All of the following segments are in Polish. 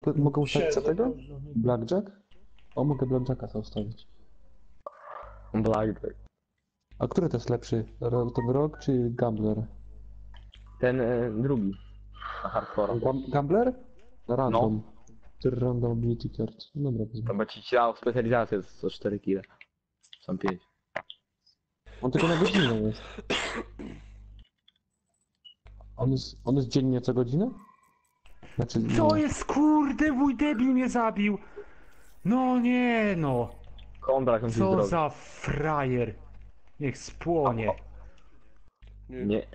Mogę ustawić co tego? Siedzę, Blackjack? O, mogę Blackjacka sobie ustawić. Blackjack. A który to jest lepszy? Ten Rock czy Gambler? Ten drugi. Na hardcore. Gambler? Random. Random Ability Card. Dobra, To wezmę. by ci dał specjalizację z 4 kg. Są 5. On tylko na godzinę jest. On jest dziennie co godzinę? Znaczy, Co nie. jest, kurde, mój debil mnie zabił! No nie no! Kontrakt musisz Co zrobić. za frajer! Niech spłonie. Nie.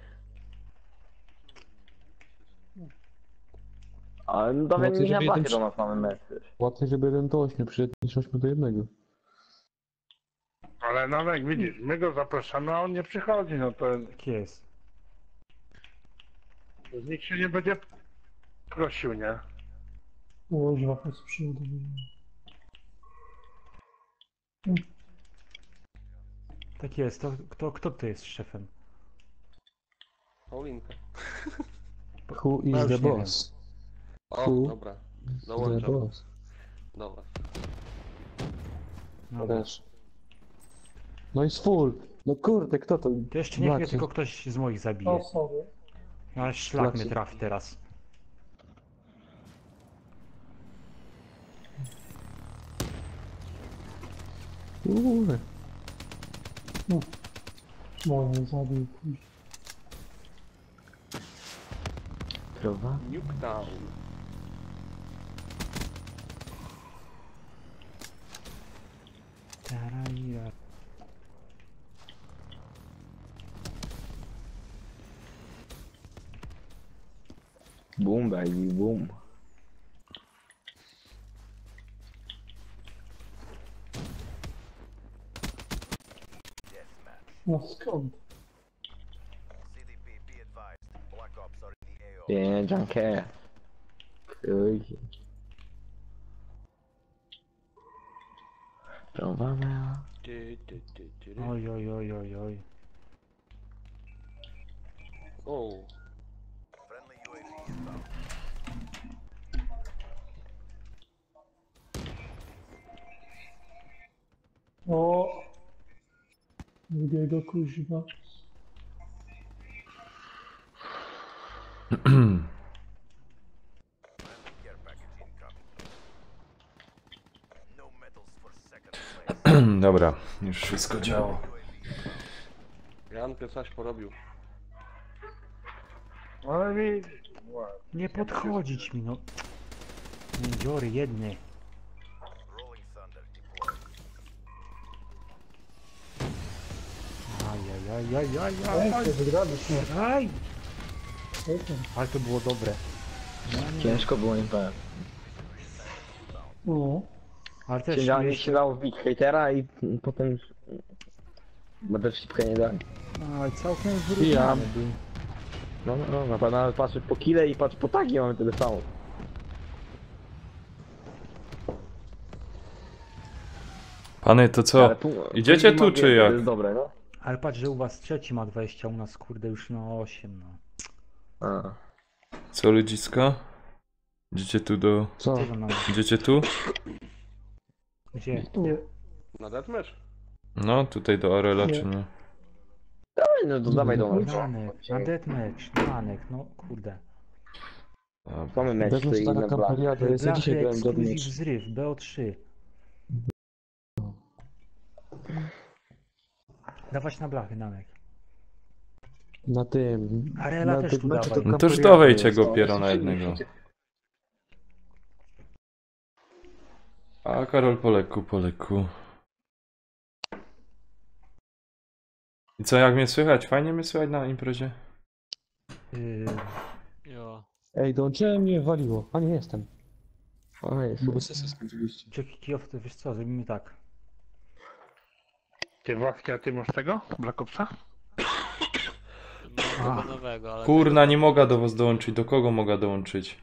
Ale no to Łatwiej, nie na żeby blachie jeden do nas mamy mecz. Łatwiej, żeby 1 do 8 przyszedł niż 8 do 1. Ale Namek, widzisz, my go zapraszamy, a on nie przychodzi, no to Tak jest. nikt się nie będzie prosił, nie? Łoźwa posprząta. Tak jest. Kto to jest szefem? Paulinka. Who Ja is już the nie wiem. boss? O, Who dobra. is the Dołączam. boss? Dobra. No, Też. No jest full. No kurde, kto to? to jeszcze niech mnie Black. tylko ktoś z moich zabije. O, sorry. Ale szlak mnie Black. trafi teraz. Kurde. Moje zabił. Krowa? Nuketown. Taraira. Boom baby, boom. No skąd? Nie, junkie. Kuj. Krowa mea. Oj, oj, oj, oj, oj. O, O! Drugiego kuźwa. Dobra, już wszystko działa. Jankę coś porobił. Ale mi... Nie podchodzić mi, no. Dziury jedne. Ej, to wygrabisz, nie? Aj! Ej, Ale to było dobre. Ciężko było, nie powiem. no. Ale też Siedziałem, jeszcze... się dało wbić hejtera i potem... Będę szybko nie dałem. Ale całkiem wyrównany był. No, pana patrzy po kile i patrz po tagi, mamy tyle samo. Pany, to co? Ale Idziecie tu, magia, czy to jak? jest dobre, no. Ale patrz, że u was trzeci ma 20, u nas kurde już na 8, no. A. Co, ludziska? Idziecie tu do... Co? Co to nam... Idziecie tu? Gdzie? Nie. Na deathmatch? No, tutaj do Arela, Nie. czy nie? Dawaj, no to dawaj do nas. Nanek, na deathmatch, Nanek, no kurde. Dobra. Mamy mecz Wezmę tutaj się na na blach. kampaniadę, to jest Blachy dzisiaj byłem do ekskluzyw mecz. zryw, BO3. Dawać na blachy, Nanek. Na tym. Arela na też tym tu meczu dawaj. to No to już kampaniada dawajcie jest. go piero na jednego. A Karol po lekku, po lekku. I co, jak mnie słychać? Fajnie mnie słychać na imprezie? Ej, dołączyłem, mnie waliło. A nie jestem. O, jest. Bo bez sesji skończyliście. Jackie Kiow, to wiesz co, zrobimy tak. Ty Władki, a ty masz tego? Black Opsa? A, nowego, ale Kurna, nie mogę do was dołączyć. Do kogo mogę dołączyć?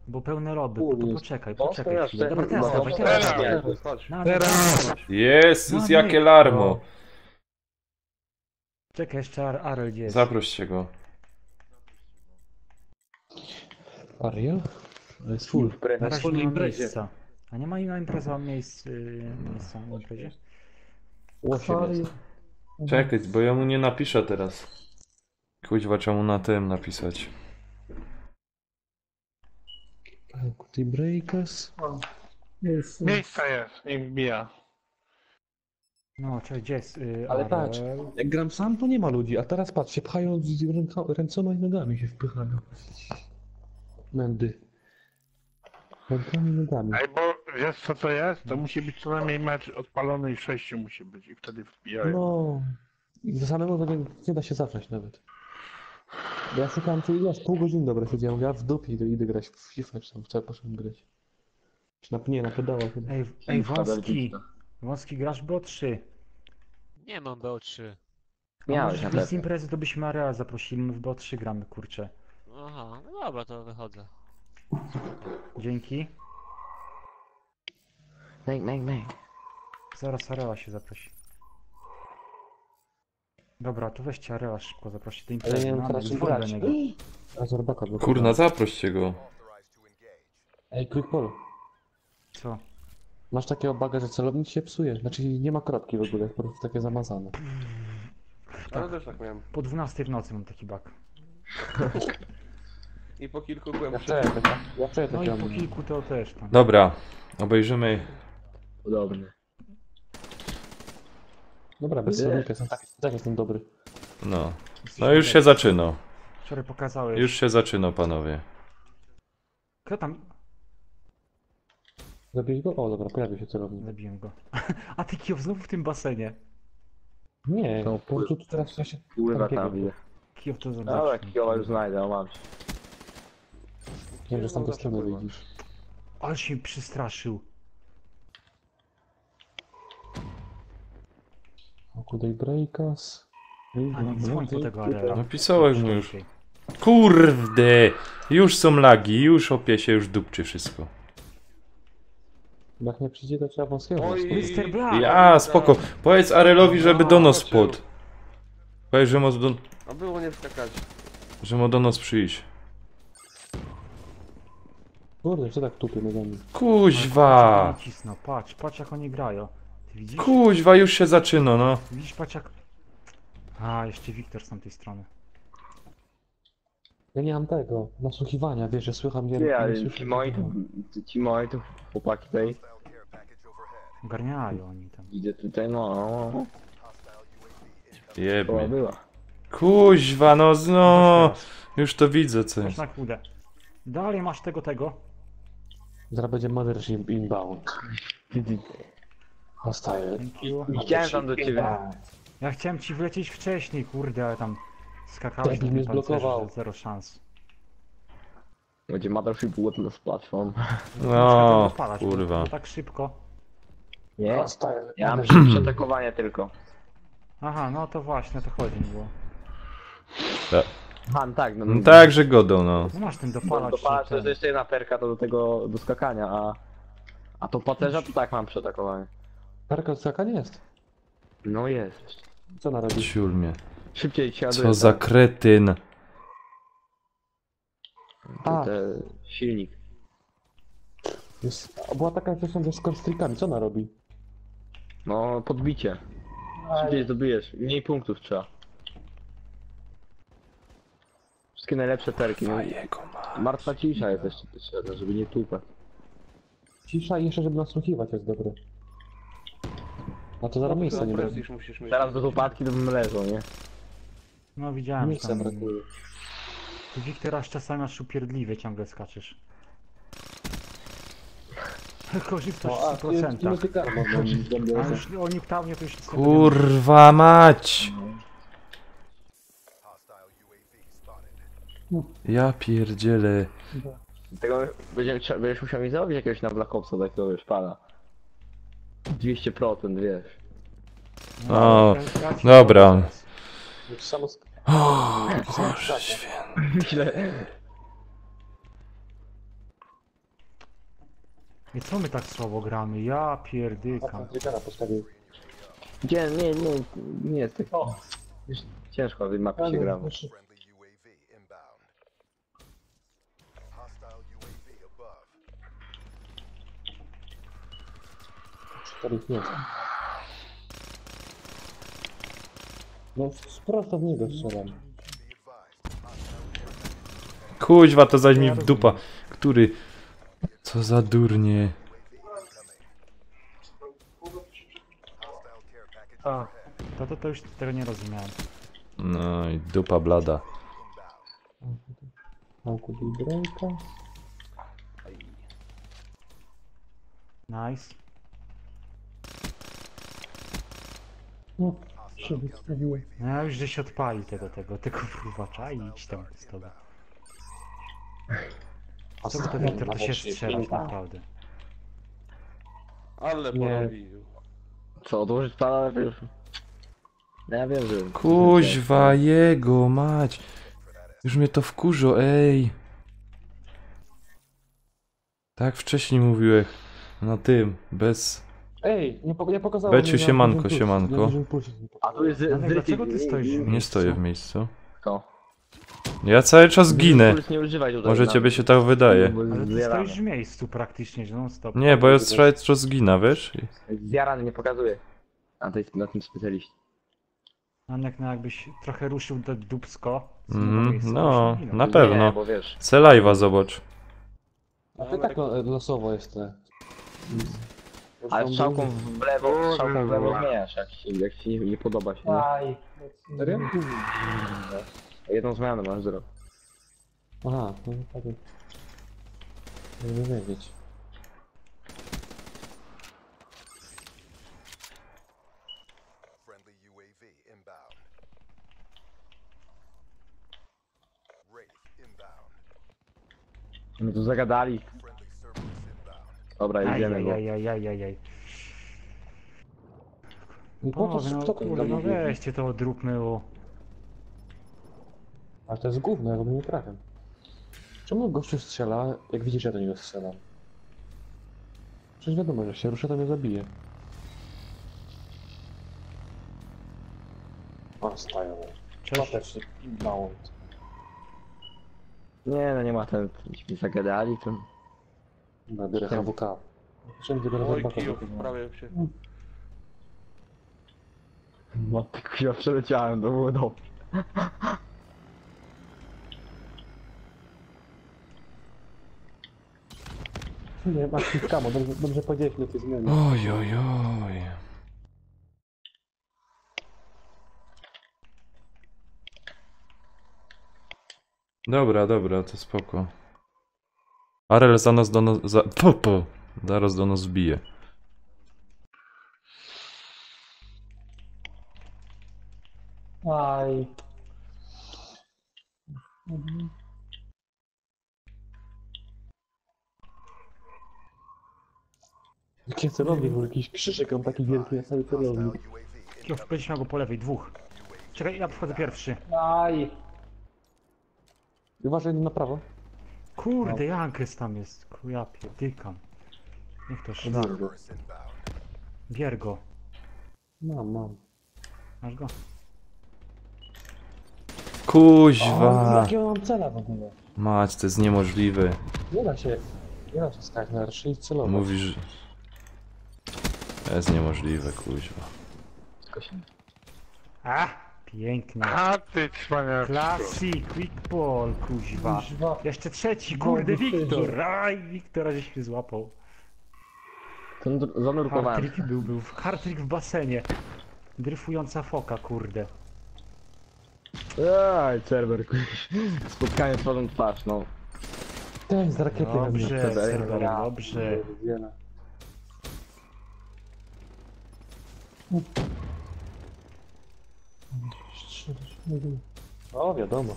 bo pełne lobby, to Kurde. poczekaj, No, poczekaj teraz chwilę. Dobra, ten- teraz no, dawaj, teraz teraz dawaj. dawaj. Chodź. Nanek, Teraz. Jezus, No, jakie nie. larmo! Czekaj, jeszcze Arel gdzie jest. Zaproście go. Aria? To jest full. Na razie full nie ma imprezie. miejsca. A nie ma inna impreza miejsca na imprezie? 8 Fali. jest. Czekaj, bo ja mu nie napiszę teraz. Kuźwa, trzeba mu na tym napisać. Ty breakers. O, jest. Miejsca jest, nie wbija. No, czekaj, gdzie jest? Ale patrz, jak gram sam, to nie ma ludzi, a teraz patrz, się pchają z rękoma i nogami się wpychają. Mędy. Rękami i nogami. Ej, bo wiesz co to jest? To musi być co najmniej mecz odpalony i 6 musi być i wtedy wbijają. No. I samemu to nie da się zacząć nawet. Bo ja szukałem tu ile, pół godziny dobre siedziałem, ja w dupie idę grać w FIFA, czy tam w co poszedłem grać. Czy na pedałach chyba. Ej, Wąski. Wąski, grasz BO3. Nie mam BO3. A Miałeś może na z pewno. imprezy to byśmy Area zaprosili, my w BO3 gramy, kurczę. Aha, no dobra, to wychodzę. Dzięki. Nej. Zaraz Area się zaprosi. Dobra, to weźcie Area szybko, zaproście do Ale imprezy. nie wiem Mamy teraz czym dzwon do grać. niego. A Zorbaka blokowałem. Kurna, zaproście go. Ej, Quick Polo. Co? Masz takiego baga, że celownik się psuje. Znaczy nie ma kropki w ogóle, po prostu takie zamazane. Ale też tak miałem. Po 12 w nocy mam taki bug. I po kilku Ja byłem wczoraj No i takiego po kilku to też tam. Dobra, obejrzymy. Podobny. Dobra, bez celownika jestem tak jestem dobry. No. No już się zaczyna. Wczoraj pokazałeś. Już się zaczyna, panowie. Kto tam? Zabiłeś go? O, dobra, pojawił się celownik. Zabiłem go. A ty Kijów znowu w tym basenie. Nie, To po prostu tu teraz ja się... Pływa tam tam widzę. Kijów to Dobra, zobaczy. Kioła już znajdę, o mam cię. Wiem, że z tamtej strony wyjdziesz. Ale się przestraszył. Okudej breakas. A nie dzwoń po tego Arela. Napisałem mu już. Kurde! Już są lagi, już opie się, już dupczy wszystko. Jak nie przyjdzie, to trzeba wąskiego. Oj, Mr. Black! Ja, spoko. Powiedz Arelowi, żeby do nas pod. Powiedz, A było nie wskakać. że ma do nas przyjść. Kurde, co tak tupie nogami? Kuźwa! Cisno, patrz jak oni grają. Ty widzisz? Kuźwa, już się zaczyna, no. Widzisz, patrz jak... A, jeszcze Wiktor z tamtej strony. Ja nie mam tego, nasłuchiwania, wiesz, że słycham nie, Nie, ale słyszę. ci moi tu chłopaki tutaj. Ogarniają oni tam. Widzę tutaj, no. Była, Jebnie. była. Kuźwa, no Chodź no. teraz. Już to widzę, co Chodź jest. na kółdę. Dalej masz tego. Zaraz będzie Mothership inbound. Hostile. Thank you. Chciałem tam do ciebie. Ja chciałem ci wlecieć wcześniej, kurde, ale tam skakałeś Debil na mnie tym pancerzu, zblokował. że zero szans. Będzie Mothership Witness Platform. No, Dopalać, kurwa. bo tak szybko. Nie? Hostile. Ja mam szybsze atakowanie tylko. Aha, no to właśnie, o to chodzi mi było. Han, tak, no. No tak, że godą, no. No masz ten Bo dopalacz. dopalacz to ten. jest jeszcze jedna perka to do tego, do skakania, a to paterza to tak mam przetakowanie. Parka od nie jest. No jest. Co narodzi? Ciul mnie. Szybciej się Co za kretyn. A. Silnik. Jest, była taka zresztą z konstrykami, co ona robi? No, podbicie. Szybciej zdobijesz, mniej punktów trzeba. Wszystkie najlepsze perki. No. Martwa cisza jest jeszcze potrzebna, żeby nie tupać. Cisza i jeszcze, żeby nasłuchiwać jest dobre. A to zaraz miejsca nie będzie. Prestiż musisz mieć. Teraz bez upadki to bym leżał, nie? No widziałem, że Miejsca tam... brakuje. Ty Wiktor aż czasami aż upierdliwie ciągle skaczesz. Korzystasz w 100%. A już o Nuketownie to już nic nie będę Kurwa mać! Ja pierdzielę. Tego będziesz musiał mi zrobić jakiegoś na Black Opsa takiego, wiesz, pana. 200%, wiesz. O, Ja ci dobra. powiem teraz. Samo O, Boże święty. Myślę, I co my tak słabo gramy? Ja pierdykam. konstrykara postawił. gdzie, nie jest tak. Wiesz, ciężko na tej mapie się gra. Starych jest. No, prosto w niego strzelam. Kuźwa, to zaś mi w dupa. Który? Co za durnie. A, to już tego nie rozumiałem. No i dupa blada. Mam kupić rękę. Nice. No, się wystawiłem. No ja już gdzieś odpali tego fruwacza i idź tam z tobą. Co by to Wiktor to się strzelasz naprawdę? Ale Nie. porobił. Co, odłożyć pana? No ja wiem, że... Kuźwa, jego mać. Już mnie to wkurzo, ej. Tak wcześniej mówiłeś. Na tym, bez... Ej, nie pokazało Beciu, mi na siemanko, Vision Plus. siemanko. Na Vision Plusie nie A pokazało. tu jest Janek, dlaczego ty stoisz w Nie miejscu? stoję w miejscu. Co? Ja cały czas ginę. Nie używaj tutaj. Może ciebie się tak wydaje. Ale ty stoisz w miejscu praktycznie, że non stop. Nie, bo ja cały czas zgina, wiesz? Zjarany nie pokazuje. Na tym specjaliście. Janek, no jakbyś trochę ruszył to dupsko. z Mhm, innego miejsca, no, byś nie na ginął. pewno. Nie, bo wiesz. Se live'a zobacz. A ty tak losowo jest te. Ale strzałką w lewo zmieniasz, jak ci nie podoba się. Nie? Aj. Serio? Jedną zmianę masz zrobić. Aha, no tak. Nie wiedzieć. Friendly UAV inbound. Wraith inbound. My tu zagadali. Friendly surplus inbound. Dobra, idziemy go. Ajajajajajaj. No po Panowie, to no kto kurde, no weźcie to odróbmy, bo... Ale to jest gówno, ja go nie trafiam. Czemu gościu strzela, jak widzisz, ja do niego strzelam? Przecież wiadomo, że się rusza, to mnie zabije. O, stają. Cześć. Też inbound. Nie, no nie ma ten. Mi zagadali, to... Na biorę HWK. Czemu dopiero Oj, zabaka kijów, zrobiłem? prawie się. No tylko ja przeleciałem, to było dobrze. Nie, masz kamo, dobrze powiedziałeś na tej zmianie. Oj, oj, oj. Dobra, dobra, to spoko. Arel za nas do nas... Zaraz do nas wbije. Aj. Jakie celownik, był jakiś krzyżyk, on taki wielki, ja cały celownik. Kiof, będziesz miał go po lewej, dwóch. Czekaj, ja wchodzę pierwszy. Aj. Uważaj na prawo. Kurde, Jankes tam jest. Ja pierdykam. Niech to szlak. Terrorists inbound. Bier go. Mam. Masz go? O, Kuźwa. jakiego mam cela w ogóle? Mać, to jest niemożliwe. Nie da się stać na R3 i celować. Mówisz... To jest niemożliwe, kuźwa. A! Pięknie. A ty cwaniak. Classic, quick ball, kuźwa. Kuźwa. Jeszcze trzeci, kurde, Bogu Wiktor. Boże. Aj, Wiktora żeś się złapał. Zanurkowałem. Hard-trick był. Hard-trick w basenie. Dryfująca foka, kurde. Aj, serwer, spotkanie twarzą w twarz, no. Ten z rakiety Dobrze, Dobra, serwer, ja dobrze. Wiele. O, wiadomo.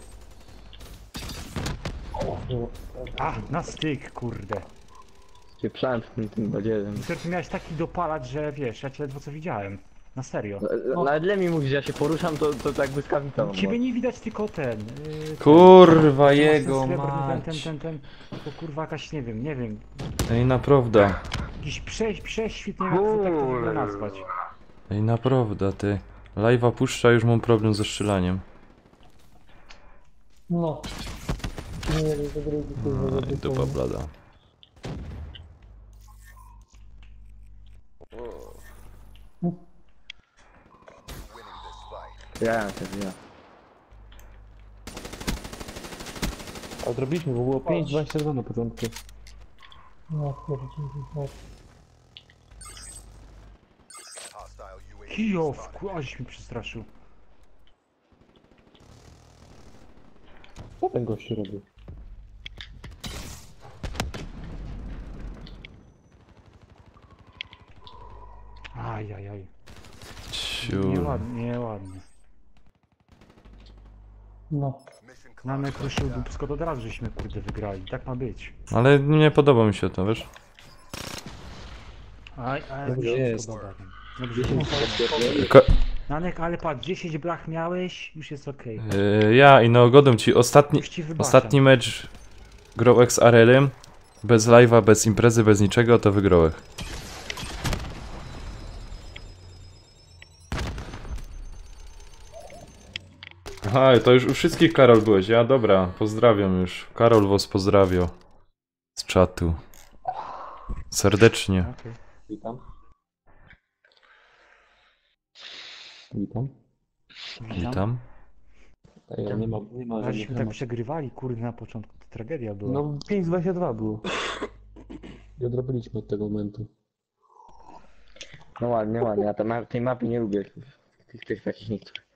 A, na styk, kurde. Pieprzałem w tym badzierem. Wiktor, ty miałeś taki dopalacz, że wiesz, ja cię ledwo co widziałem. Na serio. Nawet ile mi mówisz, że ja się poruszam, to jak błyskawica. No, Ciebie nie widać, tylko ten. Kurwa, ten jego srebrny, mać. ten. To kurwa jakaś, nie wiem. Ej, naprawdę. Jakiś prześwit, nie wiem jak to tak to w ogóle nazwać. Ej, naprawdę, ty. Live'a puszcza, już mam problem ze strzelaniem. No. Nie wiem, to drugi kurwa. Ej, dupa blada. Winning this fight. Ja też, ja. A zrobiliśmy, bo było 5-22 na początku. No, może dzięki. Hostile UAV Kijow, spotted. aż mi przestraszył. Co ten gość robi? Ajajaj. Ciu. Nieładnie, nieładnie. No. Mission Na clock nekruszył down. dupsko od razu żeśmy kurde wygrali. Tak ma być. Ale nie podoba mi się to, wiesz? Aj, Dobrze mi się jest. podoba. Dobrze. Ka Nanek, ale patrz, 10 blach miałeś, już jest okej. ja i no godam ci Już ci wybaczam. ostatni mecz grałek z Arelem. Bez live'a, bez imprezy, bez niczego, to wygrałek. Aha, to już u wszystkich Karol byłeś. Ja dobra, pozdrawiam już. Karol was pozdrawia. Z czatu. Serdecznie. Okej. Witam. Witam. Witam. Ej, nie ma Żeśmy żadnych tak tematów. przegrywali, kurde, na początku. To tragedia była. No 5-22 było. I odrobiliśmy od tego momentu. No ładnie, ładnie. Ja tej mapy nie lubię. Tych takich niektórych.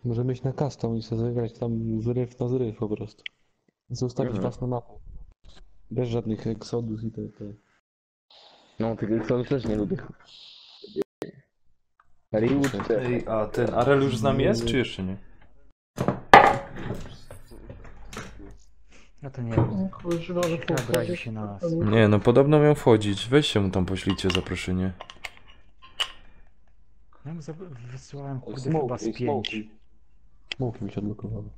Możemy iść na custom i sobie zagrać tam zryw na zryw po prostu. Zostawić Mhm. własną mapę. Bez żadnych Exodus i te. No, tylko też nie lubię. Rewód też. Ej, a ten Arel już z nami jest, czy jeszcze nie? Ja to nie wiem. Kurczę, może Chyba obraził się na nas. Nie, no podobno miał wchodzić. Weźcie mu tam poślijcie zaproszenie. Ja mu wysyłałem kurde Smoke, chyba z 5. smoki. Smoki mi się odblokowały.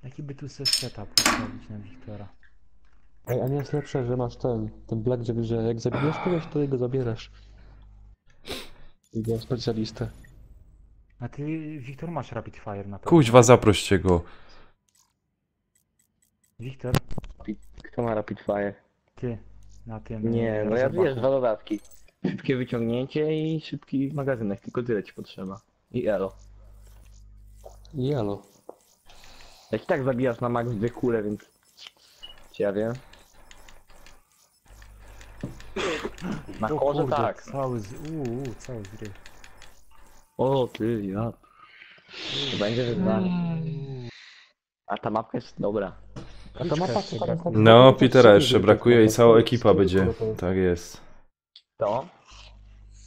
Jaki by tu sobie setup ustawić na Wiktora? Ej, a nie jest lepsze, że masz ten blackjack, że jak zabijesz kogoś, to jego zabierasz. Jego specjalistę. A ty, Wiktor, masz rapid fire na pewno. Kuźwa, zaproście go. Wiktor, Kto ma rapid fire? ty na tym. Nie, no ja rozrubachu. wiesz, dwa dodatki. Szybkie wyciągnięcie i szybki magazynek, tylko tyle ci potrzeba. I elo. Jalo. Jak i tak zabijasz na max 2 kule, więc... Czy ja wiem? Na O korze kurde, tak. Cały cały zryw. O ty, ja. To będzie wyzwanie. A ta mapka jest dobra. A ta mapa co tam... No, Petera jeszcze brakuje i cała ekipa będzie. Tak jest. To?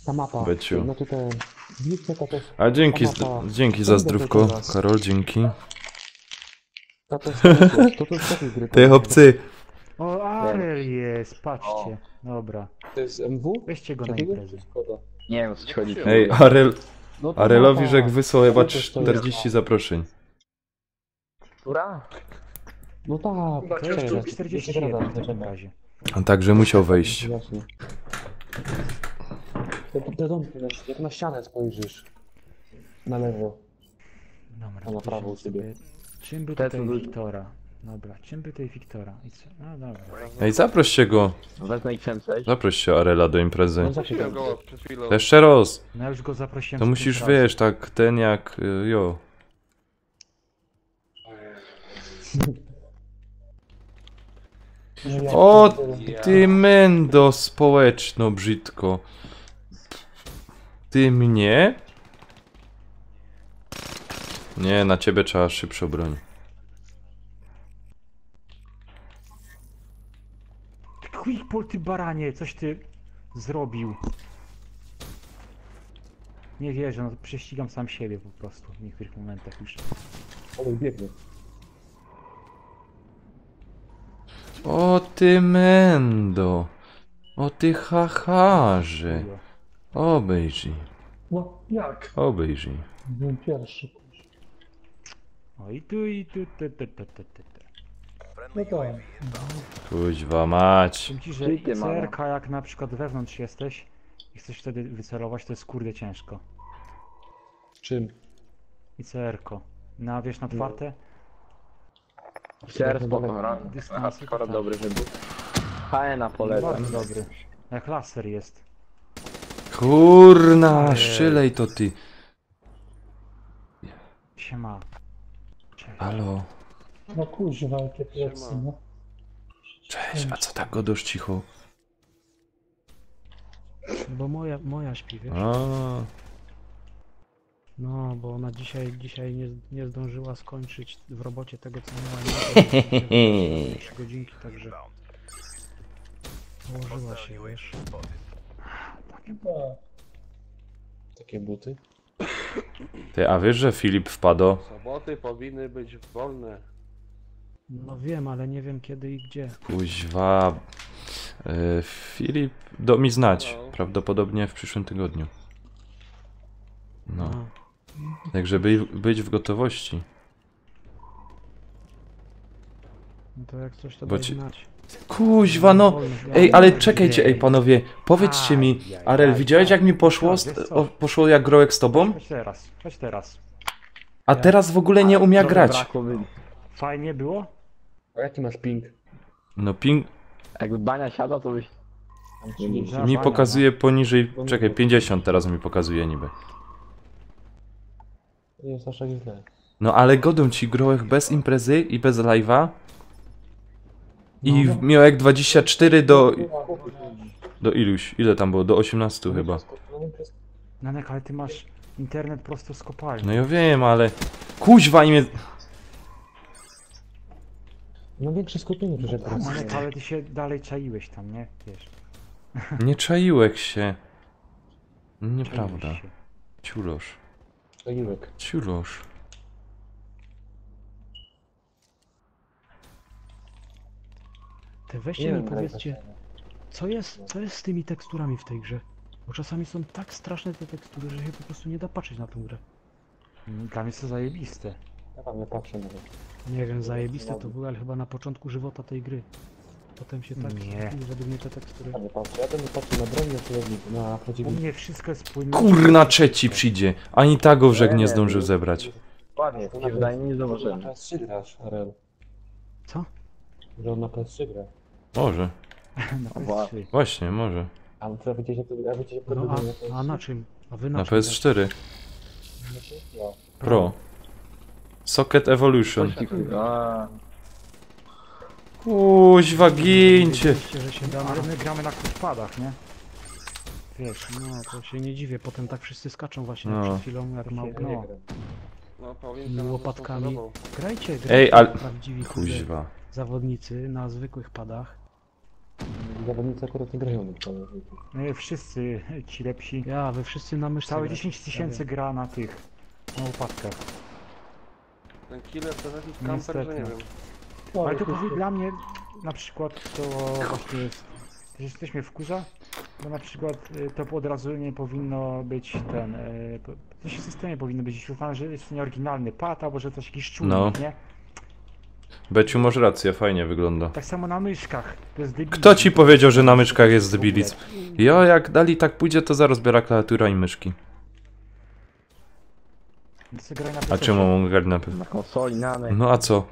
Ta mapa. Beciu. No to ten... Widzicie, to też... A dzięki, dzięki za zdrówko, Karol, dzięki. To jest taki gry. Ty chłopcy. O, Arel jest, patrzcie. Dobra, To jest MW? weźcie go na Takiego? imprezę. Szkoda. Nie wiem o co ci chodzi. Ej, No to Arelowi mapa. rzekł wysłał chyba To też to 40 zaproszeń. Która? No tak, To jest czekaj, tu 41 w takim razie. A także musiał wejść. Właśnie. Te domki, jak na ścianę spojrzysz. Na lewo. Dobra, A na prawo piszemy u ciebie. Czym by Te tutaj tu- Wiktora? Dobra, czym by tutaj Wiktora? I co? No dobra. Ej, zaproście go. Wezmę i przemceć. Zaproście Arela do imprezy. No zawsze Prosiłem tak. go przed chwilą. Jeszcze raz. No ja już go zaprosiłem. To z musisz, tym razem. wiesz, tak ten jak... jo. O, ty mendo społeczno brzydko. Ty mnie? Nie, na ciebie trzeba szybsza broń. Quickpol, ty baranie, coś ty zrobił. Nie wierzę, no prześcigam sam siebie po prostu w niektórych momentach już. Ale biegnie. O ty mendo. O ty hacharze. Obejrzyj. No, jak? Obejrzyj. Byłem pierwszy. O i tu. No tak. Kuźwa mać. Powiem ci, że Czyjcie, mama? CRK jak na przykład wewnątrz jesteś i chcesz wtedy wycelować, to jest kurde ciężko. Czym? I CRK. Na wiesz, na otwarte? CR spoko, Dystansu skoro tak. dobry wybór. HN-a polecam. Bardzo dobry. Jak laser jest. Kurna, szczylej to ty. Siema. Halo. No kuźwa, jakie plecy, Siema. no. Cześć, a co tak godosz cicho? Bo moja śpi, wiesz? A, No, bo ona dzisiaj nie zdążyła skończyć w robocie tego, co miała. Nie 3 godzinki, także położyła się, wiesz? Tak. Takie buty. ty, a wiesz, że Filip wpadł? Soboty powinny być wolne. No wiem, ale nie wiem kiedy i gdzie. Kuźwa. Filip do mi znać. Prawdopodobnie w przyszłym tygodniu. No. Także być w gotowości. No to jak coś to Bo daj ci- znać. Kuźwa, no. Ej, ale czekajcie, ej panowie. Powiedzcie mi, Arel, widziałeś jak mi poszło? Poszło jak Grołek z tobą? Chodź teraz. A teraz w ogóle nie umie grać. Fajnie było? A jaki masz ping? No ping Jakby bania siada, to byś... mi pokazuje poniżej. Czekaj, 50 teraz mi pokazuje niby. To nie jest aż tak źle. No ale godą ci Grołek bez imprezy i bez live'a. I miał jak 24 do iluś? Ile tam było? Do 18 chyba. Nanek, ale ty masz internet prosto z kopalni. No ja wiem, ale... Kuźwa i mnie... No większe skupienie przecież teraz. Nanek, ale ty się dalej czaiłeś tam, nie? Wiesz. Nie czaiłek się. Nieprawda. czaiłeś się. Ciulosz. Czaiłek. Ciulosz. Te weźcie Nie mi wiem, powiedzcie, co jest z tymi teksturami w tej grze? Bo czasami są tak straszne te tekstury, że się po prostu nie da patrzeć na tą grę. Dla mnie jest to zajebiste. Ja tam nie patrzę nawet. Nie wiem, zajebiste to było, ale chyba na początku żywota tej gry. Potem się tak Nie. według mnie te tekstury... Ja nie patrzę. Ja będę patrzył na broń i na celowniku, na U przeciwniku. mnie wszystko jest płynne. Kurna, trzeci przyjdzie. Ani tego wrzeg nie zdążył zebrać. Ładnie, to wydaje mi nie Na zobaczymy. PS3 grasz, Arel. Co? Że on na PS3 gra. Może. Na PS3. Właśnie, może. A co wiecie, jak to gra? Wiecie, jak to No, gra? a na czym? A wy na Na czym? PS4. Pro. Socket Evolution. A, Kuźwa, gincie. Oczywiście, że się da, Ale my gramy na kuszpadach, nie? Wiesz, no to się nie dziwię, potem tak wszyscy skaczą właśnie No. przed chwilą jak małpy. no. No, I Paulinka nas łopatkami. zasponsorował. Grajcie, Ej, ale- prawdziwi Kuźwa. zawodnicy na zwykłych padach. Zawodnicy akurat nie grają na to. My wszyscy ci lepsi. Ja, wy wszyscy na myszce Całe gracie. 10 tysięcy gra na tych, na łopatkach. Ten killer to taki kamper, że nie Niestety. wiem. Ale to powie dla mnie na przykład to właśnie jest, że coś mnie wkurza, bo na przykład to od razu nie powinno być ten, coś w systemie powinno być wyświetlane, że jest to nieoryginalny pad, albo że to jakiś czujnik, No. nie? Beciu, masz rację, fajnie wygląda. Tak samo na myszkach, to jest debilizm. Kto ci powiedział, że na myszkach jest debilizm? Jo, jak dali tak pójdzie, to zaraz biera klawiatura i myszki. To graj na A PC-cie. czemu mam grać na pewno? na konsoli, nanek. No a co?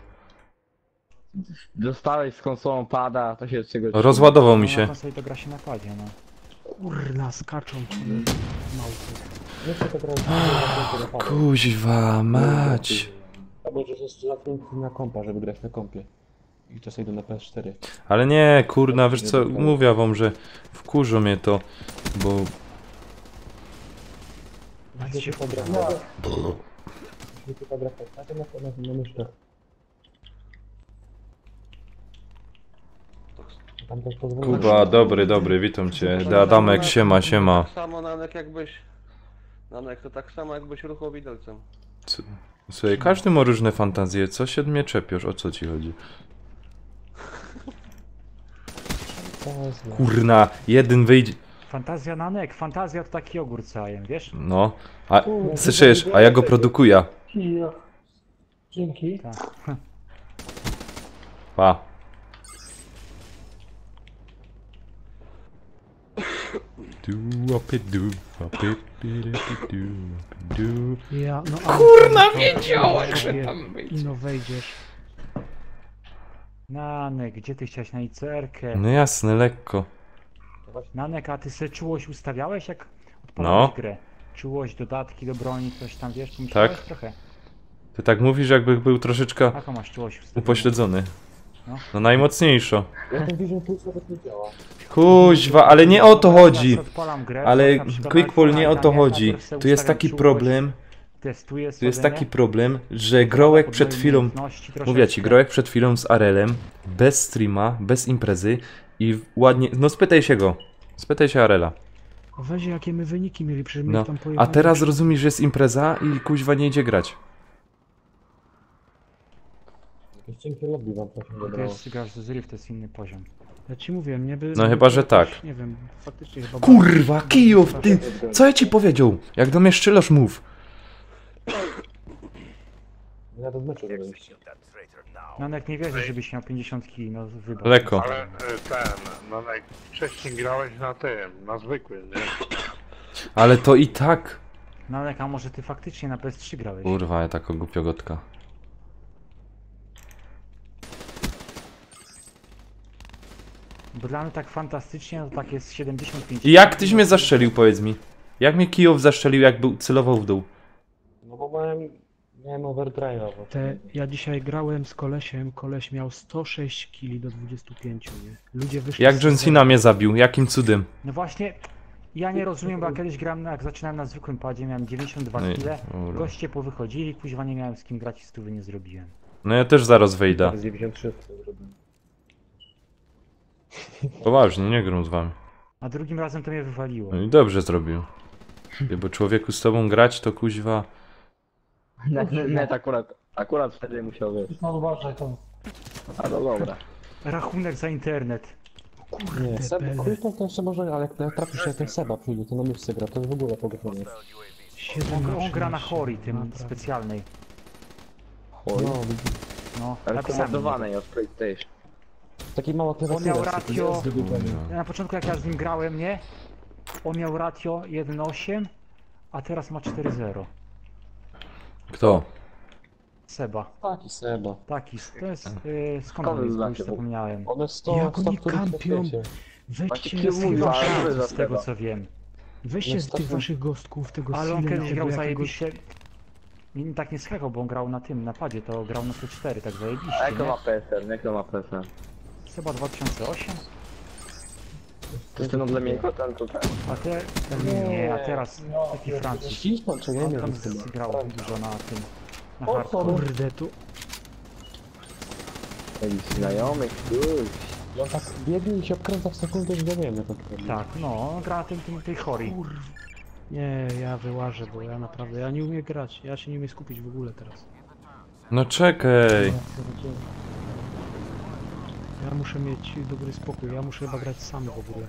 Dostałeś z konsolą pada, to się z czego... Rozładował No, mi na się. konsoli to gra się na padzie, no. Kurna, skaczą ci małpy. Nie chcę to grać na Kuźwa, mać. Albo że jest zamknięty na kompa, żeby grać na kompie. I to sobie idę na PS4. Ale nie, kurna, wiesz co, mówię wam, że wkurzą mnie to, bo... Gdzie się pogra? Gdzie się pogra? Na myszkach. Tam też pozwolę. Kuba, dobry, witam cię. Adamek, siema, siema. Tak samo, Nanek, jakbyś... Nanek, to tak samo jakbyś ruchał widelcem. Słuchaj, każdy ma różne fantazje, co się od mnie czepiasz, o co ci chodzi? Kurna, jeden wyjdzie... Fantazja na nek, fantazja to taki ogór cajem, wiesz? No, a słyszysz, a ja go produkuję. Ja. Dzięki. Tak. Pa. Ja, no, Kurna, wiedziałem, że tam I no wejdziesz. Nanek, gdzie ty chciałeś na ICR-kę? No jasne, lekko. Nanek, a ty sobie czułość ustawiałeś jak No. odpalałeś grę? Czułość, dodatki do broni, coś tam wiesz, pomyślałeś Tak. trochę? Ty tak mówisz, jakby był troszeczkę Jaką masz czułość ustawioną? upośledzony. No. No najmocniejszo. Ja ten Vision Plus nawet nie działa. Kuźwa, ale nie o to chodzi. Teraz odpalam grę, Ale na przykład Quickball nie o to iPhone'a, chodzi. najpierw sobie Tu jest ustawiam taki czułość, problem. testuję Tu jest sobie, taki nie? problem, że Grołek Pod przed moje chwilą. umiejętności Mówię ci, troszeczkę. Grołek przed chwilą z Arelem, bez streama, bez imprezy i ładnie. No spytaj się go. Spytaj się Arela. Weź jakie my wyniki mieli, przecież my No. tam A pojechali. teraz rozumiesz, że jest impreza i kuźwa nie idzie grać. Jakieś cienkie lobby wam to się To wydawało. jest grasz z Rift, to jest inny poziom. Ja ci mówię, mnie by... No mnie chyba, by że jakoś, tak. Nie wiem, faktycznie chyba... Kurwa, Kijów, ty! Co ja ci powiedział? Jak do mnie szczylosz, mów. Ja do meczu zrobię. Nanek, nie wierzę, żebyś miał 50 kg, no wybacz. Lekko. Ale no najwcześniej grałeś na tym, na zwykłym, nie? Ale to i tak. Nanek, a może ty faktycznie na PS3 grałeś? Kurwa, ja taka głupiogotka. Bo dla mnie tak fantastycznie, no to tak jest 75. I jak tyś mnie zastrzelił, powiedz mi? Jak mnie Kijów zastrzelił, jak był celował w dół? No bo miałem overdrive'a. Ja dzisiaj grałem z kolesiem, koleś miał 106 kg do 25, nie? Ludzie wyszli... Jak z John serwera. Cena mnie zabił? Jakim cudem? No właśnie, ja nie rozumiem, bo ja kiedyś grałem, jak zaczynałem na zwykłym padzie, miałem 92 No i- kg, dobra. goście powychodzili, kuźwa nie miałem z kim grać i stówy nie zrobiłem. No ja też zaraz wejdę. Z 93 zrobiłem. Poważnie, nie gram z wami. A drugim razem to mnie wywaliło. No i dobrze zrobił. Bo człowieku z tobą grać to kuźwa... Net akurat wtedy musiał wiesz. No uważaj tam. A no dobra. Rachunek za internet. Nie, Seba, Pele. Quickball to jeszcze może, ale jak trafisz, jak ten Seba przyjdzie, to na myszce gra, to w ogóle pogotownie. 7 On gra na 13, Hori, tym naprawdę. specjalnej. Chuj. No, widzisz. No, Ale napisałem. komandowanej od PlayStation. Taki mała On klawiatura. miał z takim- ratio, z wydłużeniem. na początku jak ja z nim grałem, nie? On miał ratio 1,8, a teraz ma 4,0. Kto? Seba. Taki Seba. Taki, to jest, skąd Skąd on jest, bo znacie już w ogóle? zapomniałem. One 100, Jak 100 oni których kampią? wiecie. Weźcie Właśnie z tych mówię, waszych, ale- Z tego co wiem. weźcie z tych waszych gostków tego Ale on Silena kiedyś albo grał jakiegoś... zajebiście. Nie, tak nie skakał, bo on grał na tym napadzie, to grał na C4, tak A zajebiście, jak to nie? ma PSN? Jak to ma PSN? Chyba 2008? To jest ten od Lemiego? Ten tutaj. A te... Nie, a teraz taki Francuz. Ściśnął, czy nie On wiem. tam chyba. grał dużo na tym. Na O, hardcore. Kurde, tu... Jakiś znajomy, kurczę. I on tak biegnie i się obkręca w sekundę, że nie wiemy tak naprawdę. Tak, no, on gra na tej Hori. Nie, ja wyłażę, bo ja naprawdę, ja nie umiem grać. Ja się nie umiem skupić w ogóle teraz. No czekaj. Ja muszę mieć dobry spokój, ja muszę chyba grać sam w ogóle.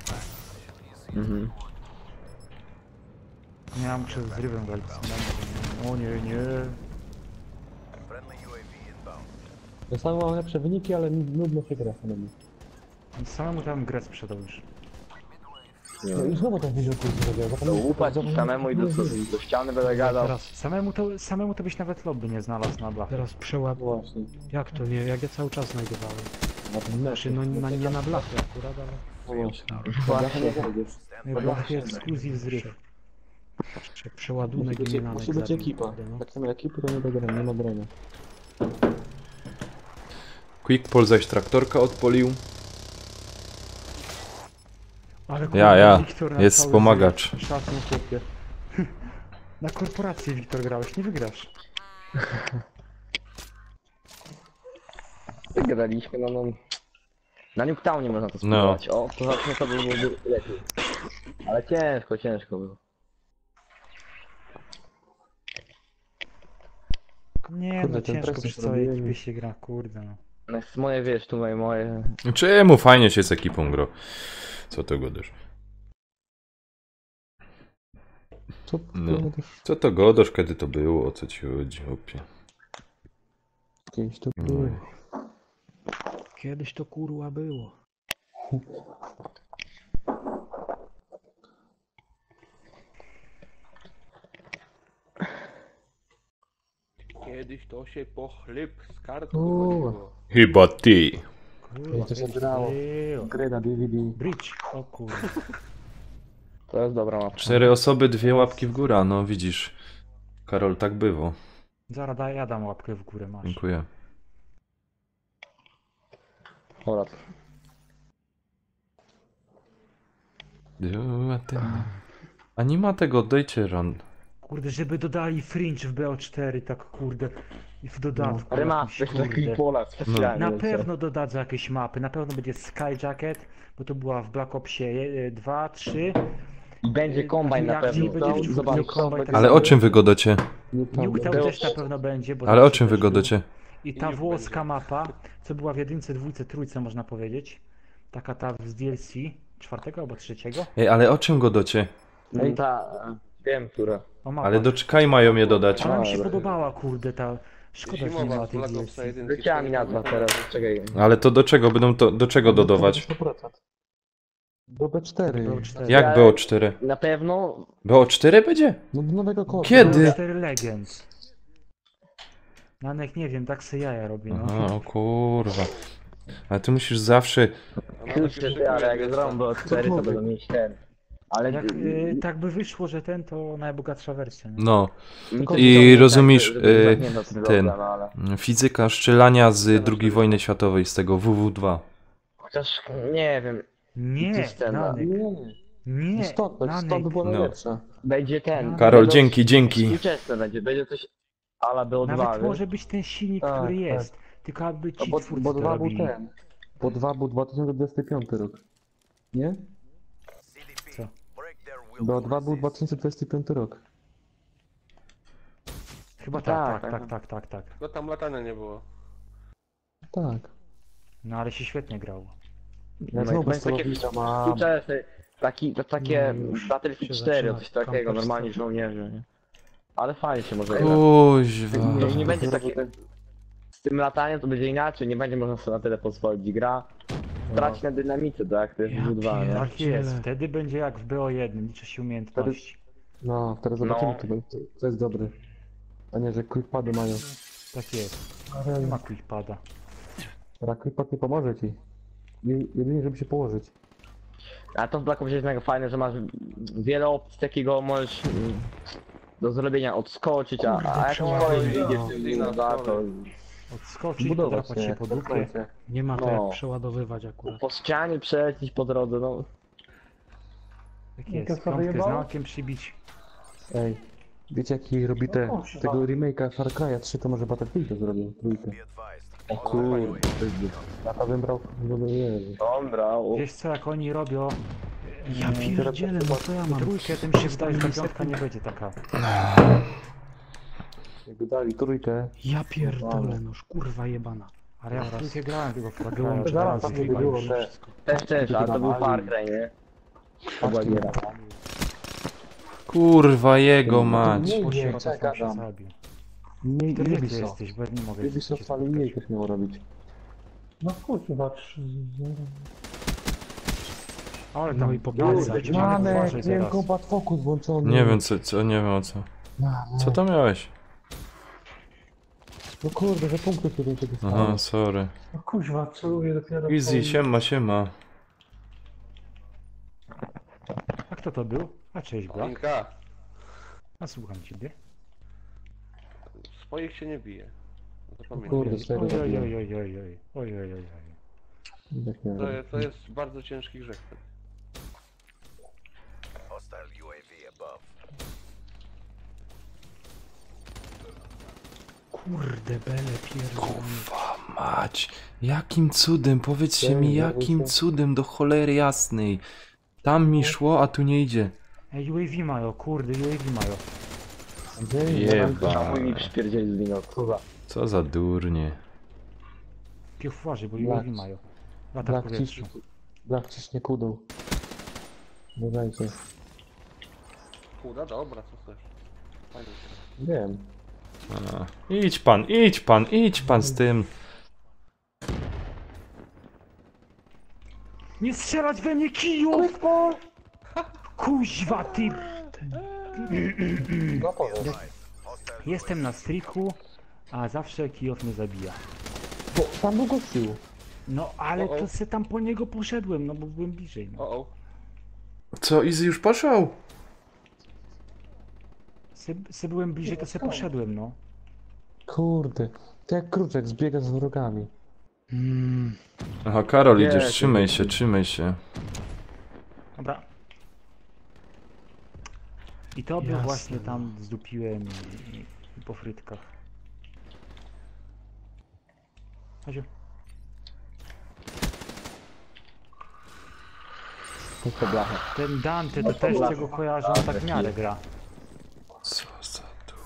Mhm. Ja muszę z rybem grać. O nie, nie. Friendly UAV inbound. Ja sam mam lepsze wyniki, ale nudno się gra samemu. Samemu tam grę sprzedał już. No i znowu ten Vision Plus zrobił. To łupać i samemu i do ściany będę gadał. Teraz, Samemu to byś nawet lobby nie znalazł na blachę. teraz przeład... Właśnie. Jak to nie? Jak ja cały czas znajdowałem. Na ten mecz. Znaczy, no nie na blachę akurat, ale... No właśnie. Nie, blachy jest ekskluzyw z ryb. Przeładunek mnie na Musi być ekipa. Jak nie ma ekipy, to nie do grania, nie ma brania. Quickball zaś traktorka odpolił. Ale Ja. Wiktor na Jest cały wspomagacz. zryw. Szacun, chłopie. Na korporację, Wiktor, grałeś, nie wygrasz. Wygraliśmy, no. Na Nuketownie można to spróbować. O, to zacznę to byłoby lepiej. Ale ciężko było. Nie, Kurde, no ten ciężko prestiż przy całej robiłem. ekipie się gra, kurde no. No jest moje, wiesz, tu moje... Czemu fajnie się z ekipą gro? Co to godasz? Co? No. Co to godasz, kiedy to było? O co ci chodzi, chłopie? Kiedyś to No. było. Kiedyś to kurwa było. Kiedyś to się po chleb z kartką O. chodziło. Chyba ty. Kurwa, to się grało. Gry na DVD. Bridge, o kurwa. To jest dobra mapa. 4 osoby, 2 łapki w górę, no widzisz. Karol, tak było. Zaraz ja dam łapkę w górę, masz. Dziękuję. Dobra. A nie ma tego, dajcie run. Kurde, żeby dodali Fringe w BO4, tak kurde. I w dodatku. Remaster jakimś, taki kurde. pola specjalnie. Na pewno dodadzą jakieś mapy, na pewno będzie Skyjacket, bo to była w Black Opsie 2, 3. I będzie kombajn na pewno. Będzie Zobacz. Ale o czym wy godacie? Nuketown też na pewno będzie, bo Ale o zawsze czym wy też był. godacie? I ta włoska mapa, co była w jedynce, dwójce, trójce można powiedzieć. Taka ta z DLC, 4 albo 3. Ej, ale o czym godacie? Ej, wiem, która. O mapach. Ale do czekaj mają je dodać. Ona mi się dobra. podobała, kurde, ta... Szkoda, że nie ma Zimowa, tej Black DLC. Opsa 1. Leciała mi nazwa teraz, czekaj. Ale to do czego? Będą to do czego dodawać? 100%. Do B4. BO4. Jak BO4? Na pewno BO4 będzie? No do nowego kodu. Kiedy? 4 Legends. Nanek nie wiem, tak se jaja robi, no. Aha, o kurwa. Ale ty musisz zawsze... kurczę, ale jak zrobią do 4 to będą mieć ten. Ale Jak tak by wyszło, że ten to najbogatsza wersja, nie? No. mi to I wygląda rozumiesz, tak, że nie do tryloga, ten. no ale... Fizyka strzelania z II wojny światowej, z tego WW2. Chociaż nie wiem, Nie, Gdzieś ten, Nanek, Nie. nie, Stąd by Nanek. było No. najlepsze. będzie ten. Karol, będą dzięki. Współczesne będzie coś ala BO2, Nawet wiesz? może być ten silnik, Tak, który tak. jest, tylko aby No ci bo twórcy to 2 był robili. ten. Bo 2 był 2025 rok. Nie? Co? Break their will. Bo 2 był 2025 rok. Chyba Tak, tak. No tam latania nie było. Tak. No ale się świetnie grało. Ja No i znowu to bez jest takie celownika mam. współczesne, takie No, już Battlefield się 4, zaczyna coś takiego, kamperstwo. normalni żołnierze, nie? Ale fajnie się może grać. Kuźwa. Nie będzie takie... Z tym lataniem to będzie inaczej, nie będzie można sobie na tyle pozwolić. Gra traci na dynamice, tak? To jest Ja W2, nie? Tak jest, Pierdziele. wtedy będzie jak w BO1, liczy się umiejętności. No, teraz zobaczymy, No. co jest dobre. A nie, że quickpady mają. Tak jest. Nie ma quickpada. A quickpad nie pomoże ci. Jedynie, żeby się położyć. A to w Black Ops jest mega fajne, że masz wiele opcji takiego, możesz do zrobienia odskoczyć, a jak przeładuję. idziesz w tym no, to Odskoczyć, Budować podrapać się po dupie. Nie ma to No. jak przeładowywać akurat. po ścianie przelecieć po drodze, no. Tak Jakie jest, sobie piątkę z jebało? naokiem przybić. Ej, wiecie jaki robi No, tego remake'a Far Cry'a 3, to może Battlefield to zrobił, trójkę. Be advised. O kurde. Ja to bym brał, nie Dobra, o. Wiesz co, jak oni robią Ja pierdzielę, no to ja mam. trójkę, tym się wydaje, że ta piątka nie będzie taka. Jakby dali trójkę, Ja pierdolę, no kurwa jebana. Ale ja w trójkę grałem tego Far Wyłączę Cry'a, zaraz razy tam nie chyba było, już. że... Też, ale to był Far Cry, nie? To była giera. Kurwa jego mać. Nie, Bo się nie, to czekaj, sam się tam. zabił. Nie, Który ty Ubisoft. jesteś, bo ja nie mogę Ubisoft cię ale spotkać. nie też miało robić. No kurwa, 3 Ale No tam i po dalej palcach. będziemy Mamy, uważać miałem teraz. kombat focus włączony. Nie wiem nie wiem o co. Co to miałeś? No kurde, że punktów się więcej dostało. Aha, sorry. No kuźwa, celuję dopiero Easy, siema. A kto to był? A cześć, Black. Linka, A słucham ciebie. swoich się nie bije. Zapamiętaj. Kurde, cztery Oj, oj, zabiłem. oj, oj, oj, oj, oj, oj, oj. Tak miałem robić. To jest bardzo ciężki grzech. Hostile UAV above. Kurde, bele pierdolę. Mać. Jakim cudem, powiedzcie mi, jakim cudem do cholery jasnej. Tam mi szło, a tu nie idzie. Ej, UAV mają, kurde, UAV mają. Jeba. Czemu mi przypierdzieli z wino, kurwa. Co za durnie. Piów uważaj, bo Black. UAV mają. Lata w Black powietrzu. ciśnie kudą. Dodajcie. Kuda, dobra, co chcesz. Fajnie. Wiem. A, idź pan z tym. Nie strzelać we mnie kijów! Kuźwa, ty! No powiem. Jestem na striku, a zawsze kijów mnie zabija. Bo tam był gościu. No ale O, o. to se tam po niego poszedłem, no bo byłem bliżej. No. O, Co, Izzy już poszedł? Se byłem bliżej, to se poszedłem, no. Kurde. To jak kruczek zbiega z wrogami. Aha, Karol, Nie, idziesz, to trzymaj nie- się, trzymaj się. Dobra. I to był Jasne, właśnie no. tam zdupiłem i po frytkach. Chodziu. Puste blachę. Ten Dante to też czego kojarzę, on tak w miarę gra. Co za dur...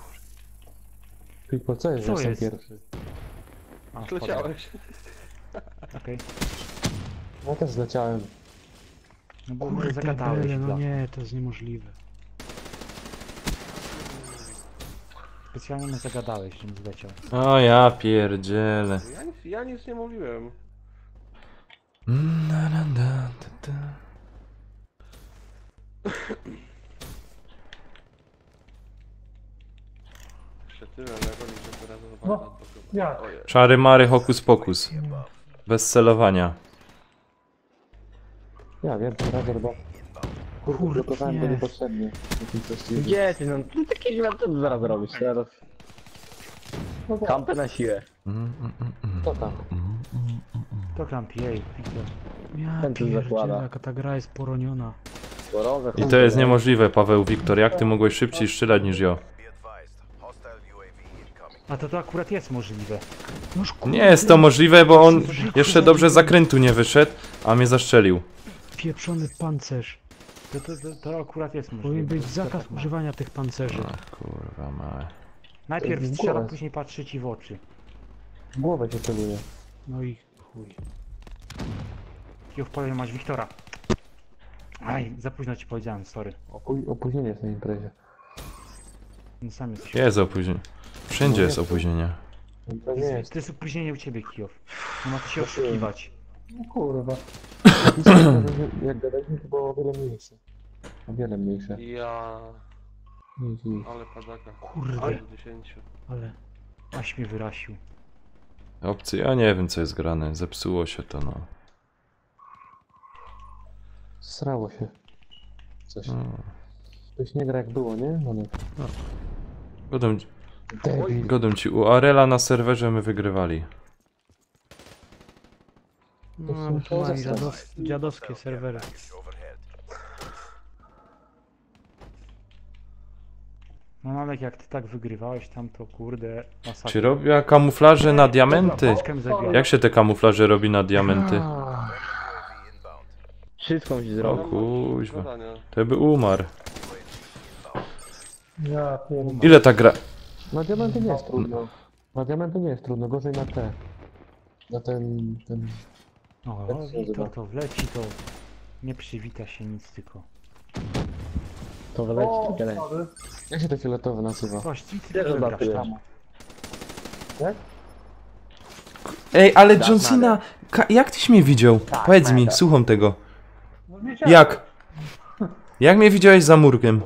Pipo, co jest, Co że jestem jest? pierwszy? A, zleciałeś. Okej. Ja też zleciałem. No bo mnie Kurde, zagadałeś. bele, no Bla. nie, to jest niemożliwe. Specjalnie mnie zagadałeś, żebym zleciał. O ja pierdzielę. Ja nic nie mówiłem. Na, na, na, ta, ta. Jeszcze tyle nagoli, że teraz No, zobaczę. jak? Ojej. Czary mary hokus pokus. Bez celowania. Ja wiem, teraz chyba. Kurde, blokowałem go nie. niepotrzebnie. Jakim coś Gdzie ty, no ty taki źle to zaraz robisz, teraz. Kampę na siłę. Co tam? To klampi, jej, Wiktor. Ja Ten tu zakłada. pierdzielę, jaka ta gra jest poroniona. Borowe, I to jest niemożliwe, Paweł Wiktor. Jak ty mogłeś szybciej strzelać niż ja? Be advised. Hostile UAV incoming. A to akurat jest możliwe. Noż kurde, Nie jest to możliwe, bo on jeszcze dobrze z zakrętu nie wyszedł, a mnie zastrzelił. pieprzony pancerz. To akurat jest możliwe. Powinien być To zakaz tak ma. używania tych pancerzy. A, kurwa małe. Najpierw W strzela, głowę. później patrzy ci w oczy. W głowę się celuje. No i chuj. I w pole masz Wiktora. Aj, za późno ci powiedziałem, sorry. Opóźnienie jest na imprezie. No sam jesteś. Jest opóźnienie. Wszędzie jest opóźnienie. To nie jest. To jest opóźnienie u ciebie, Kijow. Nie ma co się oszukiwać. No kurwa. Jak gadaliśmy, to było o wiele mniejsze. O wiele mniejsze. Ja... Niż ich. Ale padaka. Kurde. Ale 10. Ale Aś mnie wyrasił. Opcje, ja nie wiem co jest grane. Zepsuło się to, no. Srało się. Coś. No. Ktoś nie gra jak było, nie? No nie. Debil. Godą ci, u Arela na serwerze my wygrywali. no, są ale to mają zasady. dziadowskie serwery. Overhead. No Nanek, jak ty tak wygrywałeś tam, to kurde, masakra. Czy robiła kamuflaże na diamenty? Paczkę mi zabija. Jak się te kamuflaże robi na diamenty? UAV inbound. Wszystko musi O zrobić. kuźwa. Zadania. To by umarł. Ja pierdolę. Ile ta gra... Na diamenty nie jest trudno. Na diamenty nie jest trudno, gorzej na te. Na ten... O, Jak się nazywa? Wiktor to wleci, to nie przywita się nic, tylko... To wyleci O, tyle. sorry. Jak się to fioletowe nazywa? Właśnie, ty Też to grasz odlatuje. tam. Ej, ale Tak, John Cena... Jak tyś mnie widział? Powiedz mi, słucham tego. No wiedziałem. Jak? Jak mnie widziałeś za murkiem?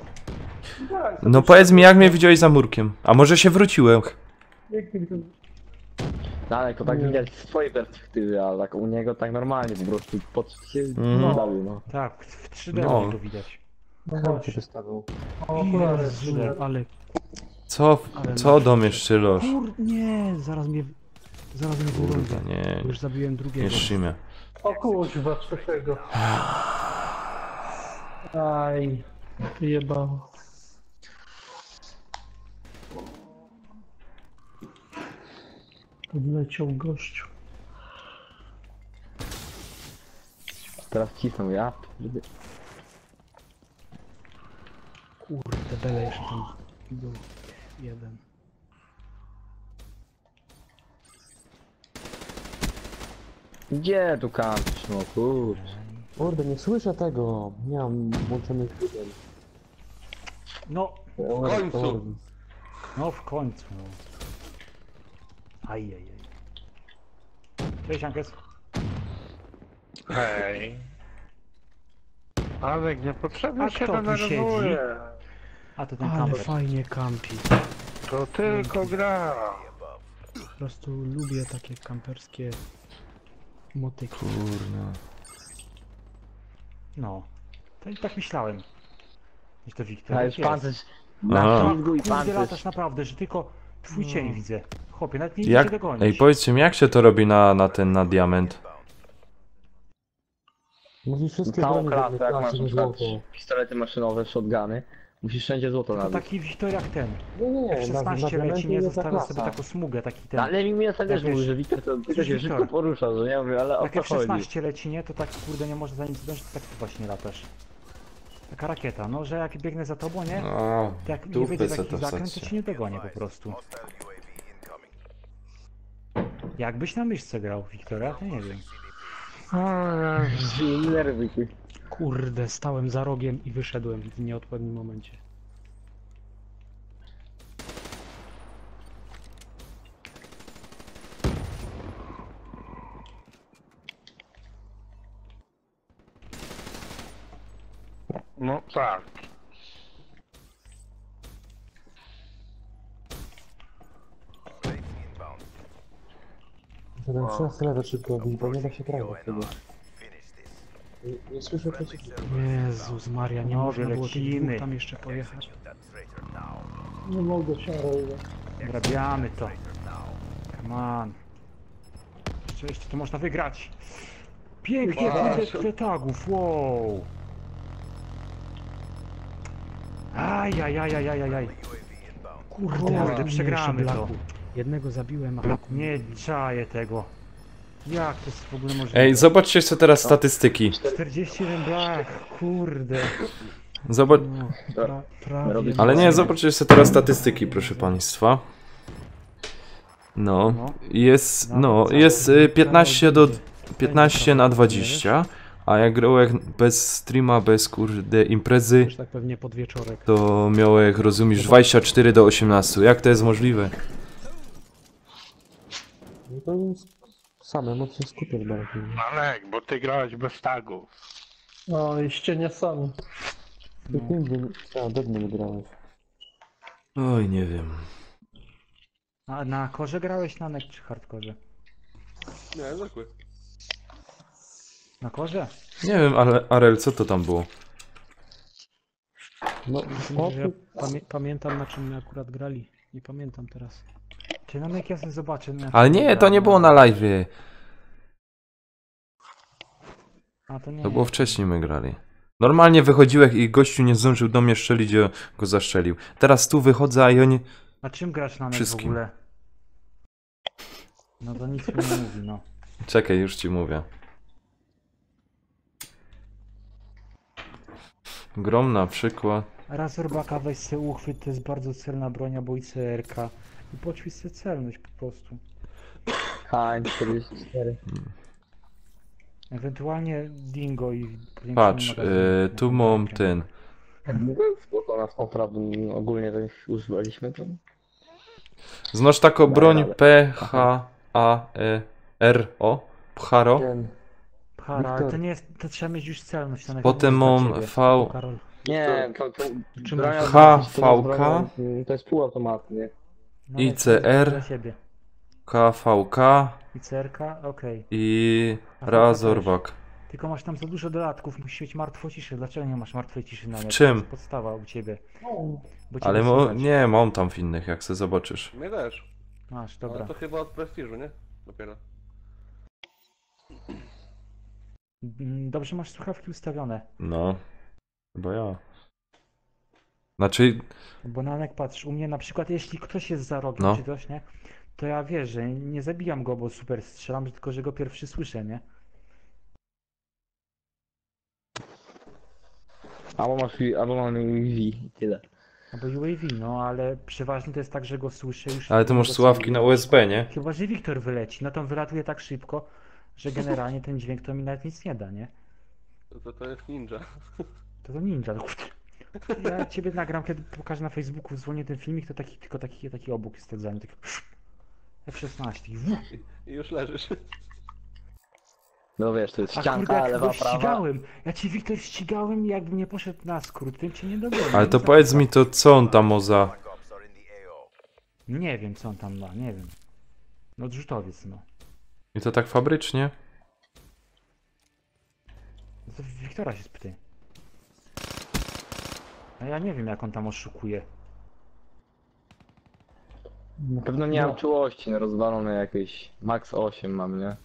Wiedziałem, No powiedz mi, jak mnie widziałeś za murkiem? A może się wróciłem? Pięknie, Dalej, to tak widać z twojej perspektywy, ale tak u niego tak normalnie po prostu pod się zabił, no. Tak, w 3D No. to widać. No Tam się właśnie. wystawił. O, okulary. Jezu, ale Co do mnie szczylosz? nie, zaraz mnie Kurde, wyrąbie. nie, Już zabiłem nie drugiego. szymie. O kurwa, trzeciego. Aj. Wyjebało. Odleciał gościu. Teraz cisnął, ja. Kurde, bele jeszcze tam był jeden. Gdzie tu kampisz, no kurczę. Kurde, nie słyszę tego. Nie mam włączonych źródeł. No, W końcu. no w końcu. No. Ajajaj. Cześć, Ankes. Hej. Alek, niepotrzebnie A się kto tu denerwuje. A to ten Ale kamper. fajnie kampi. To tylko gra. Po prostu lubię takie kamperskie Motyki. Kurna. No. To i tak myślałem. Że to Wiktor. A Tak już jest. pancerz. Aha. Na ślizgu i Kurde, pancerz. latasz naprawdę, że tylko twój cień widzę. Chłopie, nawet nie Jak... idzie dogonić. Ej, powiedzcie mi, jak się to robi na diament? Musisz wszystkie Całą broni klasę, jak masz wykraszać na na przykład złoto. pistolety maszynowe, shotguny, musisz wszędzie złoto To nabić. taki Wiktor jak ten. Nie, na F16 leci, diamencie nie jest ta zostawia sobie klasa. taką smugę, taki ten. No, ale mi mnie też Jak mówi, wiesz, że Wiktor to tylko się Wiktor. szybko porusza, że nie mówię, ale o Jak co chodzi? F16 leci, nie? To tak kurde nie może za nic zdążyć, to tak ty właśnie latasz. Taka rakieta, no, że jak biegnę za tobą, nie? O, To jak nie dupy będzie se taki to zakręt, to wsadźcie. ci nie dogonię po prostu. Hostile UAV incoming. Jakbyś na myszce grał, Wiktora, to nie wiem. Nerwy. Kurde, stałem za rogiem i wyszedłem w nieodpowiednim momencie. No tak. UAV inbound. Ten 13 level szybko bij, bo nie da się trafić wtedy. Finish this. Nie słyszę przeciwko. Jezus Maria, nie No, można było tych lecimy. dwóch tam jeszcze pojechać. That traitor now. Nie mogę się robić. Obrabiamy to. Come on. Jeszcze to można wygrać. Pięknie, kurde, tagów, wow. Ajajajajajajaj. UAV inbound. Kurde, przegramy to. Jednego zabiłem, a Nie czaję tego. Jak to jest w ogóle możliwe? Ej, zobaczcie jeszcze teraz statystyki. 41 black, kurde. Zobacz... no, prawie. Ale nie, zobaczcie jeszcze teraz statystyki, proszę państwa. No, jest 15 na 20, a jak grałem bez streama, bez kurde imprezy, Już tak pewnie pod wieczorek. to miałem, jak rozumiesz, 24 do 18. Jak to jest możliwe? No to same mocno skupiać bardziej. Malek, bo ty grałeś bez tagów. No i ścienie sami. Ty nigdy dawno nie grałeś. Oj, nie wiem. A na korze grałeś na nek czy hardkorze? Nie, zwykły. Na korze? Nie wiem, ale Arel, co to tam było? No, Ja pamiętam na czym my akurat grali. Nie pamiętam teraz. Czy na nek ja sobie zobaczę? na Ale czym nie, to grałem. nie było na live. A, to nie. To było wcześniej my grali. Normalnie wychodziłeś i gościu nie zdążył do mnie strzelić, ja go zastrzelił. Teraz tu wychodzę, a oni... A czym grasz na nek w Wszystkim. ogóle? No to nic mi nie mówi, no. Czekaj, już ci mówię. Grom na przykład. Razorbaka weź se uchwyt, to jest bardzo celna broń, albo ICR-ka. I poćwicz se celność po prostu. H44. Ewentualnie Dingo i powiększony Patrz, magazyn. tu mam ten. Bo to nas naprawdę ogólnie to już używaliśmy to. Znasz taką broń P-H-A-E-R-O? Pharo? ten... Para, ale to Wiktor. nie jest, to trzeba mieć już celność. To na Potem pewno jest dla mam ciebie. V... Karol. Nie, to Czym broń masz? HVK? to jest półautomat, nie? No, ale to ICR. jest dla siebie. KVK ICR-ka, okej. i A Razorbak. Tylko masz tam za dużo dodatków, musisz mieć martwą ciszę. Dlaczego nie masz martwej ciszy na nek? czym? To jest podstawa u ciebie. Bo ciebie Ale słychać. nie, mam tam w innych, jak se zobaczysz. Mnie też. Masz, Ale dobra. to chyba od prestiżu, nie? Dopiero. Dobrze masz słuchawki ustawione. No, chyba ja. Znaczy, Bo na nek patrz, u mnie na przykład jeśli ktoś jest za rogiem No. czy coś, nie? To ja wiesz, że nie zabijam go, bo super strzelam, tylko że go pierwszy słyszę, nie? Albo mamy UAV i tyle. Albo UAV, no ale przeważnie to jest tak, że go słyszę już. ale ty masz go słuchawki celuję. na USB, nie? Chyba, że Wiktor wyleci, no to on wylatuje tak szybko, że generalnie ten dźwięk to mi nawet nic nie da, nie? To jest ninja. To ninja. Ja ciebie nagram, kiedy pokażę na Facebooku, dzwonię ten filmik, to tylko taki obok jest wtedy taki F16 i wuch. I już leżysz. No wiesz, to jest A kurde, ścianka, jak lewa, go prawa. ścigałem, ja cię Wiktor ścigałem, jakbym nie poszedł na skrót, tym cię nie dogonił. Ale to powiedz mi to, co on tam ma za... Black Ops are in the AO. Nie wiem, co on tam ma, nie wiem. No odrzutowiec, no. I to tak fabrycznie? To Wiktora się spytaj. A ja nie wiem jak on tam oszukuje. Na pewno nie mam czułości na rozwalone jakieś max 8 mam, nie?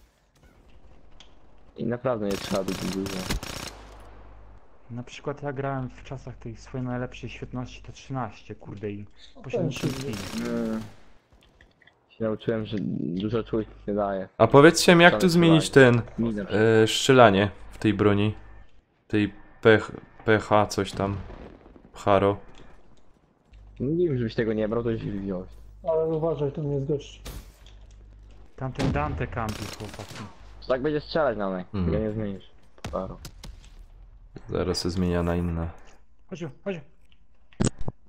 I naprawdę nie trzeba być dużo. Na przykład ja grałem w czasach tej swojej najlepszej świetności to 13, kurde i później Też. Się nauczyłem, że dużo czułości nie daje. A powiedzcie mi, jak tu zmienić ten Mi na przykład. strzelanie w tej broni? Tej PH coś tam. Haro. Nie wiem, żebyś tego nie brał, to się wziąłeś. Ale uważaj, to nie jest gość. Tamten Dante kampi chłopaki. To tak będzie strzelać na mnie, Mhm. tego nie zmienisz. Paro. Zaraz się zmienia na inne. Chodź, chodź.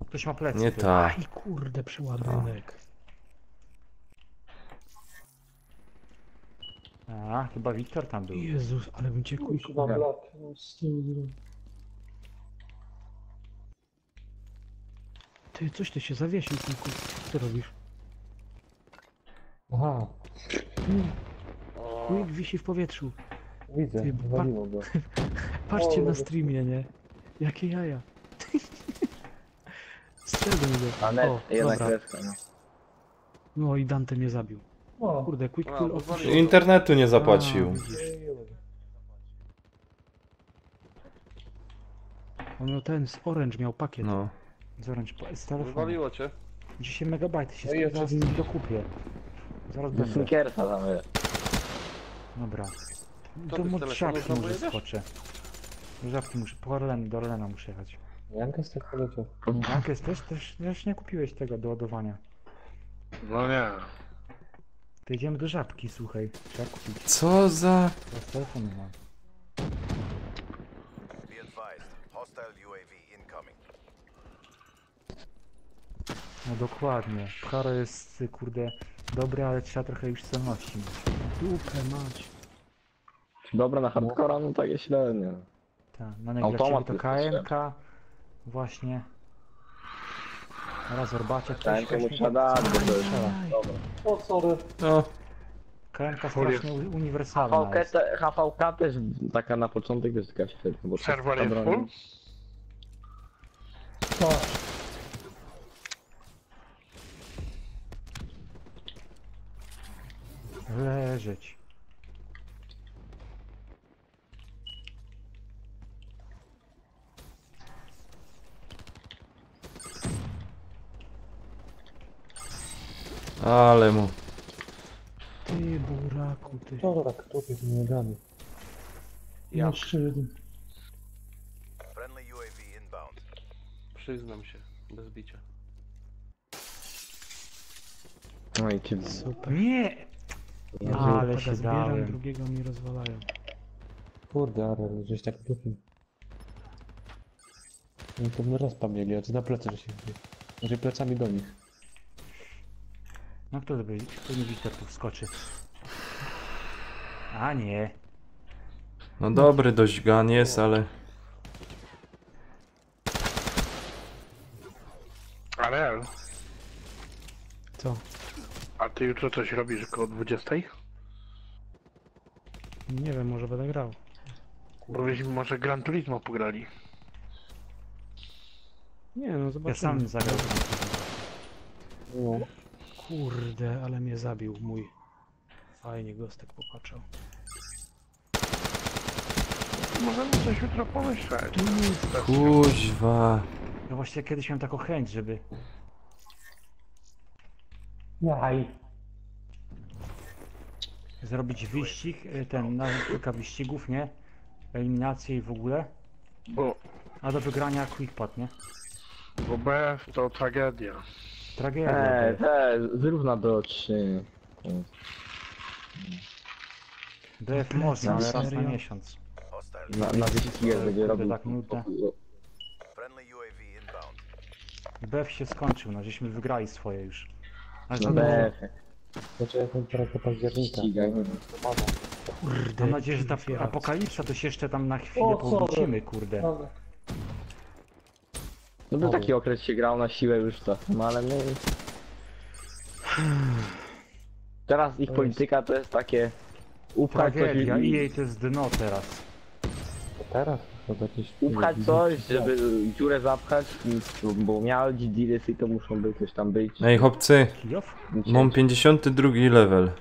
Ktoś ma plecy. Nie tu. ta. Aj kurde, przeładunek. A, chyba Wiktor tam był. Jezus, ale bym cię Kurwa, blat. Z tym... Ty, coś ty się zawiesił, kuku. Co ty robisz? Aha, Quick wisi w powietrzu. widzę, Ty, wywaliło go. Patrzcie O, na streamie, nie? Jakie jaja. Strzelmy go. A net, O, jedna dobra. kreska, no. No i Dante mnie zabił. O, Kurde, Quick A, Kill bo official. waliło. Internetu nie zapłacił. A, widzisz. On miał ten z Orange, miał pakiet. No. Z telefonu. Wywaliło cię. 10 megabajtów się No i zaraz oczywiście. dokupię. Zaraz Do będę. Snickersa tam jest. Dobra. Co Do ty z mod telefonu żabki znowu może jedziesz? skoczę. Do żabki muszę, po Orlen, do Orlena muszę jechać. Janka z tak poleciał. Jankes też nie kupiłeś tego do ładowania. No nie. To jedziemy do żabki, słuchaj. Trzeba kupić. Co za... Teraz telefonu mam. Be advised. Hostile UAV incoming. No dokładnie. Haro jest, kurde, dobry, ale trzeba trochę już celności mieć. Dupę mać. Dobra na hardcora, no takie średnie. Tak, na ciebie Automat to jest KMK. Właśnie. Raz orbacie ktoś Dałem komu mi trzeba dać, bo to jest... strzela. Dobra. o, sorry. No. KMK strasznie uniwersalna HVK, jest. HVK też taka na początek jest taka średnia, bo Serwer ta jest broń- full? Tak. Leżeć. Ale mu. Ty, buraku, ty. To tak, to jest niegany. Jeszcze jeden. Friendly UAV inbound. Przyznam się, bez bicia. No i cię... Super. Nie! Nie, Ale Taka się zbieram, dałem. drugiego mi rozwalają. Kurde, ale żeś tak dupił. Oni pewno respa mieli, a ty na plecy, że się wbił. Znaczy plecami do nich. No kto to będzie? Pewnie Wiktor tu wskoczy. A nie. No dobry dość gun jest, ale... Ale, Co? a ty jutro coś robisz około 20? Nie wiem, może będę grał. Bo byśmy może Gran Turismo pograli. Nie no, Ja zobaczymy. sam zagrał. No. Kurde, ale mnie zabił mój. Fajnie Gostek popatrzał. Możemy coś jutro pomyśleć. Kuźwa. No właśnie kiedyś miałem taką chęć, żeby Jaj. zrobić wyścig, ten, na kilka wyścigów, nie? Eliminację i w ogóle. Bo A do wygrania quickpad, nie? BF to tragedia. Tragedia. to jest. zrób na B3. BF można, ale raz na Serio? miesiąc. Hostile Na wyścigach będzie robił. tak nudne. friendly UAV inbound. BF się skończył, no żeśmy wygrali swoje już. Ale Na to BF. Znaczy ja ten teraz do października. Ścigaj. Kurde. mam nadzieję, że ta otwieram. apokalipsa to się jeszcze tam na chwilę O, sorry. powrócimy, kurde. Dobra. No był taki okres się grał na siłę już czasem, ale no... Teraz ich polityka to jest takie... Upchać coś Tragedia, i... jej to jest dno teraz. Teraz? To jakieś... Upchać coś, żeby dziurę zapchać, bo miał diresy i to muszą być, coś tam być. Ej, chłopcy, Kijów? mam 52 level.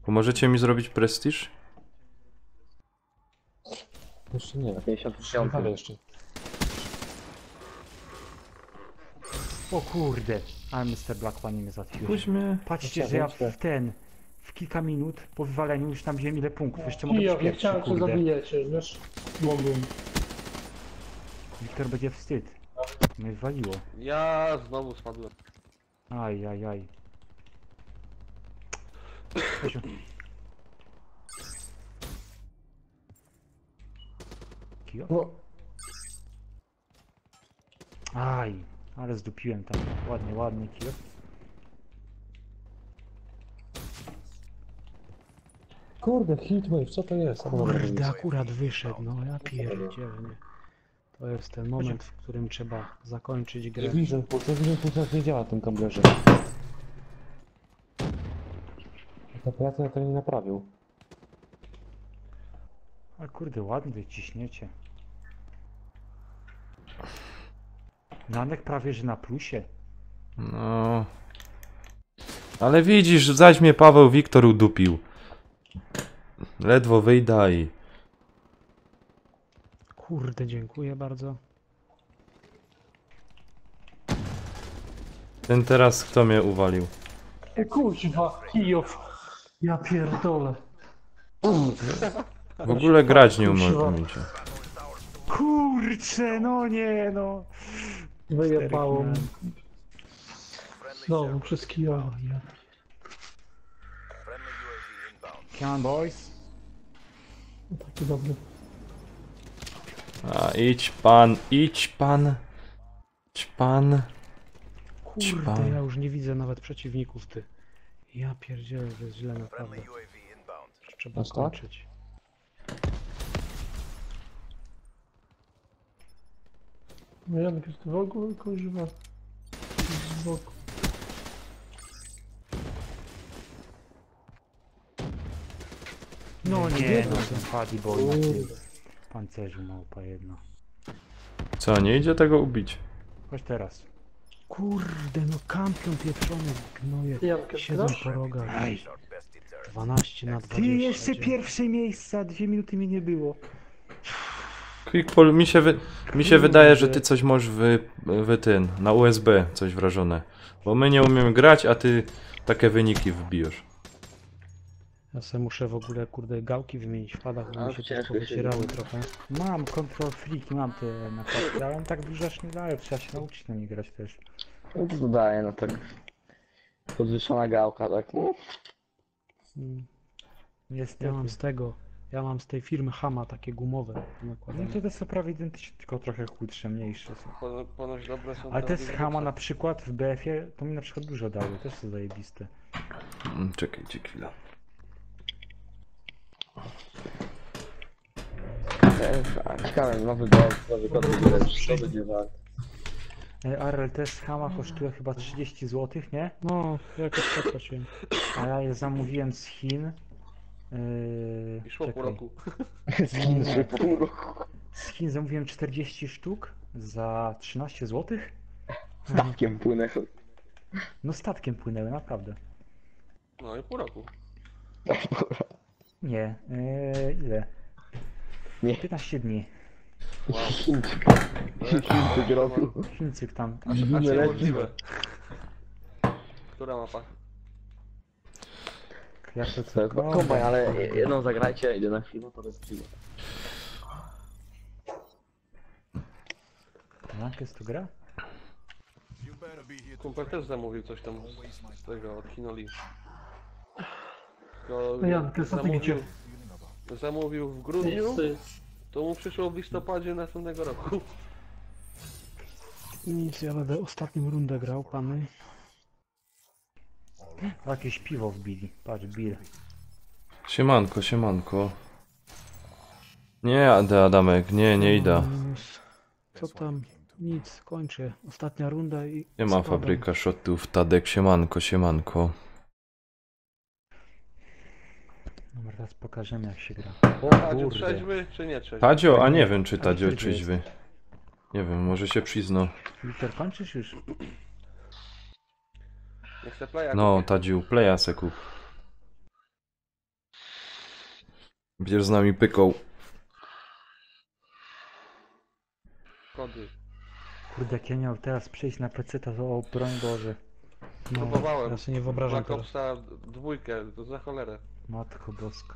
Pomożecie mi zrobić prestiż? Jeszcze nie. 55. Ale jeszcze. O kurde, ale Mr. Black Pani mnie zatwił. Puść mnie. Patrzcie, że ja w kilka minut po wywaleniu już tam wziąłem ile punktów. Jeszcze mogę być Kijów, nie pierwszy, chciałem cię kurde. zabijać, wiesz? Mogłem. Wiktor będzie wstyd. Mnie wywaliło. Ja znowu spadłem. Aj, aj, aj. Stasiu. Kijów? No, Aj, ale zdupiłem tam. Ładnie, ładnie, Kijów. Kurde, Heatwave, co to jest? Kurde, akurat wyszedł, no ja pierdzielę, nie. To jest ten moment, w którym trzeba zakończyć grę. Vision Pulse nie działa w tym kamplerze. Ta praca to nie naprawił. A kurde, ładnie ciśniecie. Nanek prawie, że na plusie. No. Ale widzisz, zaś mnie Paweł Wiktor udupił. Ledwo wyjda i... Kurde, dziękuję bardzo. Ten teraz kto mnie uwalił? kuźwa, Kijów. Ja pierdolę. W ogóle grać nie umiecie. Kurczę, no nie, no. Wyjebało mnie. Friendly Znowu przez Kijowa, nie? Friendly UAV inbound. Come on, boys. Taki dobry. A idź pan, idź pan. Idź pan. Kurde, ja już nie widzę nawet przeciwników, ty. Ja pierdzielę, to jest źle naprawdę. Friendly UAV inbound. Trzeba Aż tak? kończyć. No Janek jest w ogóle kuźwa. Z boku. No nie, no ten Paddy Boy na tym pancerzu małpa jedna. Co, nie idzie tego ubić? Chodź teraz. Kurde, no kampion pieprzony, gnoje. Janek, Siedzą grasz? po rogach. Our best deterrent. 12 na 20. Ty jeszcze pierwsze miejsca, 2 minuty mi nie było. Quickpol, mi się wydaje, że ty coś możesz na USB coś wrażone. Bo my nie umiemy grać, a ty takie wyniki wbijesz. Ja se muszę w ogóle, kurde, gałki wymienić w padach, bo A, mi się też ciężko powycierały się trochę. Mam control freaki, mam te nakładki, ale on tak dużo aż nie daje, trzeba się nauczyć na nie grać też. No to dodaję, no tak. Podwyższona gałka, tak. No. Mm, Niestety. Ja mam z tej firmy Hama takie gumowe No nakładane. to są prawie identyczne, tylko trochę chudsze, mniejsze są. Ponoć dobre są Ale te z Windowsy. Hama na przykład w BF-ie, to mi na przykład dużo dały, też są zajebiste. Czekajcie chwilę. Ciekawe, nowy BF, nowy kod, co będzie wart. RLT z Hama kosztuje chyba 30 zł, nie? No, jakoś tak patrzyłem. A ja je zamówiłem z Chin. I szło pół czekaj. roku. Skin pół roku. Z Chin zamówiłem 40 sztuk za 13 zł. Statkiem płynę. No statkiem płynęły, naprawdę. No i pół roku. Nie, ile? Nie. 15 dni. Wow. Chińczyk. To jest Chińczyk roku. Chińczyk tam. A czy możliwe? Która mapa? Jak to To co? jest kombaj, ale jedną zagrajcie, idę na chwilę, to jest chwilę. Jak jest to gra? Kumpel też zamówił coś tam z tego od Hinoli. Tylko No Jan, ty co ty gdzie? zamówił w grudniu, to mu przyszło w listopadzie następnego roku. Nic, ja będę ostatnią rundę grał, pany. Jakieś piwo wbili. Patrz, Bill. Siemanko, siemanko. Nie jadę, Adamek, nie idę. Co tam? Nic, kończę. Ostatnia runda i Nie ma spadam. fabryka shotów, Tadek, siemanko, siemanko. Dobra, teraz pokażemy jak się gra. O, O Tadziu kurde. trzeźwy czy nie trzeźwy? Tadzio, a nie wiem czy A Tadzio który trzeźwy. Nie wiem, może się przyznał. Filter kończysz już? Nie chcę playa No, kupić. Tadziu, playa se kup. Będziesz z nami pykał. Kody. Kurde, jak ja miał teraz przejść na PC, to o broń Boże. No, Próbowałem. ja sobie nie wyobrażam Black teraz. Opsa 2, to za cholerę. Matko boska.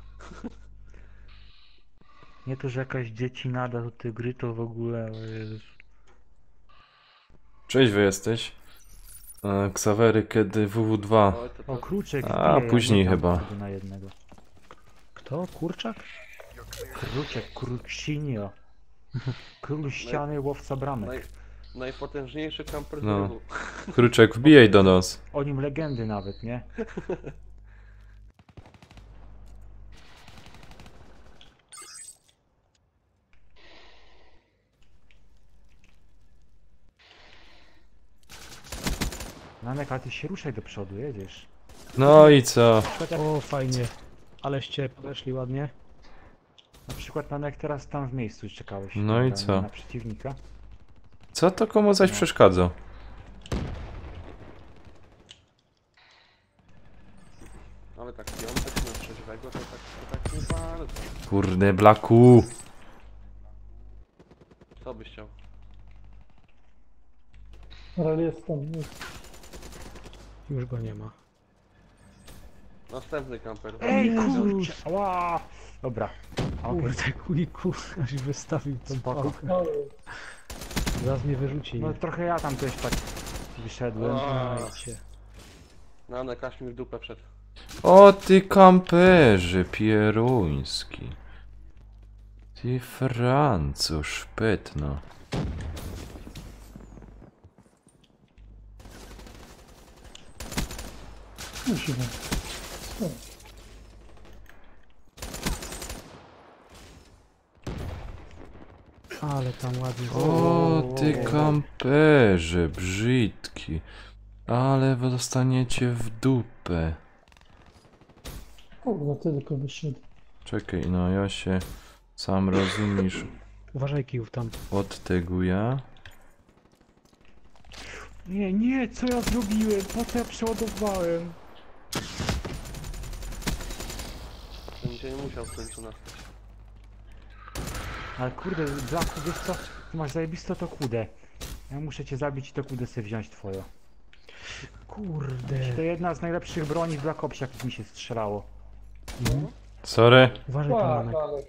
Nie to, że jakaś dzieci nada do tej gry, to w ogóle, o Jezus. Cześć, wy jesteś? Ksawery, kiedy WW2. Oj, to O, Kruczek A, wbije, ja później nie dam chyba. tego na jednego. Kto? Kurczak? Kruczek, Kruczynio. Król ściany, łowca bramek. Najpotężniejszy kamper z No. no. Kruczek, wbijaj do nas. O nim legendy nawet, nie? Nanek, ale ty się ruszaj do przodu, jedziesz. No i co? O, fajnie. Aleście podeszli ładnie. Na przykład Nanek teraz tam w miejscu czekałeś. No i na, co? Na przeciwnika. Co to komu zaś przeszkadza? Ale tak piątek na trzeźwego to tak nie bardzo. Kurde, Blaku. Co byś chciał? Ale jest tam, jest. Już go nie ma. Następny kamper. Ej, Jezus. kurczę! Ała! Dobra. Okej. Kurde, kuliku, aż wystawił tą Spoko. pałkę. Ale Zaraz mnie wyrzuci. No Nie? trochę ja tam też tak wyszedłem. A. Dajcie. Na Kaśmir w dupę wszedł. O ty kamperze pieruński. Ty Francu szpytno. musimy. Ale tam ładnie. O ty kamperze brzydki. Ale wy dostaniecie w dupę. Kurwa, tylko wyszedł. Czekaj, no ja się sam rozumiesz Uważaj kijów tam. od tego ja. Nie, nie, co ja zrobiłem? Po co ja przeładowałem? Ten dzień musiał w końcu nastać. Ale kurde, Blaku, wiesz co? Ty masz zajebiste to kudę. Ja muszę cię zabić i to kudę sobie wziąć twoje. Kurde. To jedna z najlepszych broni w Black Opsie, jak mi się strzelało. Sorry. Uważaj tam, Tak, Manek. ale...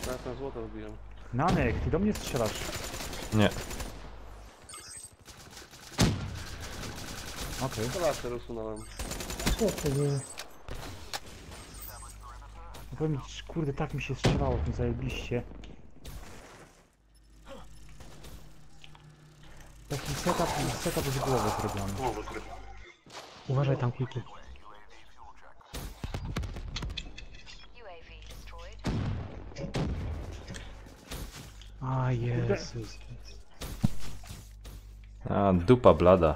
14 zł robiłem. Nanek, ty do mnie strzelasz. Nie. Okej. To laser usunąłem. Co to jest? No powiem ci, kurde, tak mi się strzelało, tym zajebiście. Taki setup z głowy zrobiony. Uważaj tam, kuliku. A Jezus. A, dupa blada.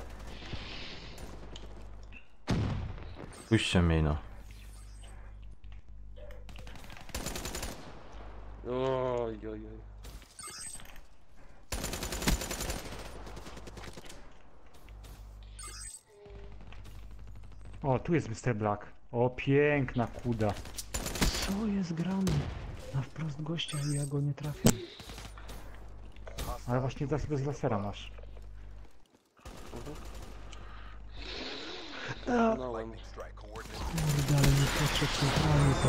Puśćcie mnie no. Oj, oj, oj. O, tu jest Mr. Black. O, piękna kuda. Co jest grane? Na wprost gościa i ja go nie trafię. Ale właśnie teraz bez lasera masz. Usunąłem. Kurde, ale nie patrzę centralnie to.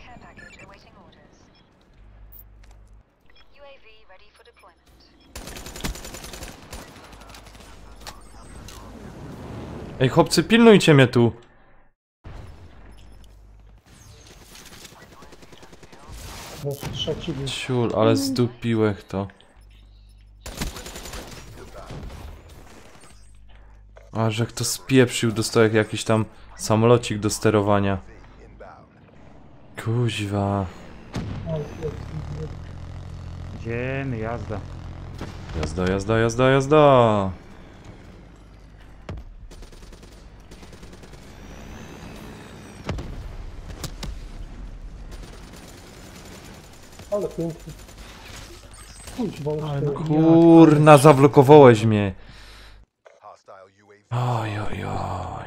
Care package awaiting orders. UAV ready for deployment. Ej chłopcy, pilnujcie mnie tu. Bo trzeci był. Ciul, ale zdupiłech to. A że kto spieprzył, dostał jak jakiś tam samolocik do sterowania. Kuźwa. Idziemy, jazda. Jazda, jazda, jazda, jazda. Ale pięknie. Kurwa, Ale no, Kurna, zablokowałeś mnie. Hostile UAV. Oj, oj, oj.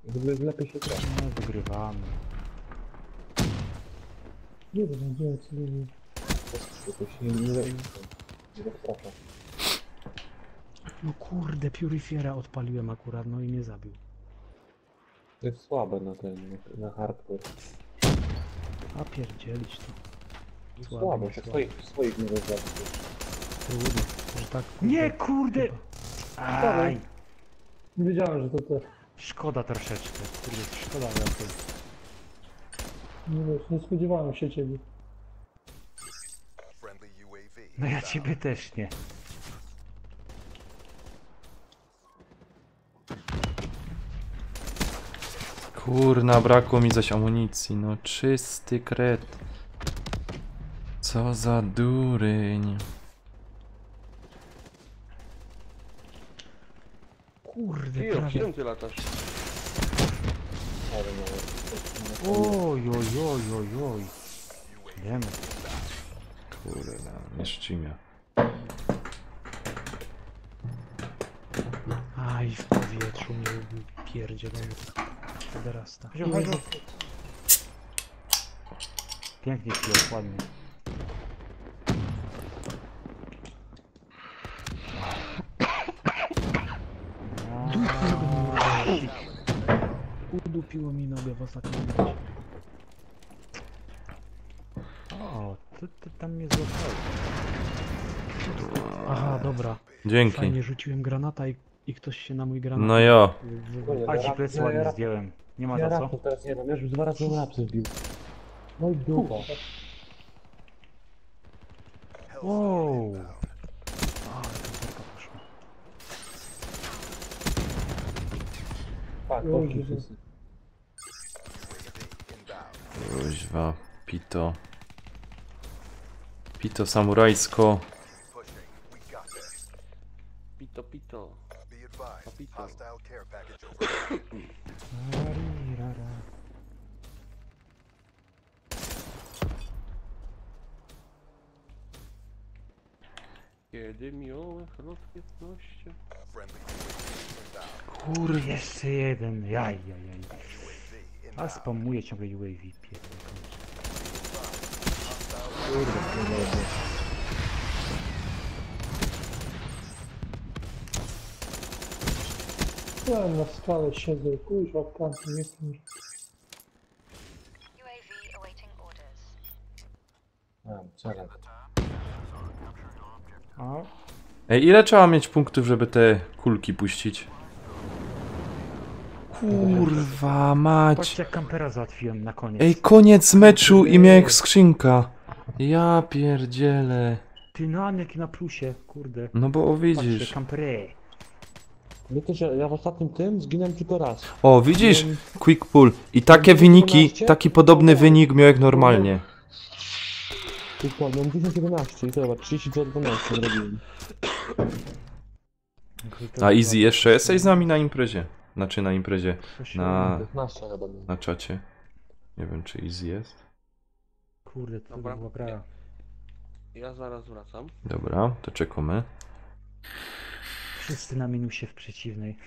W ogóle lepiej się gra. No, wygrywamy. nie wiem, gdzie jest. To się nie rozprasza. No kurde, Purifiera odpaliłem akurat, no i mnie zabił. To jest słabe na ten, na hardcore. A pierdzielić to. Słabe, się swoich nie rozdaje. Trudno, że tak. kurde, Nie, kurde! Aj! Nie wiedziałem, że to te. Szkoda troszeczkę. Kurde, szkoda raczej. Nie wiesz, nie spodziewałem się ciebie. Friendly UAV. No ja ciebie też nie. Kurna, brakło mi zaś amunicji. No czysty kret. Co za duryń. Kurde, Kijo, prawie. czym ty latasz? Oj, oj, oj, oj, oj. Wiemy. Kurna, jeszcze mnie. Aj, w powietrzu mnie pierdzielony. Federasta. Chodź, chodź. Pięknie Kijo, ładnie. Udupiło mi nogę w ostatnim momencie. O, ty tam mnie złapałeś. Aha, dobra. Dzięki. Fajnie, rzuciłem granata i ktoś się na mój granat... No jo. A ci plecy ładnie zdjąłem. Nie ma Ja za co. rapsów teraz nie dam, ja już 2 razy rapsy wbił. No i dupa. Wow. Ale to poszła. Tak, poszli wszyscy. Kuźwa, pito. Pito samurajsko. Pushing. We got this. Pito, pito. Be advised. Papito. Hostile care package over. Arirara. Kiedy miłe lat 15. Friendly UAV inbound. Kurde, jeszcze jeden. Jaj. UAV A inbound. spamuje ciągle UAV. Pierdolę. Ja na skale siedzę, kurwa, w kancie, nie chcę mi. UAV awaiting orders. Celem. O, Ej, ile trzeba mieć punktów, żeby te kulki puścić? Kurwa mać. patrzcie jak kampera załatwiłem na koniec. Ej, koniec meczu i miałem skrzynka. Ja pierdzielę. Ty Nanek na plusie, kurde. No bo Patrzcie, widzisz. kamperę. No też ja w ostatnim tym zginąłem tylko raz. O, widzisz? Quick pull. I takie wyniki, taki podobny wynik miał jak normalnie. Tylko miałem 10-11 i zobacz, 32-12 zrobiłem. A Easy jeszcze jesteś z nami na imprezie? Znaczy na imprezie. Na, 15 chyba miałem. na czacie. Nie wiem czy Easy jest. Kurde, to Dobra. była gra. Ja zaraz wracam. Dobra, to czekamy. Wszyscy na minusie w przeciwnej.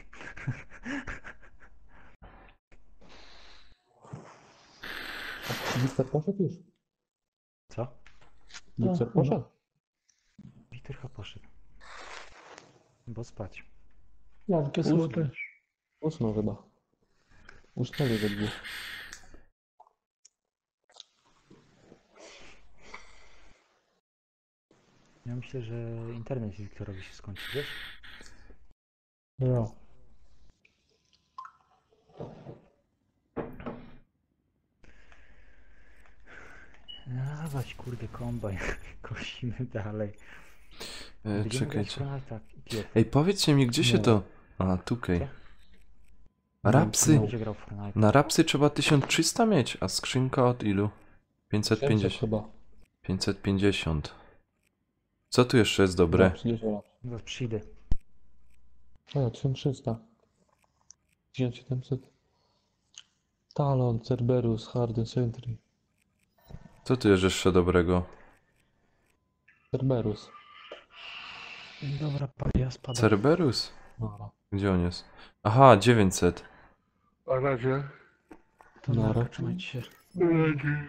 Wiktor poszedł już? Co? Wiktor poszedł? Wiktor chyba poszedł. Bo spać. Jankę Usnął. słodę. Usnął chyba. Usnęli we dwóch. Ja myślę, że internet Wiktorowi się skończy, wiesz? No. Dawać kurde kombajn. Kosimy dalej. Będziemy grać Czekajcie. w Fortnite'a, idiot. Ej, powiedzcie mi, gdzie się Nie. to... A, tutaj. Co? Rapsy. Będzie grał w Fortnite. Na rapsy trzeba 1300 mieć, a skrzynka od ilu? 550. chyba. 550. Co tu jeszcze jest dobre? 30 Zaraz przyjdę. A, 1300. 1700. Talon, Cerberus, Harden, Sentry. Co tu jest jeszcze dobrego? Cerberus. Dobra, ja spadam. Cerberus? Dobra. Gdzie on jest? Aha, 900. Na razie. To Nara. nara, trzymajcie się. Na razie.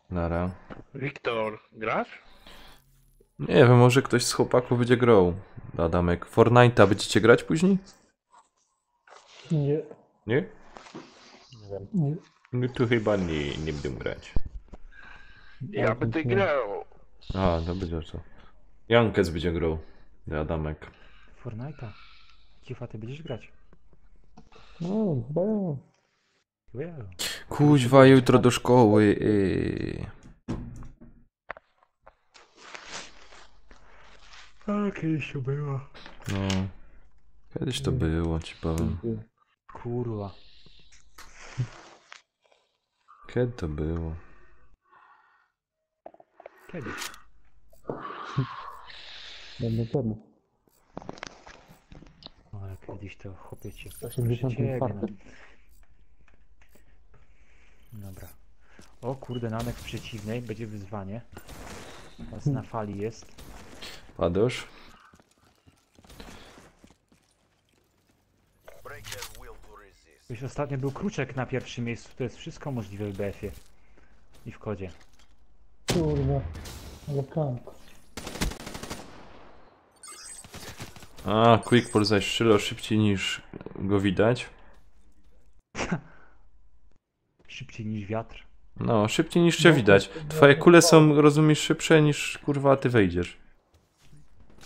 Nara. Wiktor, grasz? Nie wiem, może ktoś z chłopaków będzie grał. Adamek. Fortnite'a będziecie grać później? Nie. Nie? Nie. No to chyba nie będę grać. Ja będę grał. A, to będzie co. Jankes będzie grał. Adamek. Fortnite'a. Kifa, ty będziesz grać. No, chyba ja. Chyba ja. Kuźwa, jutro do szkoły. A, kiedyś to było. No. Kiedyś to było, ci powiem. Kurwa. Kiedy to było? Kiedyś. Będę temu. Ale kiedyś to chłopie cię. 84. Dobra. O kurde, namek w przeciwnej, będzie wyzwanie. Teraz na fali jest. Padosz? Break their will to resist. Już ostatnio był kruczek na pierwszym miejscu, to jest wszystko możliwe w BF-ie. I w kodzie. Kurwa. Ale kamp. A, Quickball zaś strzelał szybciej niż go widać. Szybciej niż wiatr. No, szybciej niż cię widać. Twoje kule są, rozumiesz, szybsze niż kurwa ty wejdziesz.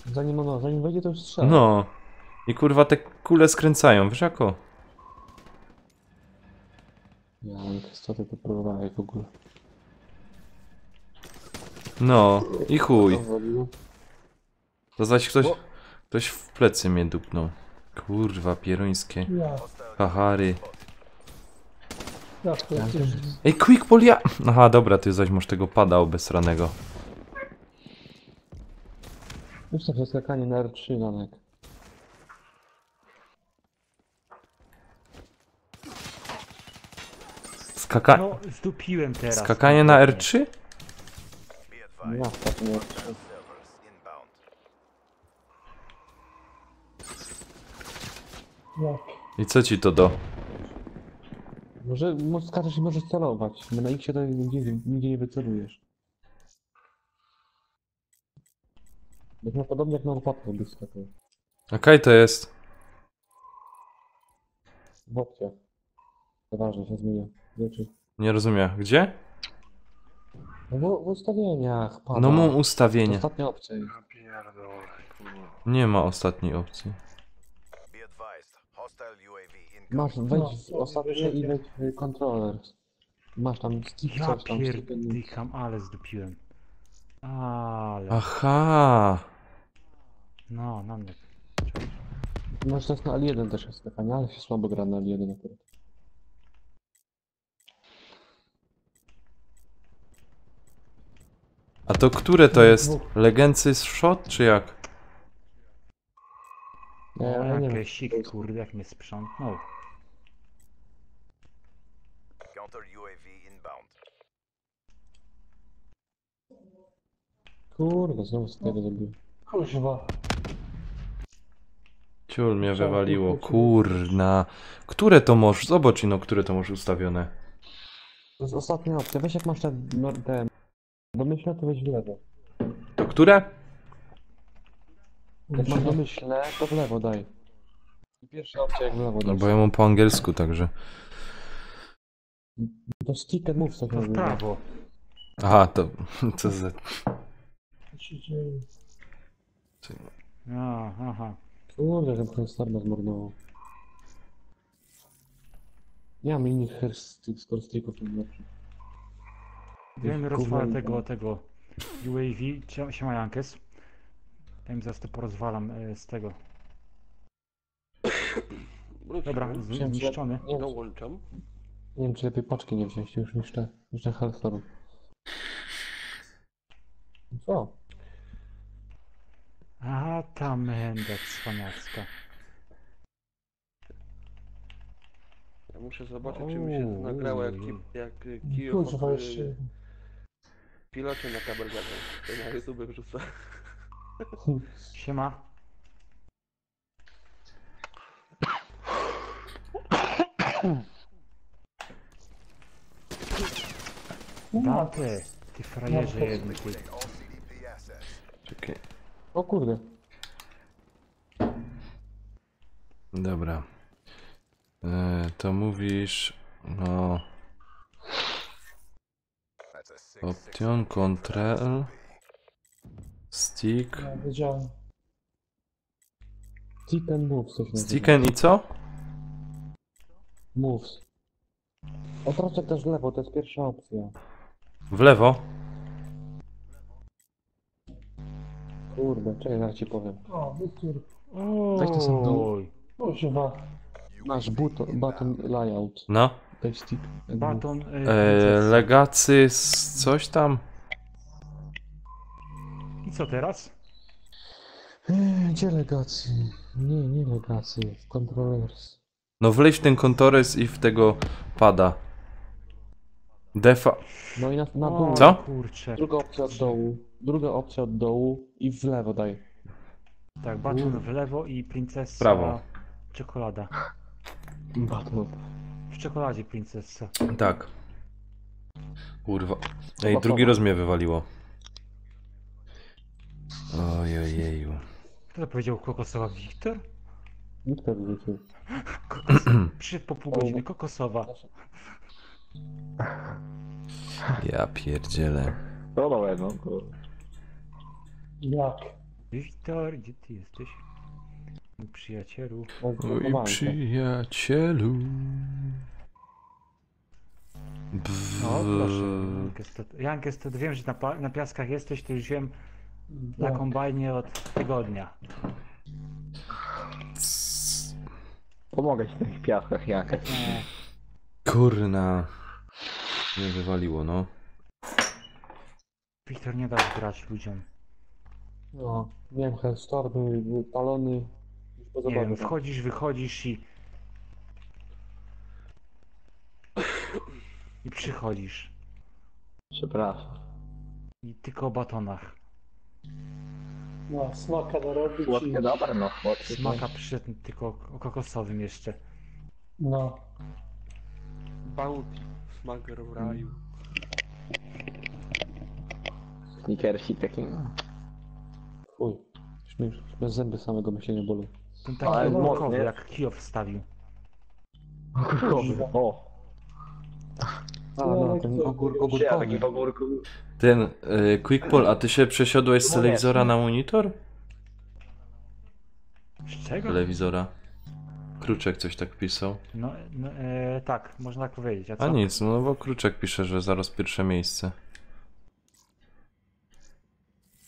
Zanim wejdzie, to już strzela. No. I kurwa te kule skręcają, wiesz jako? Ja, co ty to próbowałeś w ogóle? No, i chuj. To zaś ktoś w plecy mnie dupnął. Kurwa, pierońskie. Ja. Hahary. Ja to też. Ej, Quickball ja... Aha, dobra, ty zaś masz tego pada obesranego. Już to przeskakanie na R3, Nanek. No, zdupiłem teraz. Skakanie na R3? Be advised. Ja ostatnio R3. Servers inbound. Jak? I co ci to do? Może skaczesz i możesz celować, bo na X to nigdzie nie wycelujesz. No podobnie jak na łopatkę byś skakał. Okej, to jest. W opcjach. To ważne, się zmienia rzeczy. Nie rozumiem. Gdzie? No w ustawieniach, pada. No mam ustawienie. Ostatnia opcja jest. Ja pierdolę, kurwa. Nie ma ostatniej opcji. Be advised. Hostile UAV incoming. Masz, wejdź w ostatnie i wejdź w controller. Masz tam stick, Ja coś tam. pierdykam, ale zdupiłem. Ale... Aha. No, namek. Masz też na L1 też jest skakanie, ale się słabo gra na L1 akurat. A to które to jest? Legency shot czy jak? O, Ja nie wiem. jakiś sik, kurde, jak mnie sprzątnął. Counter UAV inbound. Kurde, znowu z tego zrobiłem. Kurwa. Ciul mnie wywaliło. Kurna. Które to możesz? Zobacz no, które to masz ustawione. To jest ostatnia opcja. Weź jak masz te domyślne, to weź w lewo. To które? Jak masz domyślne, to w lewo daj. I pierwsza opcja jak w lewo No daj. bo ja mam po angielsku, także. To stick and move tak To w nazywa. prawo. Aha, to. Co za. Co się dzieje? A, aha. Kurde, że ten Starma zmarnował. Nie mam innych skorstyków tym lepszych. Wiem, rozwalę tego UAV. Siema Jankes. Ja im zaraz to porozwalam z tego. Dobra, zniszczony. Dołączam. Nie wiem, czy lepiej paczki nie wziąć już niż ten Hellstorm. Co? A, ta menda cwaniacka. Ja muszę zobaczyć, czy mi się nagrało jak Kijów Kurwa, jeszcze. pilocie na kabel gadał. To na YouTube wrzuca. Siema. Dante, ty frajerze jedny, ty. Czekaj. O kurde. Dobra. To mówisz... No... Option, Ctrl... Stick... Ja wiedziałem. Stick and moves coś nazywa. Stick and i co? Moves. Otoczek też w lewo, to jest pierwsza opcja. W lewo? Kurde, czekaj, zaraz ci powiem. O, Wiktor. Weź to sam dół. Oj, Kurwa. Masz button layout. No. Daj stick and move. baton... Legacy coś tam? I co teraz? Gdzie legacji? Nie legacji. W controllers. No wleź w ten Controls i w tego pada. Defa... No i na dół. Co? Kurczę. Druga opcja od dołu. Druga opcja od dołu i w lewo daj. Tak, baton w lewo i princesa... Prawo. Czekolada. Button. W czekoladzie princesa. Tak. Kurwa. Ej, drugi raz mnie wywaliło. Ojejeju. Kto to powiedział kokosowa? Wiktor? Nikt to wrzucił. Przyszedł po pół godziny, kokosowa. Ja pierdzielę. To dobre, no kurwa. Jak? Wiktor, gdzie ty jesteś? Mój przyjacielu. Oj, przyjacielu. No proszę. Jankes, to wiem, że na piaskach jesteś, to już wiem na kombajnie od tygodnia. Pomogę ci w tych piaskach, jak. Kurna. Mnie wywaliło, no. Wiktor, nie dasz grać ludziom. No, miałem hellstormy, palony. Już po Nie wiem, zabawie. wchodzisz, wychodzisz i przychodzisz. Przepraszam. I tylko o batonach. No, smaka narobić Słodkie i... dobre, no słodkie. Smaka przyszedł tylko o kokosowym jeszcze. No. Bounty. Smager w raju. Snickersi taki. Fuj. Już bez zęby samego myślenia bolą. Ten Ale taki mocny ogórkowy, jest. jak Kijów wstawił. O! A, no, ten ogórkowy. Taki w ogórku. Ten, Quickpol, a ty się przesiadłeś z telewizora na monitor? Z czego? Telewizora. Kruczek coś tak pisał. No, tak, można tak powiedzieć. A co? A nic, no bo Kruczek pisze, że zaraz pierwsze miejsce.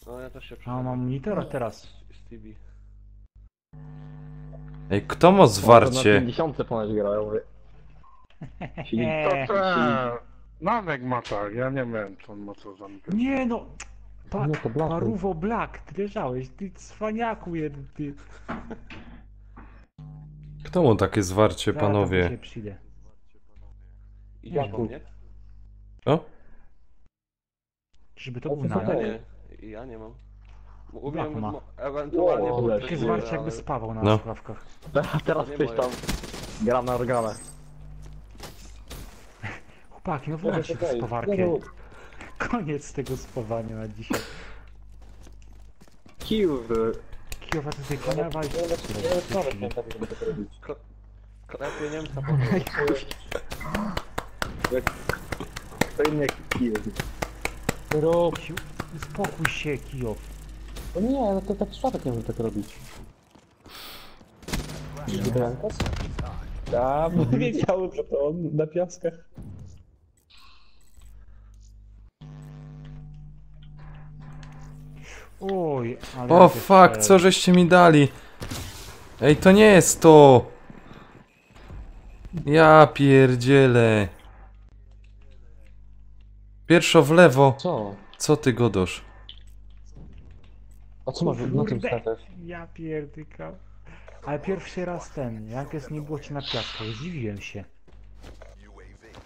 No ja też się A mam monitora teraz. z TV. Ej, kto ma Na zwarcie? 50 ponoć grają. Nawek ma tak, ja nie wiem co on ma co zamykać. Nie no! No to Black. Paruwo Black, ty leżałeś, ty cwaniaku jeden, ty. Kto ma takie zwarcie, Zaraz tam do panowie? ciebie przyjdę. Idziesz po mnie? O? Żeby to O, był to Ja namiot. nie. Ja nie mam. Black Umiem ma. ewentualnie O, podać Takie ale- zwarcie jakby spawał na No. słuchawkach. Teraz Nie ktoś moje. tam gra na organę. Chłopaki, no wyłączcie tę spawarkę. Koniec tego spawania na dzisiaj. Kijów. Kijowa tutaj konia walić. Klepie Niemca po mnie. To inny Kijów. Rób. Spokój się, Kijow. No nie, ale to tak szwatek nie może tak robić. Widzisz to Jankas? A, bo wiedziałem, że to on na piaskach. Oj, ale... O jak fuck, jeszcze- co żeście mi dali? Ej, to nie jest to! Ja pierdzielę. Pierwszo w lewo. Co? Co ty godosz? A co masz na tym Kurde. statach? Ja pierdykam. Ale pierwszy raz Jankes nie było cię na piaskach, zdziwiłem się.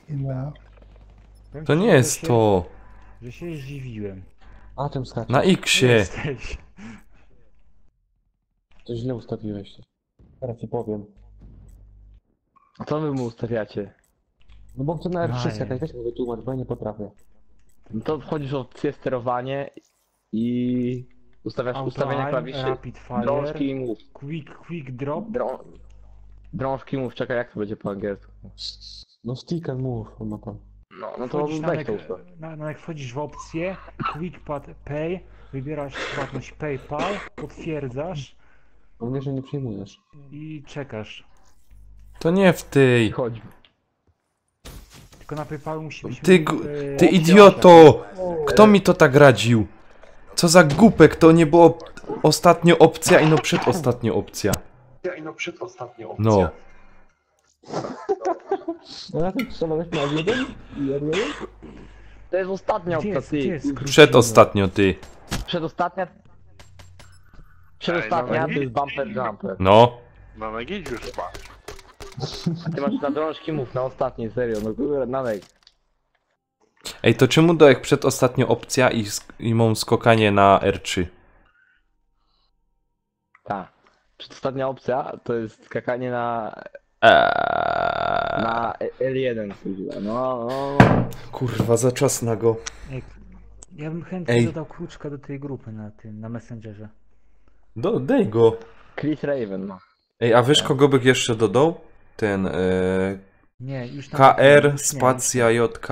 No. Powiem To ci, nie że jest się- to. Że się zdziwiłem. A czym skaczesz? Na X-ie. Jesteś. To źle ustawiłeś. Teraz ci powiem. A co wy mu ustawiacie? No bo chcę na R3 Aj. skakać, weź mi wytłumacz, bo ja nie potrafię. No to wchodzisz w opcję sterowanie i ustawiasz ustawienia Auto aim, klawiszy. rapid fire, Drążki i move. quick drop. Drążki move, czekaj jak to będzie po angielsku. No stick and move, on ma tam. No to Wchodzisz weź to ustaw. jak wchodzisz w opcję Quick Pay, wybierasz płatność PayPal, potwierdzasz On wie, że nie przyjmujesz. i czekasz. To nie w tej. Chodź. Tylko na PayPalu musi być... Ty idioto! Kto mi to tak radził? Co za głupek, to nie było ostatnio opcja i no przedostatnio opcja. No. No na tym strzelałeś na R1? I R1? To jest ostatnia Gdzie opcja, jest, ty. gdzie jest skrócenie? Przedostatnio ty. Przedostatnia? Przedostatnia to jest bumper jumper. No. No na gidź już spać. A ty masz na drążki move, na ostatniej, serio, no kurde, Nanek. Ej, to czemu do jak przedostatnio opcja i mam skokanie na R3? Tak. Przedostatnia opcja to jest skakanie na L1 chyba. No. Kurwa, za czas na go. Ja bym chętnie Ej. dodał kluczka do tej grupy na Messengerze. Daj go. Chris Raven, no. Ej, a wiesz kogo bych jeszcze dodał? Ten Nie, już tam... KR już nie, spacja JK.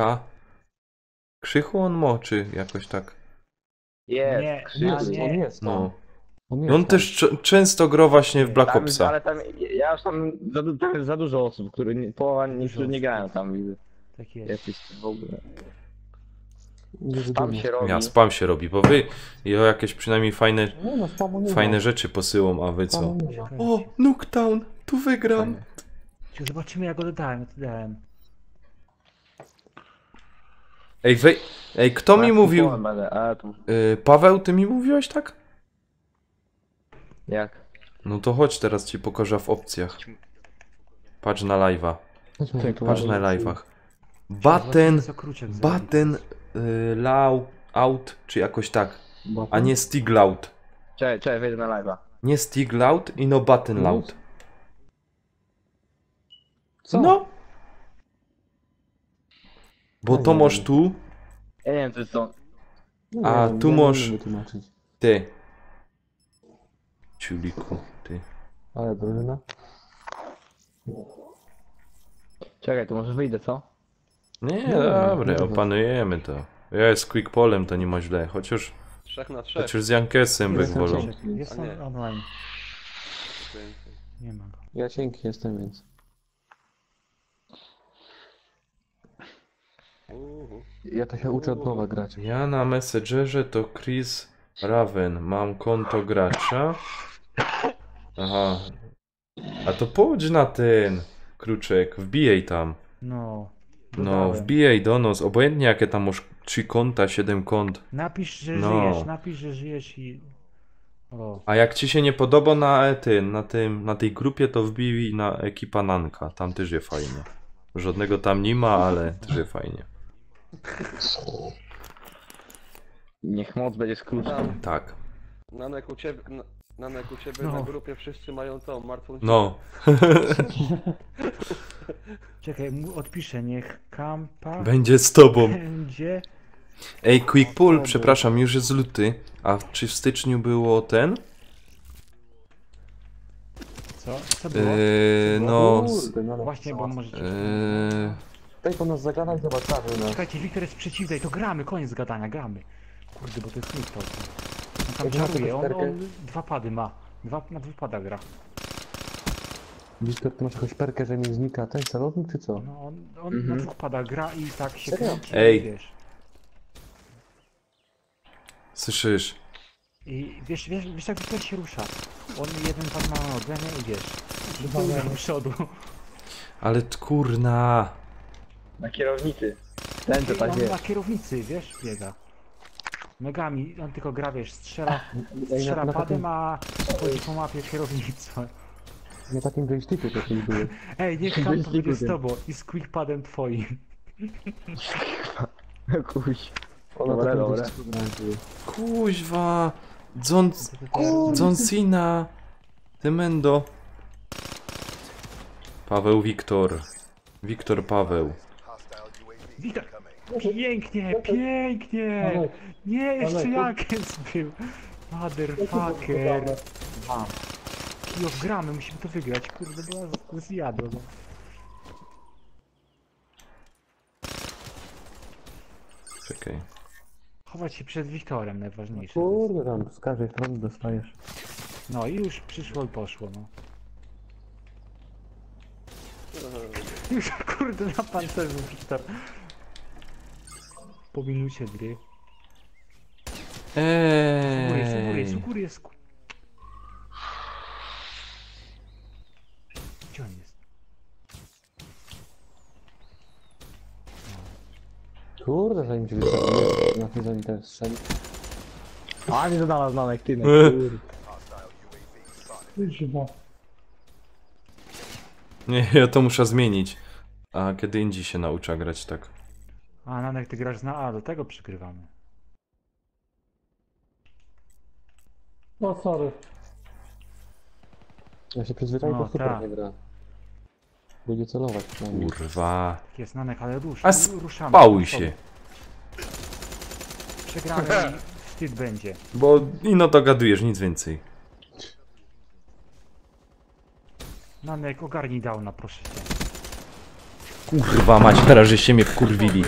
Krzychu on moczy jakoś tak. Jest, Nie, Krzyż. nie. On jest tam. No. On I jest on tam. też często gra właśnie w Black Tam, Opsa. ale tam, ja już tam za dużo osób, które połowa niektórzy nie grają tam, widzę. Tak jest. Jacyś w ogóle. Nie Tam wydumiesz. się robi. Ja spam się robi, bo wy jo jakieś przynajmniej fajne Nie no, spamu nie fajne ma. rzeczy posyłą, a wy co? Spamu nie ma. O, Nuketown, tu wygram. Cicho, zobaczymy jak go dodałem, to dałem. Ej, kto mi mówił? A, tu... Paweł, ty mi mówiłeś tak? Jak? No to chodź, teraz ci pokażę w opcjach. Patrz na live'a. Chodź mi Patrz Patrz wytłumacz. na live'ach. Zobaczymy, Button, co Kruczek zrobi. button, out, czy jakoś tak. A nie stick loud. Czekaj, wejdę na live'a. Nie stick loud i no button loud. Co? No. Bo to masz tu, Ja nie wiem, co jest to. No A, nie wiem, tu ja nie masz- umiem wytłumaczyć. ty. Ciuliku, ty. Ale drużyna? Czekaj, to może wyjdę, co? Nie, No, dobra, no, opanujemy to. Ja z quick polem to nie ma źle, chociaż 3 na 3. z Jankesem bych Jest wolał. Kruczek, Jest A nie. online. Nie ma go. Ja cienki jestem, więc. Ja to się uczę od nowa grać. Ja na Messengerze to Chris Raven. Mam konto gracza. Aha. A to pójdź na ten Kruczek, wbijaj tam. No. No, dodałem. wbijaj do nas, obojętnie jakie tam masz 3 konta, 7 kont. Napisz, że No. żyjesz, napisz, że żyjesz i... O, A jak ci się nie podoba na tej grupie, to wbij na ekipa Nanka. Tam też jest fajnie. Żadnego tam nie ma, ale też jest fajnie. Niech moc będzie skrócona. Tak. Nanek u ciebie, Nanek, u ciebie No. na grupie wszyscy mają tą martwą No. czekaj, odpiszę, niech kampa Będzie z tobą. będzie... Ej, Quick Pull, przepraszam, już jest luty. A czy w styczniu było ten? Co? Co było? No. Kurde, no, Właśnie, bo możecie... Daj po nas zagadać, zobaczymy. No. Czekajcie, Wiktor jest przeciwny, to gramy, koniec gadania, gramy. Kurde, bo to jest Wiktor. On tam Jak ma czaruje, taką on 2 pady ma. Na 2 pada gra. Wiktor, ty masz jakąś perkę, że mi znika ten celownik, czy co? No, on na 2 pada gra i tak się Serio? kręci, Ej. wiesz. Słyszysz? I wiesz jak Wiktor się rusza. On jeden pad ma na nodze, nie? I wiesz. Do tyłu, do przodu. Ale kurna. Na kierownicy. Ten to I tak on jest. na kierownicy, wiesz, biega. Nogami, on tylko gra, wiesz, strzela Ej, strzela na padem, takim- a chodzi po mapie kierownicą. Na takim joysticku to kiedyś były. Ej, niech tam to będzie z tobą i z quickpadem twoim. Kuś. Ona Dobra, takim dobra. joysticku były. Kuźwa. John Cena. Demendo. Paweł Wiktor. Wiktor Paweł. Witam. Pięknie, pięknie! Alek, Nie, jeszcze Alek, Jankes był. Motherfucker. Kijow, gramy, musimy to wygrać. Kurde, bo zjadło. No. Czekaj. Chować się przed Wiktorem, najważniejsze. Kurde, tam z każdej strony dostajesz. No i już przyszło i poszło, no. Już kurde na pancerzu Wiktor. Po minucie gry. U góry jest, u góry jest, u góry jest. Gdzie on jest? Kurde, zanim się wystawiłem, na tym zanim teraz strzeli. A nie zadała znanek, ty. Kurwa. Nie, ja to muszę zmienić. A kiedy indziej się nauczę grać tak. A, Nanek, ty grasz na A, do tego przygrywamy. No sorry. Ja się przyzwyczaiłem, No, to super tak. nie gra. Będzie celować przynajmniej. Kurwa. Tak jest, Nanek, ale rusz, A ruszamy. spałuj się. Przegramy i wstyd będzie. Bo ino dogadujesz, nic więcej. Nanek, ogarnij downa, proszę cię. Kurwa mać, teraz żeście mnie wkurwili.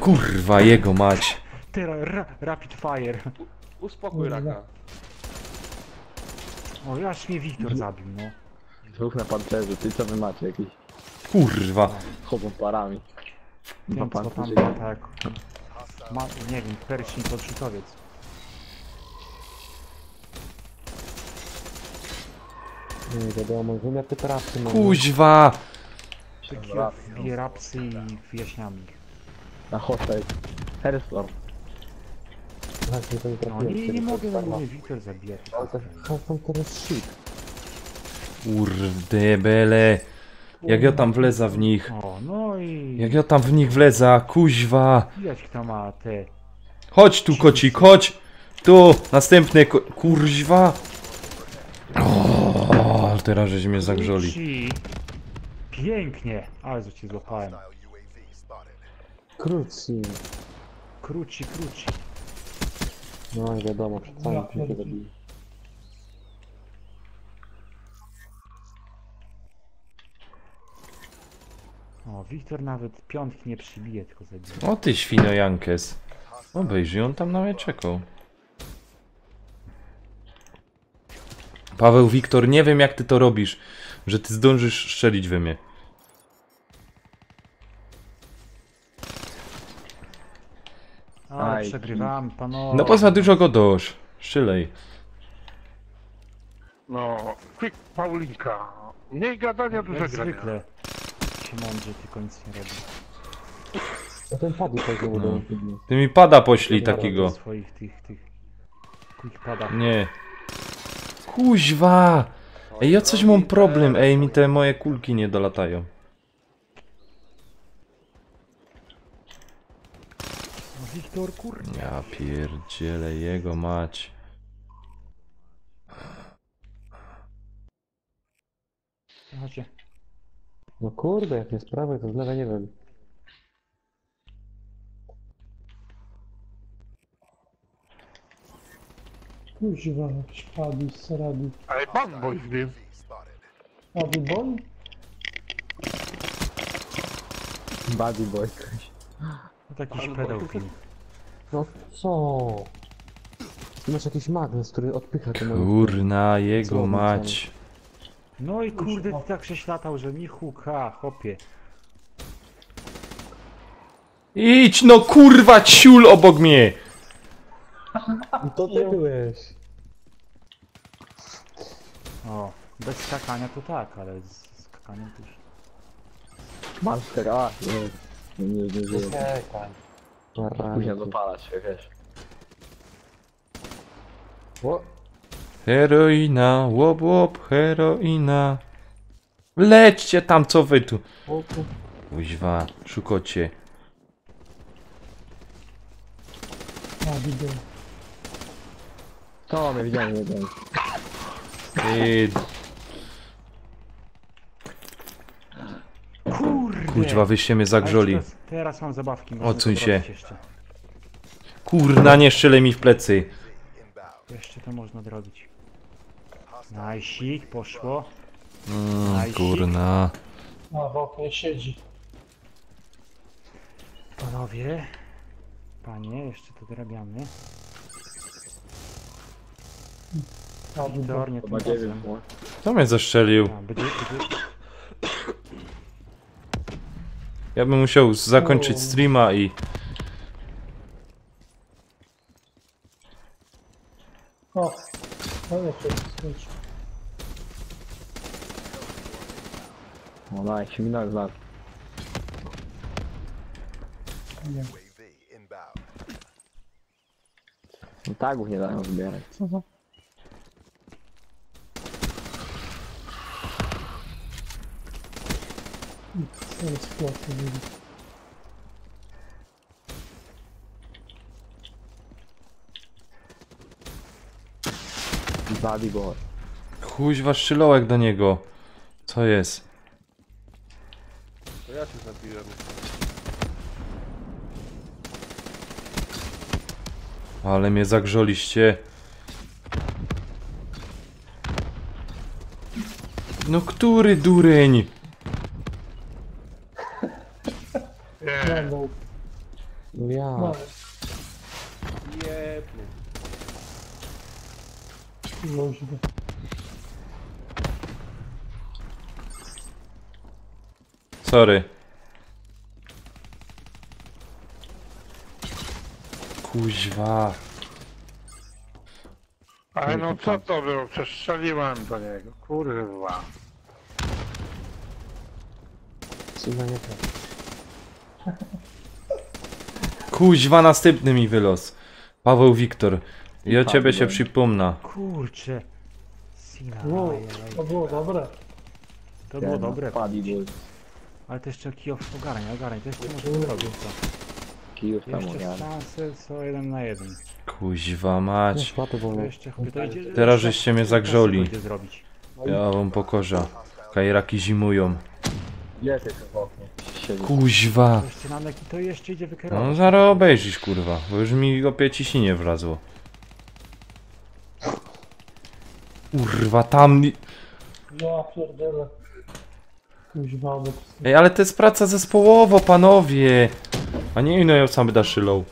Kurwa jego mać. Teraz rapid fire. Uspokój raka. O, aż mnie Wiktor zabił, no. Dwóch na pancerzu, ty co wy macie jakieś? Kurwa. Chodzą parami. Wiem co tam ma tak. Ma, nie wiem, perśnik odrzutowiec. Nie wiadomo, wiem jak te trapy mam. Kuźwa. Taki wbije rapsy i wyjaśniamy ich. Na hostel. Herstorm. Właśnie to nie No trafiłem. nie mogę na mnie Wiktor zabijać. Ale to są teraz shit. Kurde bele. Jak ja tam wleza w nich. O, no i... Jak ja tam w nich wleza, kuźwa. Widać kto ma te... Chodź tu kocik, chodź. Tu, następny kurźwa. O, ale teraz żeś mnie zagrzoli. Kruci. Pięknie! Ale co cię złapałem. Krótsi. Kruci. No i wiadomo, przed samym tym się zabili. O, Wiktor nawet piątki nie przybije, tylko zabije. O ty świno Jankes. Obejrzyj, on tam na mnie czekał. Paweł Wiktor, nie wiem jak ty to robisz, że ty zdążysz strzelić we mnie. Ale Aj, przegrywamy, panowie. No poza dużo go dosz. Strzelej. No, quick Paulinka. Mniej gadania, dużo Jak grania. zwykle się mądrze, tylko nic nie robi. A ten padł tak znowu do mnie. Ty mi pada poślij Dobra, takiego. do swoich tych quickpadach. Nie. Kuźwa! Ej, ja coś mam problem, ej, mi te moje kulki nie dolatają. No, Wiktor, kurde. Ja pierdzielę jego mać. Chodźcie. No kurde, jak nie sprawy, to z lewej nie wiem. Kurwa, jakiś padł z seradu. Ale pan boy z nim. Padł boy? Buddy boy. No to jakiś pedofil. No co? Ty masz jakiś magnes, który odpycha te moje... Kurna jego mać. No i kurde, ty tak prześlatał, że mi huka, hopie. Idź no kurwa ciul obok mnie! To ty byłeś. O, bez skakania to tak, ale z skakaniem to już... Monster, a nie żyję. Czekaj. Później dopalać się, wiesz. O, Heroina, łop łop, heroina. Lećcie tam, co wy tu? Kuźwa, szukocie. A, widzę. To mnie widziałem jeden. Ty, Kurde! kuźwa, wyście mnie zagrzoli. Teraz mam zabawki. można Odsuń to się. zrobić Jeszcze. Kurna, nie strzelaj mi w plecy. Jeszcze to można zrobić. Najsik, poszło. Kurna. A, w oknie siedzi. Panowie. Panie, jeszcze to dorabiamy. A, widzę. Wiktor, nie tym Chyba 9 razem. było. Kto mnie zastrzelił? A, będzie. Ja bym musiał zakończyć streama i... O, no nie się skończy. No nice, minąłem z nas. UAV inbound. No tagów nie dają zbierać. Co za... Co jest chłopcy, widzę. Bloody boy. Kuźwa, strzelołek do niego. Co jest? To ja cię zabiłem. Ale mnie zagrzoliście. No który dureń? Nie, No, No ja. no, Jepny. możliwe. Sorry. Kuźwa. ale no co to było? Przestrzeliłem do niego. Kurwa. Syna nie tak. Kuźwa, następny mi wylos. Paweł Wiktor. I o ciebie się przypomna. Kurczę. Sina, Wow, ajajaj. to było dobre. To było dobre. Bloody boy. Ale to jeszcze kijów ogarniaj. To jeszcze może zrobić co. Kijów tam Jeszcze ogarnia. szanse są 1 na 1. Kuźwa Nie, mać. szmaty To wolno. jeszcze chłopie, to idzie. Teraz żeście mnie zagrzoli. Idzie zrobić. Ja wam pokorza. Kajraki zimują. Jest jeszcze w oknie. Siedzi. Kuźwa. To jeszcze nam to jeszcze idzie No wykierować. zaraz obejrzysz, kurwa. Bo już mi opie ciśnienie wlazło. Kurwa, tam... Ja pierdolę. Kuźwa, ale... Ej, ale to jest praca zespołowo, panowie. A nie, no ja sam będę szylał.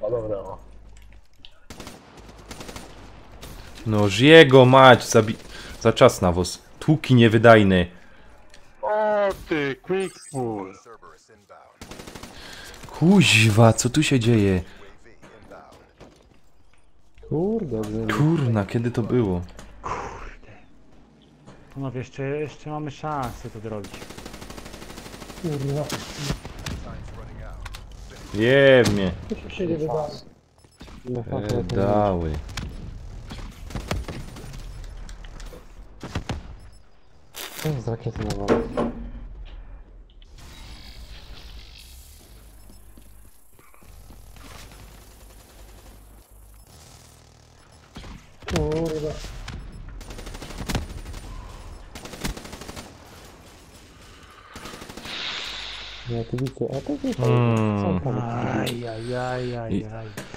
O dobra, o. No, jego mać, za czas nawóz. Tłuki niewydajne. O ty, quick pull. Cerberus inbound. Kuźwa, co tu się dzieje? UAV inbound. Kurde, Kurna, kiedy to było? Panowie, jeszcze mamy szansę to zrobić. Kurwa. Time's running out. Jebnie. To się nie wydaje. na fakę. Dały. To jest z rakiety na wolę. Kurwa. Ja tu widzę, a to nie Mm. są tam. Ajajajajaj.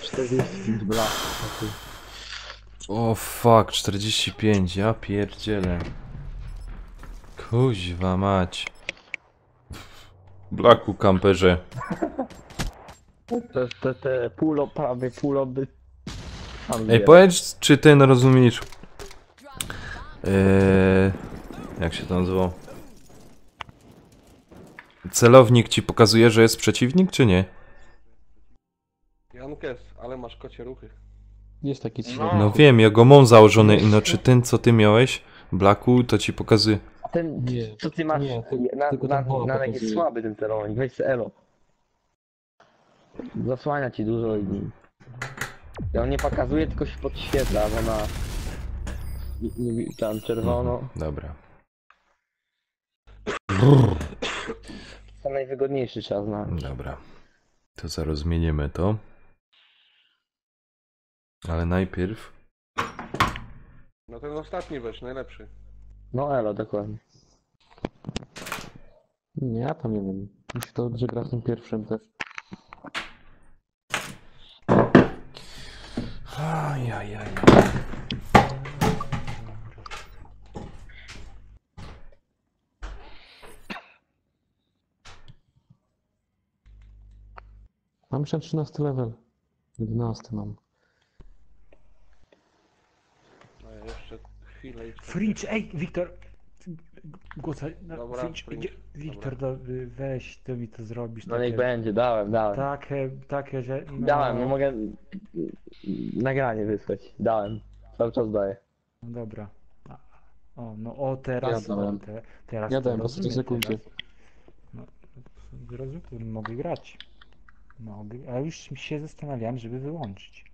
45 blat. O fuck, 45, ja pierdzielę. Kuźwa mać. Blaku kamperze. To jest te pulo, prawie puloby. Ej, powiedz, czy ten rozumiesz? Jak się to nazywa? Celownik ci pokazuje, że jest przeciwnik, czy nie? Jankes, ale masz kocie ruchy. Jest taki No wiem, ja go mam założony, no czy ten, co ty miałeś, Blaku, to ci pokazuje... A ten, Nie, co ty masz, nie, tylko na ten wola jest pokazuje. słaby ten celownik, weź se elo. Zasłania ci dużo i... I on nie pokazuje, tylko się podświetla, bo na... Tam czerwono. Dobra. To najwygodniejszy trzeba znaleźć. Dobra. To zaraz zmienimy to. Ale najpierw... No ten ostatni weź, najlepszy. No elo, dokładnie. Nie, ja tam nie wiem. Musi to, że gra tym pierwszym też. Ajajaj. Mam jeszcze 13 level. 11 mam. No ja jeszcze chwilę. Fringe, ej, Wiktor! Głosa, no, Dobra, Fringe, Fringe, Wiktor, weź, ty mi to zrobisz. No niech będzie, dałem. Takie, że... No, Dałem, no mogę nagranie wysłać. Dałem. Cały czas daję. No dobra. O, teraz, Ja dałem. teraz Ja to dałem po rozumiem, 100 sekundzie. teraz. No, rozumiem, mogę grać. Mogę, a już się zastanawiałem, żeby wyłączyć.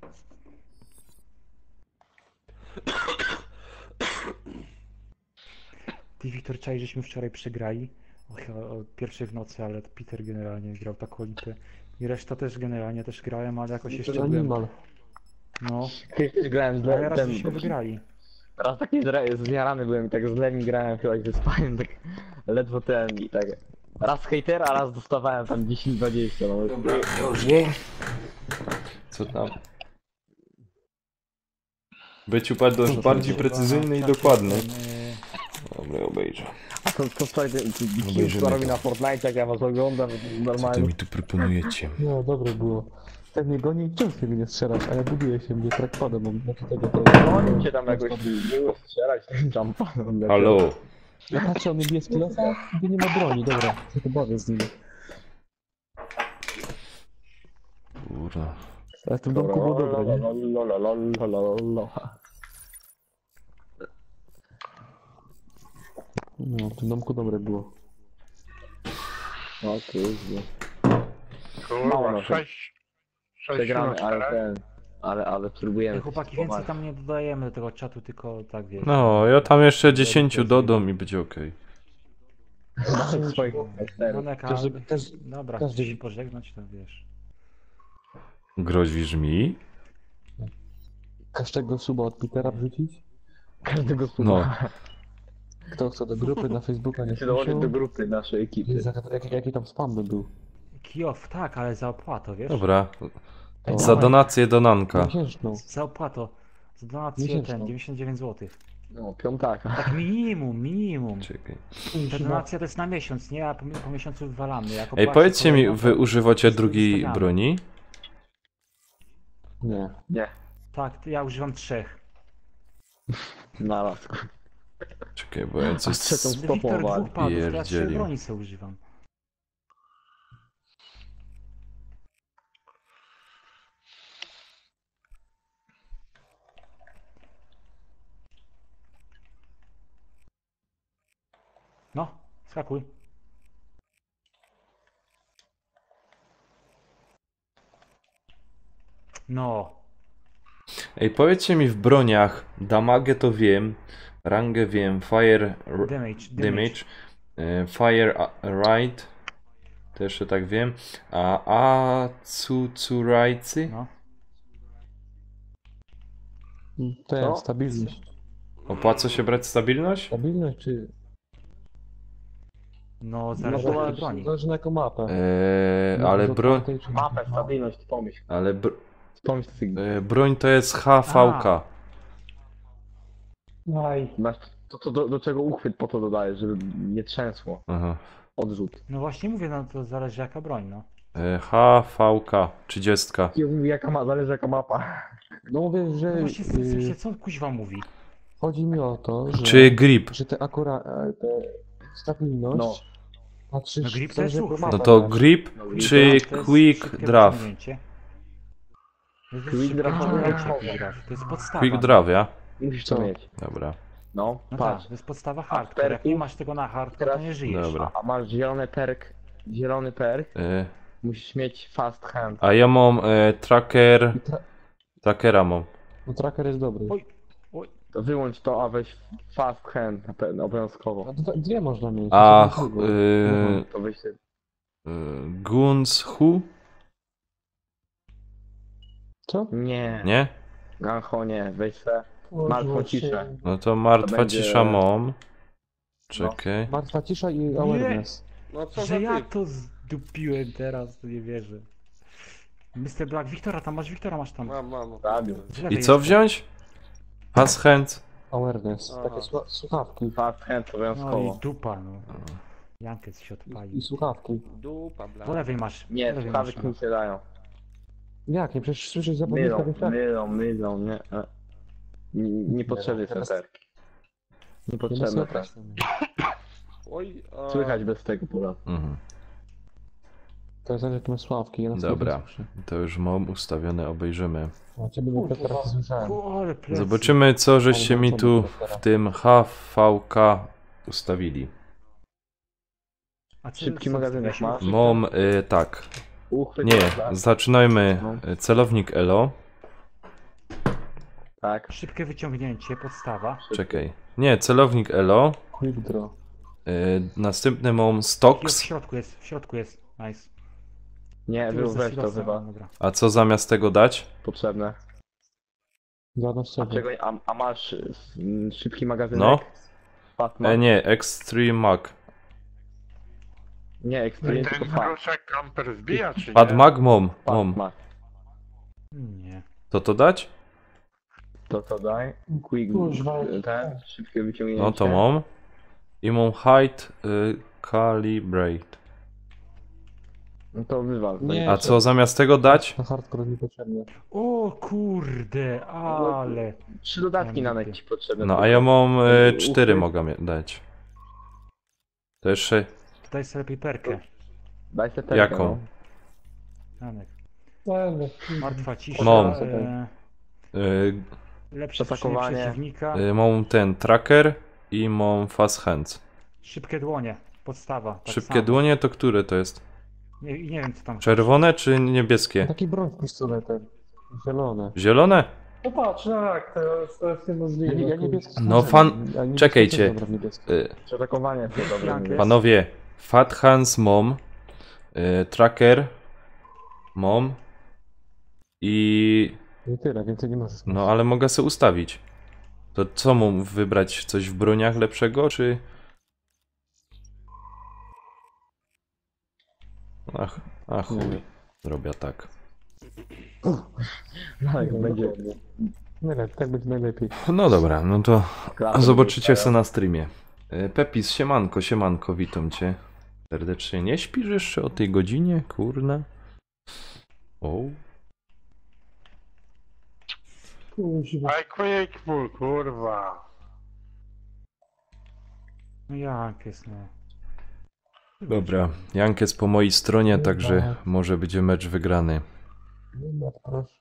Ty, Wiktor, czaj, żeśmy wczoraj przegrali o pierwszej w nocy, ale Peter generalnie grał taką lipę. I reszta też generalnie też grałem, ale jakoś jeszcze byłem... Animal. No, Kiedyś grałem z ale raz Lemim. żeśmy wygrali. Raz taki zjarany byłem i tak z Lemim grałem chyba i wyspałem tak ledwo ten i tak. Raz hejtera, a raz dostawałem tam 10-20. No. Dobra, co tam? Być bardziej precyzyjny i dokładny. Dobra, obejrzę. A to wczoraj Obejrzymy co robi to. na Fortnite, jak ja was oglądam, Co wy normalnie. mi tu proponujecie? No, dobre było. Tak mnie goni, czemu ty mnie nie strzelasz? A ja buduję się, mnie trackpadem mam. Znaczy tego, No cię tam jakoś było strzelać tym jumpanem. Halo? Ja patrzę, on niebieski lata, gdzie nie ma broni, dobra. Co to bawię z nim. Kurwa. Ale w tym domku było dobre, nie? No, w tym domku dobre było. O kurde. Kurwa, no, 6 Przegramy, ale ten... Ale spróbujemy. Ej, chłopaki, więcej tam nie dodajemy do tego czatu, tylko tak wiesz. No, ja tam jeszcze 10 dodam i będzie okej. Nawet swoich Moneka, dobra, każdy- chcesz się pożegnać, to wiesz. Grozisz mi? Każdego suba od Petera wrzucić? każdego No. słowa. Kto chce do grupy na Facebooka nie Się dołączyć do wpisał? grupy naszej ekipy. Jaki tam spam by był? Kijow, tak, ale za opłatę, wiesz? Dobra. To- Za donację do Nanka. Miesięczną. Za opłatę. Za donację Miesięczną. ten, 99 zł. No, piątaka. Tak minimum. Czekaj. Ta donacja to jest na miesiąc, nie? A po miesiącu wywalamy. Jak Ej, opłacisz powiedzcie mi, kolejną, wy to używacie wszyscy drugiej zostawiamy. broni? Nie. Tak, ja używam 3. Na raz. Czekaj, bo ja coś... trzecią Wiktor, stopowali. 2 padów, to ja 3 Pierdzielił. broni sobie używam. No, skakuj. No, Ej, powiedzcie mi w broniach, damage to wiem, rangę wiem, fire damage, fire right, to jeszcze tak wiem, a rajcy? no. Ten, Co? stabilność. Opłaca się brać stabilność? Stabilność czy... No, zależy to od masz- broni. Zależy na jaką mapę. Ale broń, Mapę, stabilność, pomyśl. ale Pomyśl sobie. broń to jest HVK. Aj. Masz to do czego uchwyt po to dodajesz, żeby nie trzęsło. Aha. Odrzut. No właśnie mówię, no to zależy jaka broń, no. HVK, 30. I mówi zależy jaka mapa. No mówię, No że właśnie, słyszę, co kuźwa mówi? chodzi mi o to, że... Czy grip? Że te stabilność... No. Patrzysz, No grip to zależy jest jaką ruch. mapę No to masz. grip czy To jest quick szybkie draft? wyciągnięcie. To jest Quick szybkie draft. wyciągnięcie, quick draft. To jest podstawa. Quick draft, ja? Musisz to Co? mieć. Dobra. No, No patrz. tak, to jest podstawa hardcore. Jak nie masz tego na hardcore, to nie żyjesz. Dobra. A masz zielony perk, E, musisz mieć fast hand. A ja mam tracker... Trackera mam. No tracker jest dobry. Oj, oj. To wyłącz to, a weź fast hand na pewno, obowiązkowo. No, dwie można mieć. A, to są dwie. To weź się... Guns Who? Co? Nie. Nie? Gancho nie, weź se martwą ciszę. No to martwa będzie- cisza mom. Czekaj. Martwa cisza i awareness. No co za Że ja typ? to zdupiłem teraz, to nie wierzę. Mr. Black, Wiktora masz tam. Mam. Radio. Z lewej I co jest. wziąć? Fast hand. Awareness. Aha. Takie słuchawki. Fast hand No obowiązkowo. i dupa, no. Jankes się odpalił. I słuchawki. Dupa, bla. Po lewej masz. Nie, po lewej masz, słuchawki mi się dają. Jak? Nie, przecież słyszysz zapomnieć Mylą, nie. Niepotrzebny seterki. Niepotrzebne też. Oj, a... Słychać bez tego pola. Mhm. To jest jakie słuchawki. Ja na Dobra, słuchawki słyszę. to już mam ustawione, obejrzymy. A ciebie nie teraz słyszałem. Ale plecy. Zobaczymy, co żeście mi tu w tym HVK ustawili. A co- Szybki co magazynek wstawiłeś? masz? Mam, tak. Uchwyt. Nie, zaczynajmy. Celownik Elo. Tak. Szybkie wyciągnięcie, podstawa. Czekaj. Nie, celownik Elo. Quick draw. Następny mam Jest, Stocks. w środku jest. Nice. Nie, Tu jest weź to zasilosem, chyba. dobra. A co zamiast tego dać? Potrzebne. Żadna A strzała. czego, a masz szybki magazynek? No. Fatma? Nie, Extreme Mag. Nie, Extreme, tylko Ten Fat. groszek kamper wbija, czy nie? Pad Mag mam. Fatma. Nie. To dać? To daj. Quick, Kuźwa. ten, szybkie wyciągnięcie. No to mam. I mam Height Calibrate. No to wywal. to Nie. A co zamiast tego dać? Na hardcore niepotrzebnie. O kurde, ale. 3 dodatki na net ci potrzebne. No a ja mam 4 mogę dać. To jeszcze Daj sobie lepiej perkę. Daj se tego. jaką? Janek. Ten, Martwa cisza. Mam. Lepsze Przepakowanie. skrzynie przeciwnika. Mam ten tracker i mam fast hands. Szybkie dłonie. Podstawa. Tak Szybkie samo. dłonie to które to jest? Nie wiem co tam. Czerwone czy niebieskie? Taki broń pistoletem. Zielone. Zielone? no patrz, tak, to jest niemożliwe. Ja niebieski. No czekajcie. Przepakowanie to dobre. Jankes. Panowie, fat hands mam, tracker mam i I tyle, więcej nie możesz. no ale mogę sobie ustawić. To co mam wybrać? Coś w broniach lepszego czy... Ach chuj. Zrobię tak. Tak, będzie. Najlepiej, tak będzie najlepiej. No dobra, no to Klapy zobaczycie wyrzucają. se na streamie. Pepis, siemanko, witam cię. Serdecznie. Nie śpisz jeszcze o tej godzinie? Kurna. O. Kuźwa. Aj, quick, kurwa. No Jankes, no. Dobra, Jankes po mojej stronie, także może będzie mecz wygrany. Nie, proszę.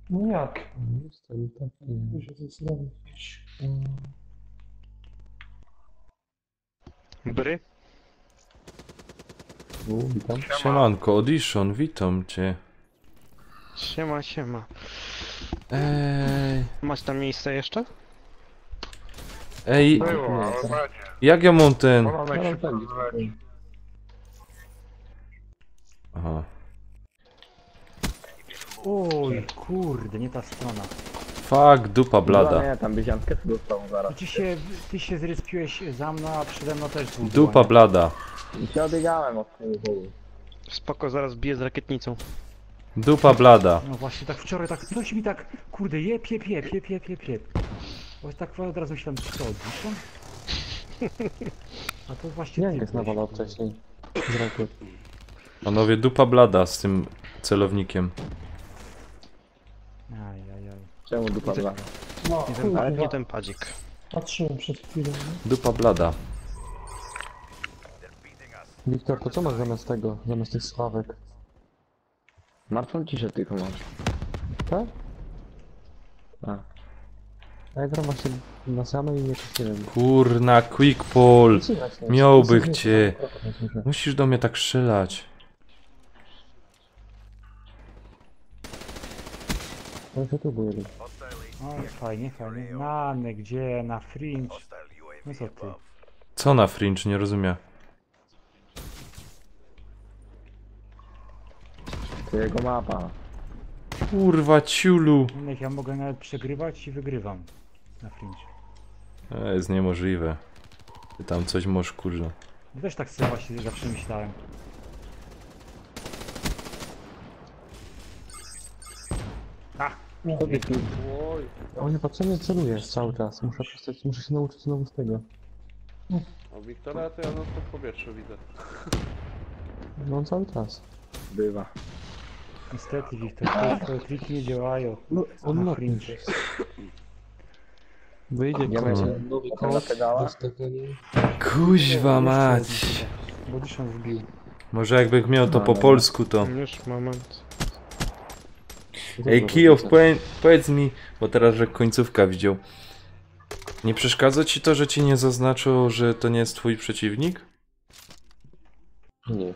No jak? Jestem taki. Muszę coś zrobić. Bry? Witam. Siemanko, Audition, witam cię. Siema. Ej, Masz tam miejsce jeszcze? ej, Było, ale będzie. jak ja mam ten... Polonek się pozwoli. Aha. Oj, kurde, nie ta strona. Fuck, dupa blada. Nie, tam byś Jankę dostał zaraz. Ty się zrespiłeś za mną, a przede mną też był Dupa dłoń. blada. I się obiegałem od tego powodu. Spoko, zaraz biję z rakietnicą. Dupa blada. No właśnie, tak wczoraj, tak coś mi tak, kurde, jep. Właśnie tak od razu myślałem, co, Audition? A to właśnie Jankes ty byłeś. nawalał wcześniej. Z rakiet. Panowie, dupa blada z tym celownikiem. Ajajaj. Czemu dupa dla? No, Ale kurwa. nie ten padzik. Patrzyłem przed chwilą. nie? Dupa blada. Wiktor, to co masz zamiast tego? Zamiast tych słuchawek? Martwą ciszę tylko masz. Tak? A. A ja gram właśnie na samej i jakoś nie wiem. Kurna, quick pull. Słychać nas. Miałby Słychać cię. nas, słychać. Musisz do mnie tak strzelać. On się tu był jeden. O, fajnie, fajnie. Nany, gdzie? Na fringe. No co ty? Co na fringe? Nie rozumiem. To jego mapa. Kurwa, ciulu. Innych ja mogę nawet przegrywać i wygrywam. Na fringe. Jest niemożliwe. Ty tam coś możesz, kurwa. Ja też tak sobie właśnie zawsze myślałem. A! Oj, O nie, patrzę, celujesz cały czas. Muszę się nauczyć znowu z tego. a Wiktora to ja no to w powietrzu widzę. No cały czas. Bywa. Niestety, Wiktor, twoje triki nie działają. No, on Na ma fringe. Wyjdzie Nie koło, będzie nowy na kod, pedała? wystawienie. Kuźwa mać. Bo dyszą wbił. Może jakbym miał to po polsku, to... Już moment. Ej, Kijow, powiedz mi, bo teraz, że końcówka widział. Nie przeszkadza ci to, że ci nie zaznaczył, że to nie jest twój przeciwnik? Nie.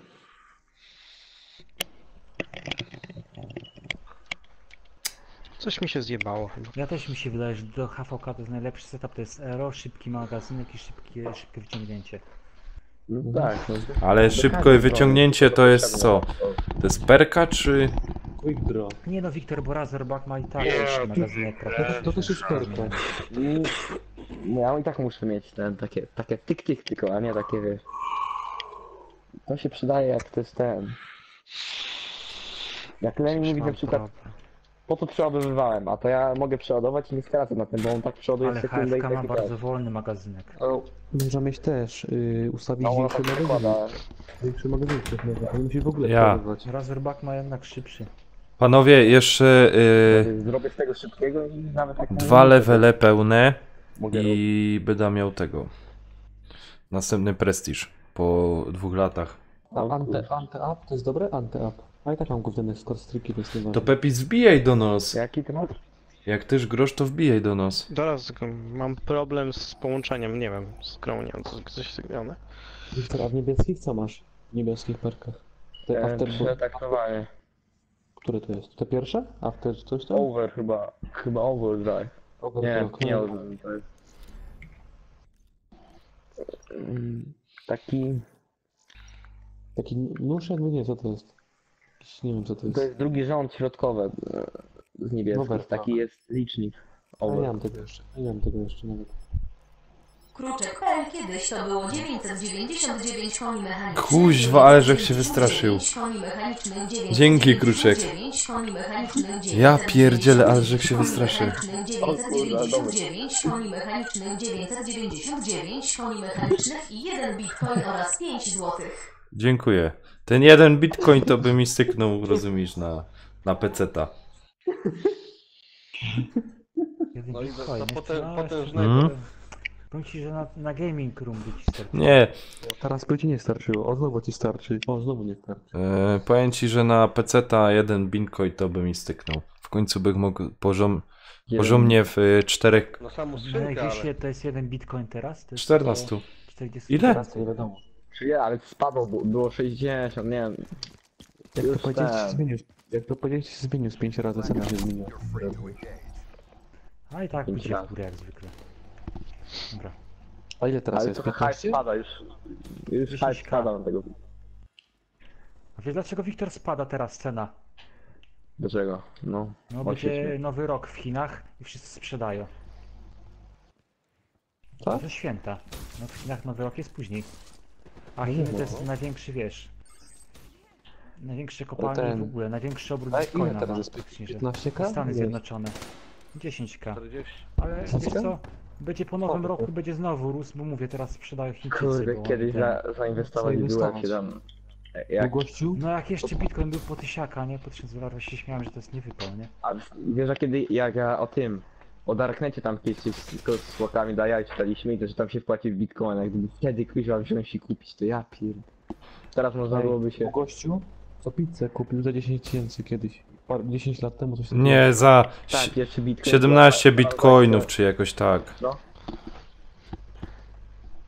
Coś mi się zjebało chyba. Ja też mi się wydaje, że do HVK to jest najlepszy setup, to jest aero, szybki magazynek i szybkie wyciągnięcie. No tak. No. Ale szybkie wyciągnięcie to jest co? To jest perka, czy... Quick draw. Nie no, Wiktor, bo Razorback ma i tak Nie, szybki magazynek. To też jest perka. Ja i tak muszę mieć ten, takie tyk tylko, a nie takie, wiesz. To się przydaje jak to jest ten. Jak Lenin mówi na przykład, po to przeładowywałem, a to ja mogę przeładować i nie skracam na tym, bo on tak przeładuje Ale w sekundę i HFK ma tak bardzo wolny magazynek. Można mieć też, ustawić No, większy tak magazyn. przekłada. Większy magazyn, ale musi w ogóle Ja. przeładować. Razorback ma jednak szybszy. Panowie, jeszcze Zrobię z tego szybkiego i nawet tak... 2 levele pełne Mogę i będę miał tego. Następny prestiż po 2 latach. Ante-up, to jest dobre? Ante-up. A i tak mam gówniane score-streaki, więc nie To ważne. Pepis, wbijaj do nas. Jaki ty masz? Jak też grosz, to wbijaj do nas. Teraz tylko mam problem z połączeniem, nie wiem, z grą, nie wiem, coś zagrane. Wiktor, a w niebieskich co masz? W niebieskich perkach. Te after... Przetaktowanie. Które to jest? Te pierwsze? After coś tam? Over chyba overdrive. Nie, Overclock, nie no. overdrive, to jest... Taki... Taki nóż jakby nie, co to jest? Jakiś, nie wiem co to To jest. jest drugi rząd środkowy z niebieskich, Overclock. taki jest licznik. A nie Over. mam tego jeszcze, nie mam tego jeszcze nawet. Kruczek.pl kiedyś to było 999 koni mechanicznych. Kuźwa, ale żech się wystraszył. Koni mechanicznych, Dzięki, Kruczek. 999 koni mechanicznych, Ja pierdzielę, ale żech się wystraszył. 999 koni mechanicznych, 999 koni mechanicznych i 1 bitcoin oraz 5 złotych. Dziękuję. Ten 1 bitcoin to by mi styknął, rozumiesz, na peceta. No i Fajnie, to no, potężnego. Mm. Powiem ci, że na gaming room by ci starczyło. Nie, Teraz by ci nie starczyło, o znowu ci starczy. O, znowu nie starczy. powiem ci, że na peceta 1 bitcoin to by mi styknął. W końcu bym mógł porządnie w 4... Na samą No, skrzynkę, jak ale... jeśli to jest 1 bitcoin teraz, to jest 14. 40. Ile? Teraz to nie wiadomo. Czy ja, ale spadło, było 60, nie wiem. Jak Już to powiedzieć, ten. się zmienił. Jak to powiedzieć, się zmienił z 5 razy, sam się zmienił. A i tak Pięć będzie w razy. górę jak zwykle. Dobra. A ile teraz Ale jest? trochę hype 15? spada już. Już hype 10K. spada na tego. A wiesz dlaczego Wiktor spada teraz cena? Dlaczego? No. No Oczywiście. będzie nowy rok w Chinach i wszyscy sprzedają. Tak? To święta. No w Chinach nowy rok jest później. A No Chiny nie to jest było. największy, wiesz... Największy kopalnie ten- w ogóle, największy obrót A ile bitcoina teraz ma. jest? Praktycznie, że 15K? Stany Ile? Zjednoczone. 10K. 40. Ale wiesz 10K? co? Będzie po nowym O, roku, będzie znowu rósł, bo mówię, teraz sprzedają Chińczycy. Kurde, bo kiedyś ten- zainwestować było jak się tam... Jak, Gościu? No jak jeszcze Bitcoin był po 1000, nie? Po 1000 dolarów się śmiałem, że to jest niewypał, nie? a wiesz, a kiedy jak ja o tym, o Darknecie tam kiedyś tylko z słokami daja czytaliśmy i to, że tam się wpłaci w bitcoinach, gdyby wtedy kuźwa wziąć i kupić, to ja pierd... Teraz można byłoby się... Gościu, co pizzę kupił za 10 tysięcy kiedyś. 10 lat temu coś takiego. Nie, za Tak, pierwszy bitcoin... 17 bitcoinów, czy jakoś tak. No.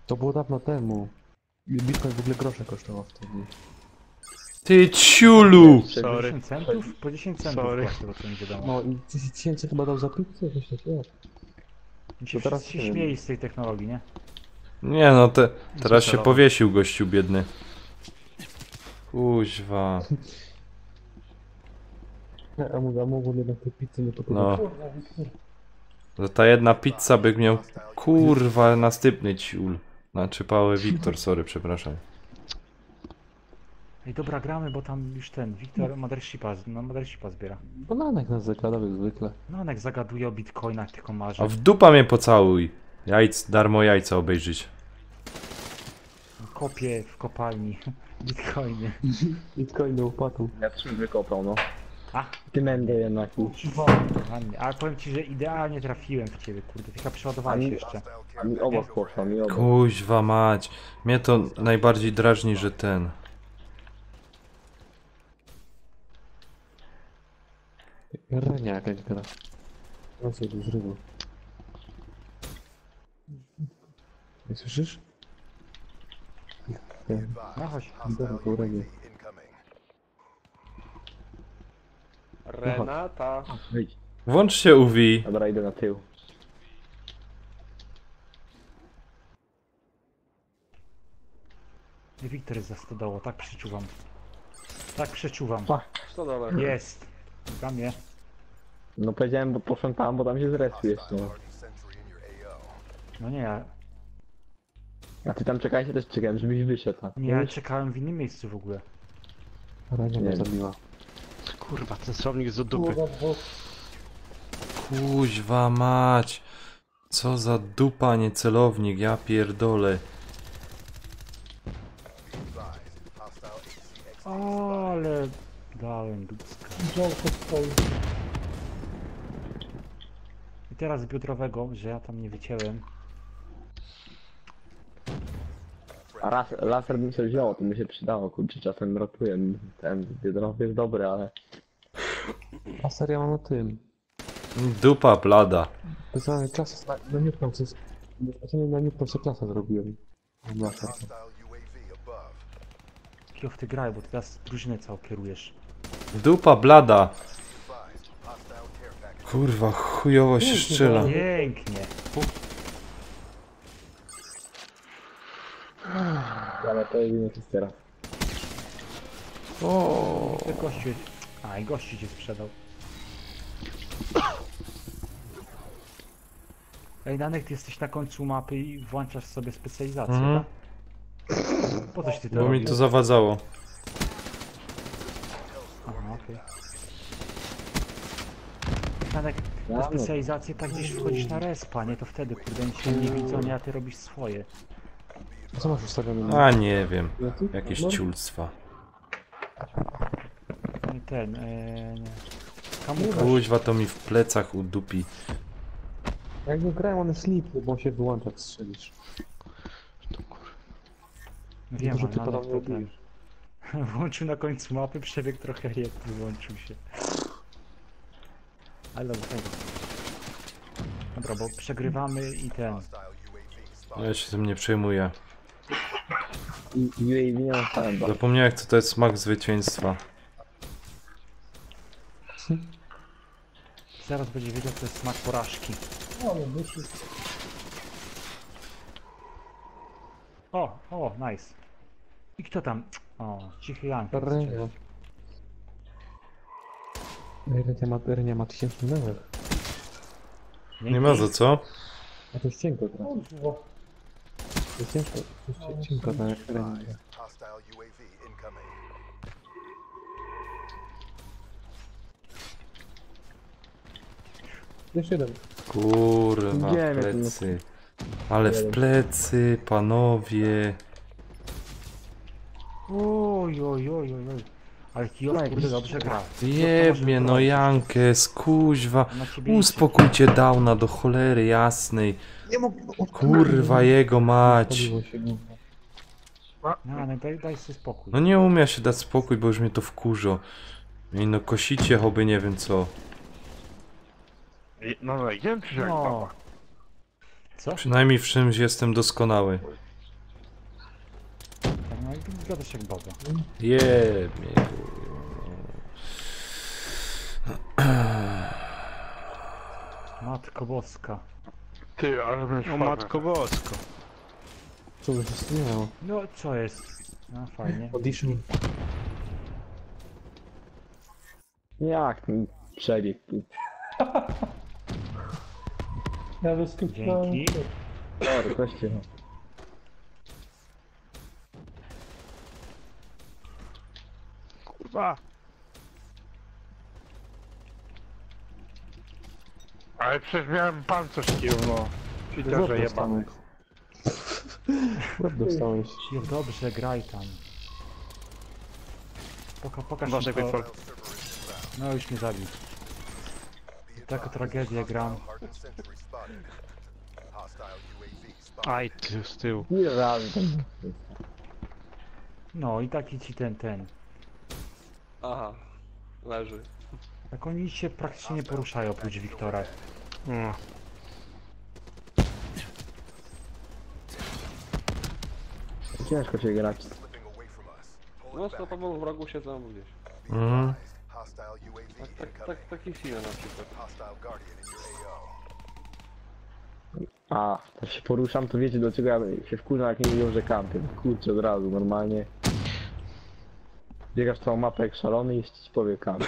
To było dawno temu. Bitcoin w ogóle grosze kosztował wtedy. Ty ciulu! Sorry. 10 centów? Po 10 centów Sorry. z tego co mi wiadomo. No i 10 tysięcy chyba dał za pizzę, coś takiego. Mi się to teraz wszyscy nie wiem. śmieli z tej technologii, nie? Nie no, teraz się Celowo. powiesił gościu biedny. Kuźwa. A mógł jednak tej pizzy nie pokazać. No. Za ta jedna pizza by miał kurwa następny ciul. Znaczy Paweł Wiktor, sorry, przepraszam. Ej, dobra, gramy, bo tam już ten Wiktor Mothershipa zbiera. Bananek nas zakładał jak zwykle. No, jak zagaduje o bitcoinach, tylko marzy. A w dupa mnie pocałuj. Darmo jajca obejrzeć. Kopie w kopalni. Bitcoiny. Bitcoin upadł. Ja też bym wykopał, no. A, Ty mędę jednak. kochanie. Ale powiem ci, że idealnie trafiłem w ciebie, kurde. Tylko przeładowałeś się jeszcze. A mi obok poszło, mi obok. Kuźwa mać. Mnie to najbardziej drażni, że ten. Renia jakaś gra. No co tu zrywał. Nie słyszysz? No chodź. Dobra, to renie. Renata. Wyjdź. Włączcie UWI. Dobra, idę na tył. Wiktor jest za stodoło, tak przeczuwam. Tak przeczuwam. Co dole? Jest. Dla mnie. No powiedziałem, bo poszłem tam, bo tam się zrespiesz, no. No nie, ja, A ty tam czekajcie, też czekałem, żebyś wyszedł. A nie, ja czekałem w innym miejscu w ogóle. Renia mnie Nie. zabiła. Kurwa, ten słownik jest do dupy. Kuźwa mać. Co za dupa, nie celownik, ja pierdolę. Ale dałem dupska. I teraz biodrowego, że ja tam nie wycięłem. A laser bym sobie wziął, to by się przydało, kurczę, czasem ratuje. Ten biodrowy jest dobry, ale... A seria mam o tym. Dupa blada. Pisałem klasę na Newton, co jest... Na Newton co klasę zrobiłem. Na klasę. Kio w ty graj, bo ty teraz drużynę całą kierujesz. Dupa blada. Kurwa, chujowo się strzela. Pięknie. Ale to jedynie jest teraz. Ten gościu... A, i gościu cię sprzedał. Ej, Danek, ty jesteś na końcu mapy i włączasz sobie specjalizację, Mhm. tak? Po coś ty to Bo mi robisz? to zawadzało. Aha, okej. Danek, na specjalizację tak gdzieś wchodzisz na respa, nie? To wtedy, kurde, oni się nie widzą, nie? A ty robisz swoje. A co masz ustawione na... A nie wiem. Jakieś ciulstwa. No i ten, nie. Kamuflaż. Kuźwa to mi w plecach udupi. Jak go grałem, one sleep, bo on się wyłącza, jak strzelisz. Wiem, Dużo ty ale podobnie to ten. robisz. Włączył na końcu mapy, przebiegł trochę i wyłączył się. Ale dobra, fajnie. Dobra, bo przegrywamy i ten. Ja się tym nie przejmuję. I UAV nie mam stałem, Zapomniałem, co to jest smak zwycięstwa. Zaraz będzie wiedział, co jest smak porażki. O, nice. I kto tam? O, cichy Jank. Renia. Renia ma 1000 level. Nie ma za co? A to jest cienko teraz. To jest ciężko, to jest cienko, tak jak Renia. Jeszcze jeden. Kurwa, w plecy. Ale w plecy, panowie. Oj. Ale Kijos, kurde, dobrze gra. Jebnie, no Jankes, kuźwa. Na ciebie Uspokójcie Downa do cholery jasnej. Nie mogę. Kurwa, jego mać. Paliło się, no. No, daj sobie spokój. No nie umie się dać spokój, bo już mnie to wkurzo. I no kosicie choby nie wiem co. No, idziemy czy jak No. papa? Co? Przynajmniej w czymś jestem doskonały. No i Gadasz jak baba. Jebnie. Matko boska. Ty, ale my O matko bosko. Co by się stanęło? No, co jest? No, fajnie. Audition. Jak ten przebieg tu? Ja wyskakałem. Dzięki. Sorry, kościół. Kurwa. Ale przecież miałem pancerz kił, no. Cheaterze jebany. Łeb dostałeś. Cicho, dobrze, graj tam. Pokaż Uważaj, mi to. Quickfall. No już mnie zabił. Taką tragedię gram. Aj, ty z tyłu. Ile razy tam? No i taki ci ten. Aha, leży. Tak oni się praktycznie nie poruszają oprócz Wiktora. No. Ciężko się grać. No, stopowo w rogu siedzą gdzieś. Mhm. Taki Sina na przykład. A, tak się poruszam, to wiecie do czego ja się wkurzam, jak nie mówią, że kampię. Kurczę, od razu, normalnie. Biegasz całą mapę jak szalony i ci powie kamp.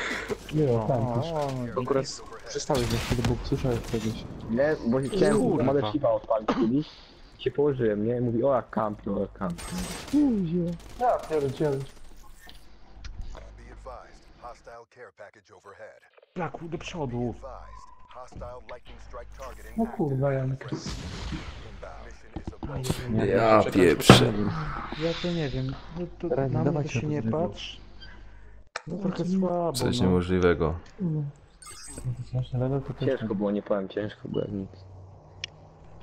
Nie no, O, tam o, też. no, Akurat przestałeś na chwilę, bo słyszałeś kiedyś. Nie, bo chciałem Kurwa. Mother Shipa odpalić kiedyś. Się położyłem, nie? Mówi, o jak kampi, o jak kampi. Ja pierdzielę. Blaku, do przodu. No kurwa, Janek. Ja pieprzę. Ja to nie wiem. No to Rani, na mnie to dawajcie się nie to zrobimy. patrz. No trochę słabo, Coś no. niemożliwego. Ale to też Ciężko było, nie powiem, ciężko było jak nic.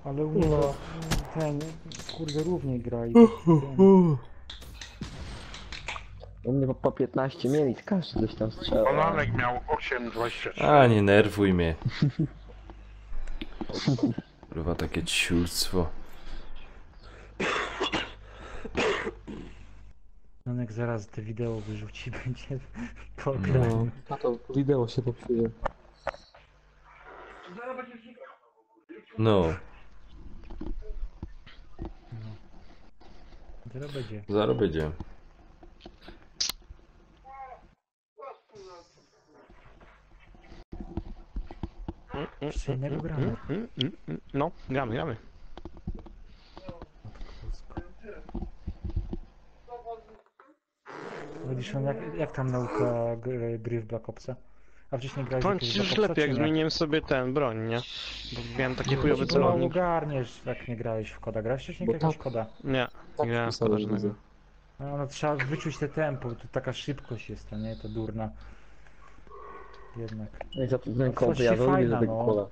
Ale u mnie to, ten, kurde, równie gra i U mnie po 15 mieli, każdy gdzieś tam strzelał. Bananek miał 8,23. A, nie nerwuj mnie. Kurwa, takie ciulstwo. Janek zaraz te wideo wyrzuci, będzie No, problem. a to wideo się popsuje. No, Zaraz będzie. zaraz będzie. Jeszcze innego gramy. No, gramy. Widzisz, jak tam nauka gry w Black Opsa? A wcześniej grałeś Powiem jakiegoś ci, Black już Opsa, lepiej, jak czy nie? zmieniłem sobie ten broń, nie? Bo miałem taki Bo chujowy ci pomału celownik. ogarniesz, jak nie grałeś w koda. Grałeś wcześniej Bo jakiegoś tak- koda? Nie, Tak nie grałem w koda wpisałem, żadnego. widzę. No trzeba wyczuć te tempo, to taka szybkość jest, a nie? To durna. Jednak. No i za to ten Coś kod, się ja to lubię fajna, za tego no. koda.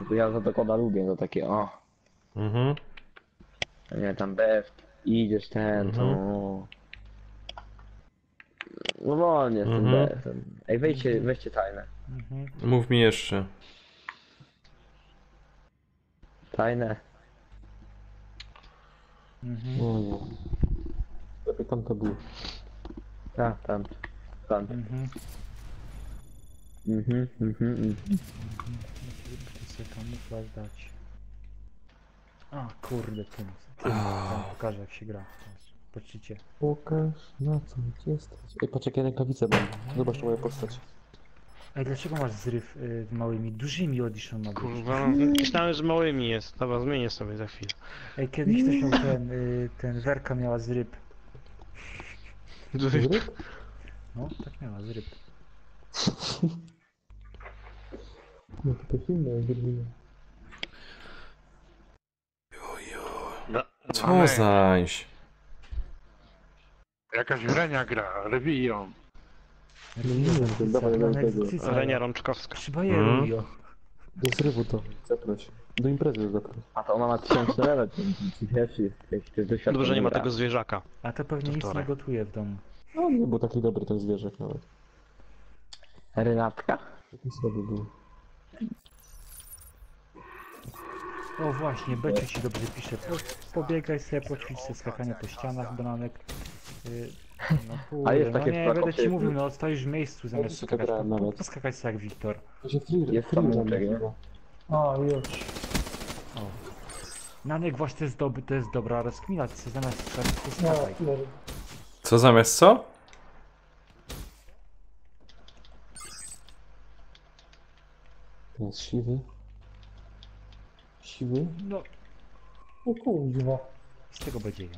To ja za to koda lubię, to takie o. Mhm. A nie tam BF, idziesz ten, to... No wolnie z tym Mhm. BF-em. Ej, weźcie tajne. Mhm. Mów mi jeszcze. Tajne. Mhm. No nie. Lepiej tam to było. Tak, tam. Mhm. Mhm. Chcę sobie kamuflaż dać. A kurde, tym tam pokażę jak się gra. Patrzcie. Pokaż na co jesteś. Ej, patrz jakie rękawice mam. Zobacz moją postać. Ej, dlaczego masz zryw małymi, dużymi audition ma być? Kurwa, no, myślałem, że małymi jest. Dobra, zmienię sobie za chwilę. Ej, kiedyś ktoś miał ten Werka miała zryb. No, tak miała zryb. No to silne, jakby. Co zaś? Jakaś Renia gra, Revion. No nie wiem, to dawaj do tego. Renia Rączkowska. Przybajerujo. Do zrywu to, zaproś. Do imprezy zaproś. A to ona ma 1000 level, to wiesz, jest doświadczony. Dobrze, nie ma tego zwierzaka. A to pewnie nic nie gotuje w domu. No nie był taki dobry ten zwierzak nawet. Renatka? Taki sobie był. O właśnie, Beciu ci dobrze pisze. Pobiegaj sobie, poćwicz sobie skakanie po ścianach, bananek. No A kurde, jest no takie nie, w będę ci Tarkowskie- mówił, no stoisz w miejscu zamiast sobie skakać, grałem nawet. poskakać sobie jak Wiktor. To się free, Jest free samouczek, nie? chyba. A, już. Nanek właśnie to jest dobra rozkmina, ty zamiast strzelać, to No, skakaj. pierdolę. Co zamiast co? To jest siwy. Siwy? No, O kurwa. z tego będzie ja.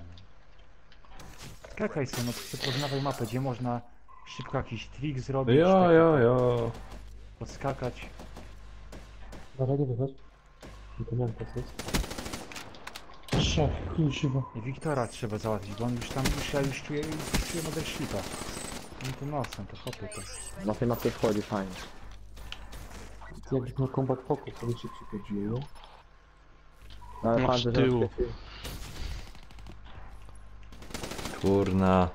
Skakaj sobie, no ty poznawaj mapę, gdzie można szybko jakiś trik zrobić, Jo, taki jo, jo. podskakać. Dobra, nie wychodź. Nie to miałem jest. Trzech, kurwa. I Wiktora trzeba załatwić, bo on już tam, ja już czuję model slipa. No to nosem, to hopy to. Na tej mapie wchodzi fajnie. Ty jakbyś miał combat focus, to by się przychodziło, nie? Ale No, pan, z tyłu. Kurna.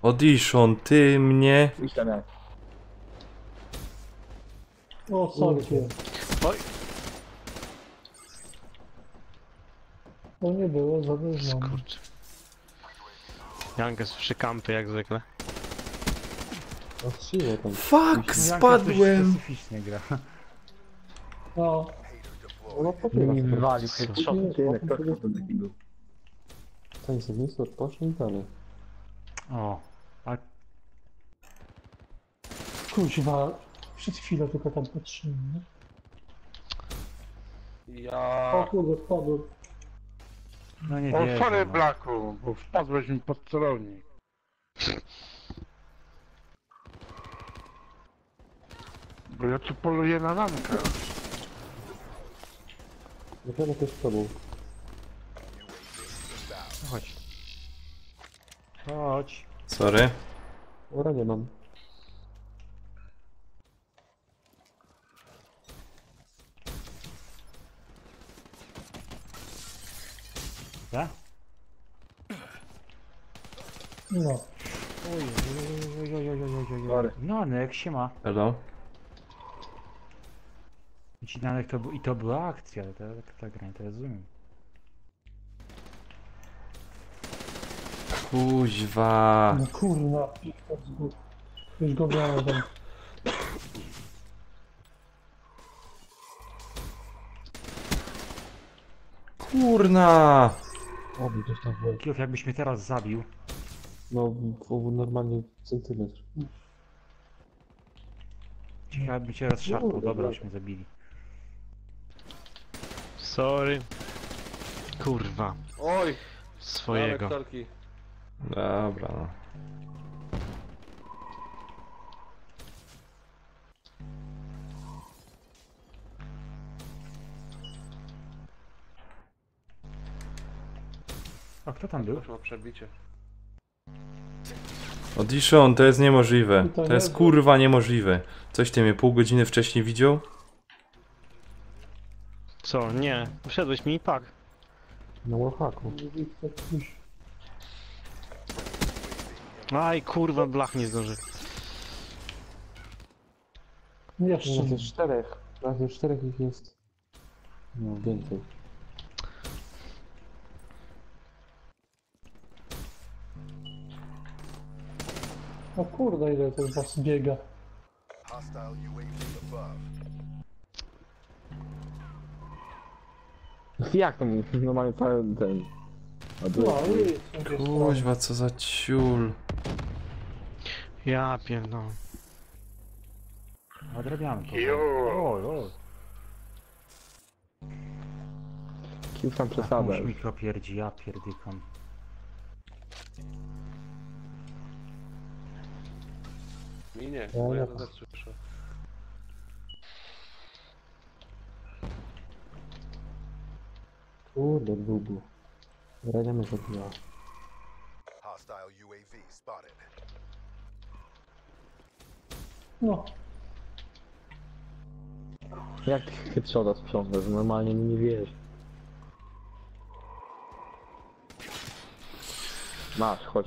Audition, ty mnie. Idź tam jak. O, sorry. Oj. To nie było za dużo. Skurcz. Jankę przy kampy jak zwykle. Ostrzymał tam. Fuck, No, Janka spadłem. dość specyficznie gra. No, No popiera. Nie wywalił Co? się. Ty, kto to taki był? Stań sobie miejsce, odpocznij i dalej. O, a kurwa. Przed chwilą tylko tam patrzyłem, nie? Ja... O kurde, wpadłem. no nie O, wierzę, sorry no. Blacku, bo wpadłeś mi pod celownik. Bo ja tu poluję na Nanka. Dopiero też z tobą. Chodź. Chodź. Sorry. Ora nie mam. Ja? No. Oj, oj, oj, oj, oj, oj, oj, oj. Sorry. Nanek, siema. Hello. Ci Nanek to, i to była akcja, ta gra, to rozumiem. Kuźwa. No kurwa, pikta z góry. Już go miałem tam. Kurna. Oby gdzieś tam było. Kijów, jakbyś mnie teraz zabił. No, normalnie centymetr. Ciekawe, by cię rozszarpał. Dobra, już mnie zabili. Sorry. Kurwa. Oj! Swojego. Janek Torki. Dobra, no. A kto tam był? Już ma przebicie. Audition, to jest niemożliwe. To To jest nie- kurwa niemożliwe. Coś ty mnie pół godziny wcześniej widział? Co? Nie. Usiadłeś mi i pak. Na wallhacku. Aj, kurwa, blach nie zdąży. Jeszcze Nas nie. jest czterech. Nas jest czterech ich jest. No, więcej. O kurde, ile to was biega. Hostile UAV above. Jak to mówię? No mamy cały ten... No, i Kuźwa, co za ciul. Ja pierdolę. Odrabiamy to. Jo. Oj, oj. Kim tam przesada? Jakąś mikropierdzi, ja pierdykam. Minie, Ja bo ja nie to ma. też słyszę. Kurde, długo. Rania zabijała. Hostile UAV spotted. No, Jak ty headshota sprzątasz? Normalnie mi nie wiesz. Masz, chodź.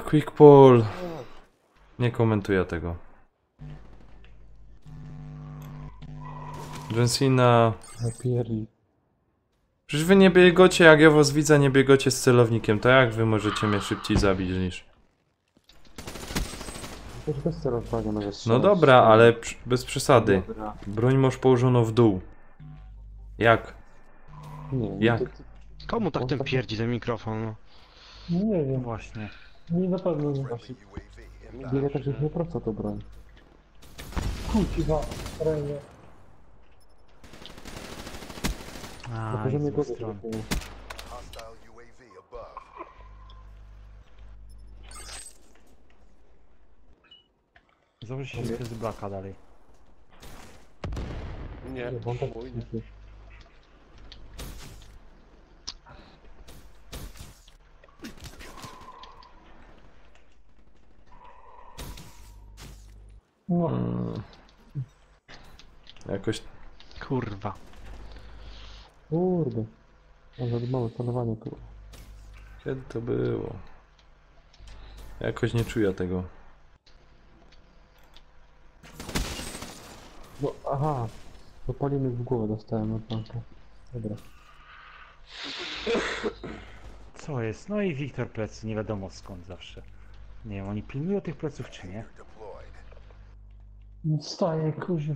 Quick pull. Nie komentuję tego. Jensina. Napierli. Przecież wy nie biegocie, jak ja was widzę, nie biegocie z celownikiem, to jak wy możecie mnie szybciej zabić niż... To jest bez celownika, może No strzelać. dobra, ale bez przesady. Dobra. Broń masz położoną w dół. Jak? Nie, Jak? Komu tak ten pierdzi ten mikrofon, no? Nie wiem, Właśnie. nie na pewno nie. Biega tak, że nie prosto to broń. Kuciwa, rękę. A, Na poziomie z głowy dwóch stron. trafiłem. Hostile UAV above. Zobacz się z blaka dalej. Nie, Bo on tak mój nie. śmiesznie. No, Jakoś... Kurwa. Kurde. Może małe panowanie tu. Kiedy to było? Jakoś nie czuję tego. No, aha. Bo palimy w głowę dostałem od banka. Dobra. Co jest? No i Wiktor plecy, nie wiadomo skąd zawsze. Nie wiem, oni pilnują tych pleców czy nie? wstaje, kuźwa.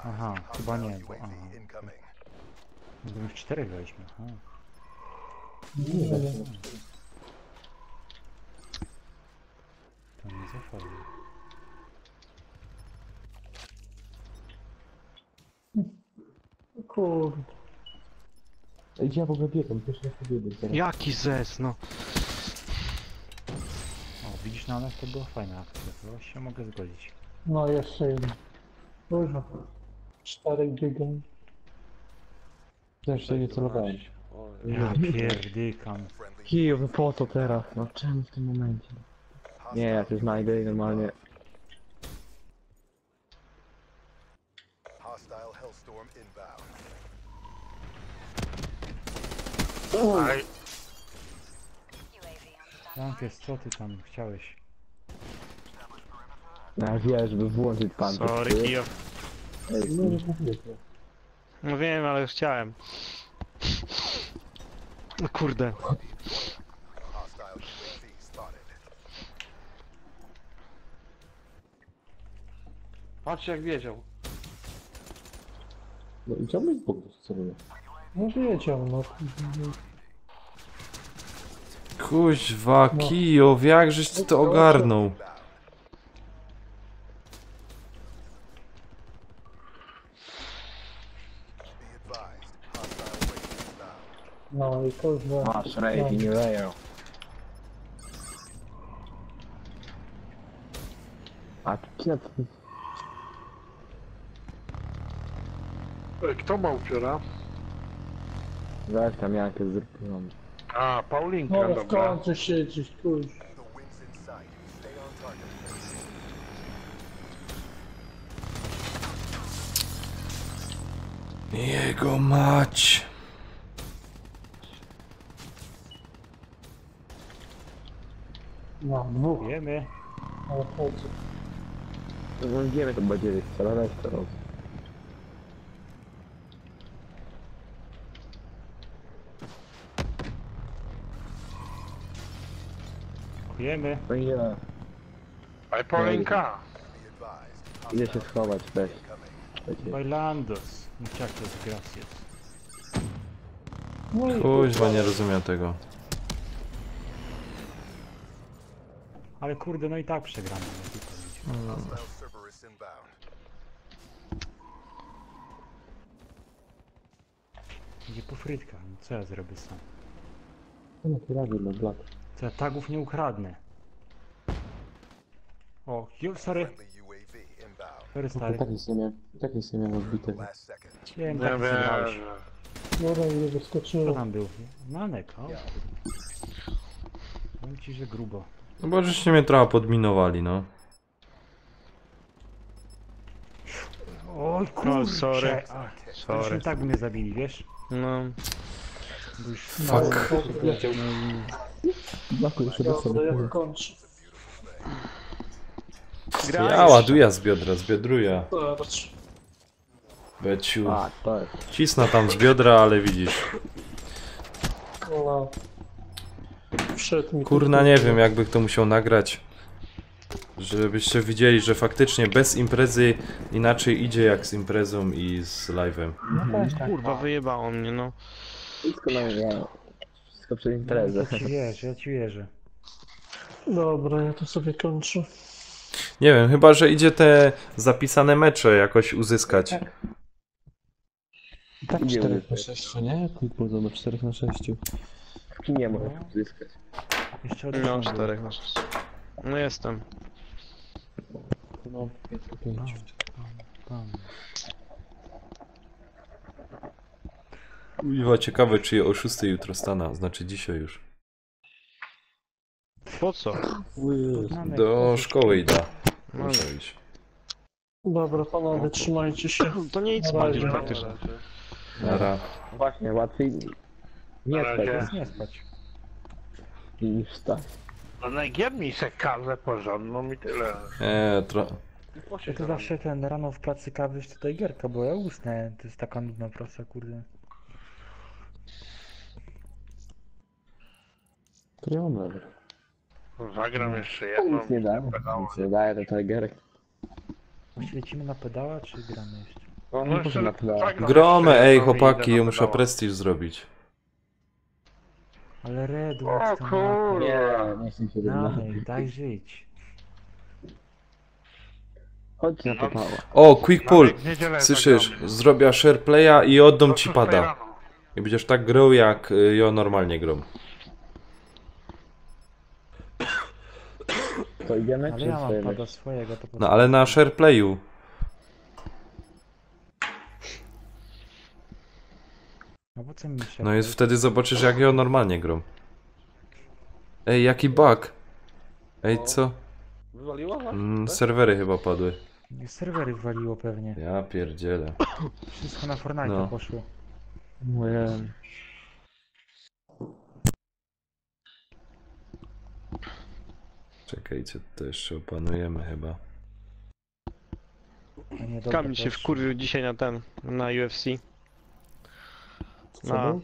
Aha, chyba nie, bo... Aha. Bo my w 4 graliśmy, aha. Nie wiem. To nie za fajnie. Kurde. Ej, gdzie ja w ogóle biegam? Pierwszy raz to biegam teraz. Jaki zes, no. O, widzisz, na nas to była fajna akcja, to się mogę zgodzić. No, jeszcze jeden. Kuźwa. 4 biegam. Też się nie celowałem. Ja pierdykam. Kiju, no po to teraz? No czemu w tym momencie? Nie, ja się znajdę i normalnie... Hostile Hellstorm inbound. Aj, Lankes, co ty tam chciałeś? Ja wiesz, żeby włączyć pan. Sorry, Kijo. No, nie mówię to. No wiem, ale chciałem. No kurde. Hostile UAV spotted. Patrz jak wiedział. No i chciałbyś w ogóle celuje. No wiedział, no. Kuźwa, Kijow, jakżeś ty to ogarnął? Be advised. Hostile wave inbound. No i kuźwa. Masz rave nie leją. A kina to... kto ma upiora? Weź tam Jankę zrypnął. A, Paulinka, No w dobra. końcu siedzisz, kuźwa. The wind's in sight. Stay on target. Jego mać. No, dwóch. Wiemy. Ale chodzi. No wiemy to będzie strzelać teraz. Wiemy. No i nie. Aj, Paulinka. Be advised. Idę się schować też. Bailandos. Muchachos gracias. No i Kuźwa, nie rozumiem tego. Ale kurde, no i tak przegramy. jakby powiedzieć. Hostile Cerberus inbound. Idzie po frytka, no co ja zrobię sam? No jaki razie na blak. Co ja tagów nie ukradnę. O, sorry. Friendly UAV inbound. Sorry No to stary. tak nic nie miałem odbite. Last second. Wiem, Nie tak nie grałeś. wiem. dobra, ile Co wyskoczyło. tam był? Manek, o. Powiem ci, że grubo. No bo żeście mnie trochę podminowali, no. Oj kurczę! sorry. Ach, Sorry. już tak by mnie zabili, wiesz? No. Bo już... Fuck. Blaku jeszcze Dobra, dostał. jak kończy. graj. Ja ładuję z biodra, z biodruja. Zobacz. Beciu. A, to jest. Cisna tam z biodra, ale widzisz. No. Wszedł mi Kurna, tu- nie wiem jakby kto musiał nagrać. Żebyście widzieli, że faktycznie bez imprezy inaczej idzie jak z imprezą i z live'em. Kurwa, wyjebało mnie, no. Wszystko nagrałem. Wszystko przez imprezę. Ja ci wierzę. Dobra, ja to sobie kończę. Nie wiem, chyba że idzie te zapisane mecze jakoś uzyskać. I tak Nie 4 wiem. na 6, nie? Quickball zobacz, 4 na 6. Nie możesz uzyskać. Jeszcze od No, razu. 4 na 6. No jestem. No, 5. Uwa, ciekawe czy je o 6 jutro stana, znaczy dzisiaj już. Po co? Do szkoły idę. No, Muszę iść. Dobra, panowie, trzymajcie się. to nie idź spać już praktycznie. Nara. Właśnie, łatwiej nie Na spać razie. Jest nie spać. niż wstać. No najgierniej se kawę porządną i tyle. Ja to zawsze ten rano w pracy kawy tutaj gierka, bo ja usnę. To jest taka nudna praca, kurde. To ja mam level. Zagram jeszcze To jedną. nic nie daje. Nic nie daje to Tigerek. Właściwie lecimy na pedała, czy gramy jeszcze? No, No nie jeszcze na tyle. zagram Grome, jeszcze ej jedną i chłopaki, idę ja na muszę pedała. prestiż zrobić. Ale Red, O Watson, kurde. Nie chcę się wygnać. Namek, daj żyć. Chodź na to pała. O, quick pull! Nawet w niedzielę Słyszysz, zagramy. zrobię share playa i oddam Do ci 6 pada. rano. I będziesz tak grał jak ja normalnie gram. To idziemy Ale czy ja mam stoimy? pada swojego, to No ale na share playu. No po co mi się... No i wtedy zobaczysz jak ja normalnie gram. Ej, jaki bug? Ej, co? Wywaliło was? Serwery chyba padły. Serwery waliło pewnie. Ja pierdzielę. Wszystko na Fortnite No. poszło. Czekajcie, to jeszcze opanujemy chyba. A nie, dobra, Kamil się też. wkurwił dzisiaj na ten, na UFC. Co Na było?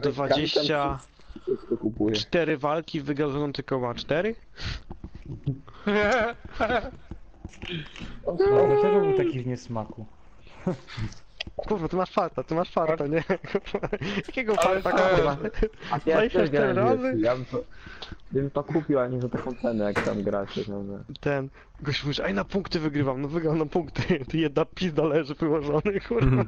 24 Wszystko kupuję. walki wygrał tylko ma 4? No, dlaczego był taki w niesmaku? Kurwa, ty masz farta, nie? Jakiego farta, Ale kurwa? A ja też 24 grałem w razy? UFC. Ja bym to kupił, a nie za taką cenę jak tam gracie. No, no. Ten, gość mówi, ej na punkty wygrywam, no wygrał na punkty. Ty jedna pizda leży wyłożony, kurwa.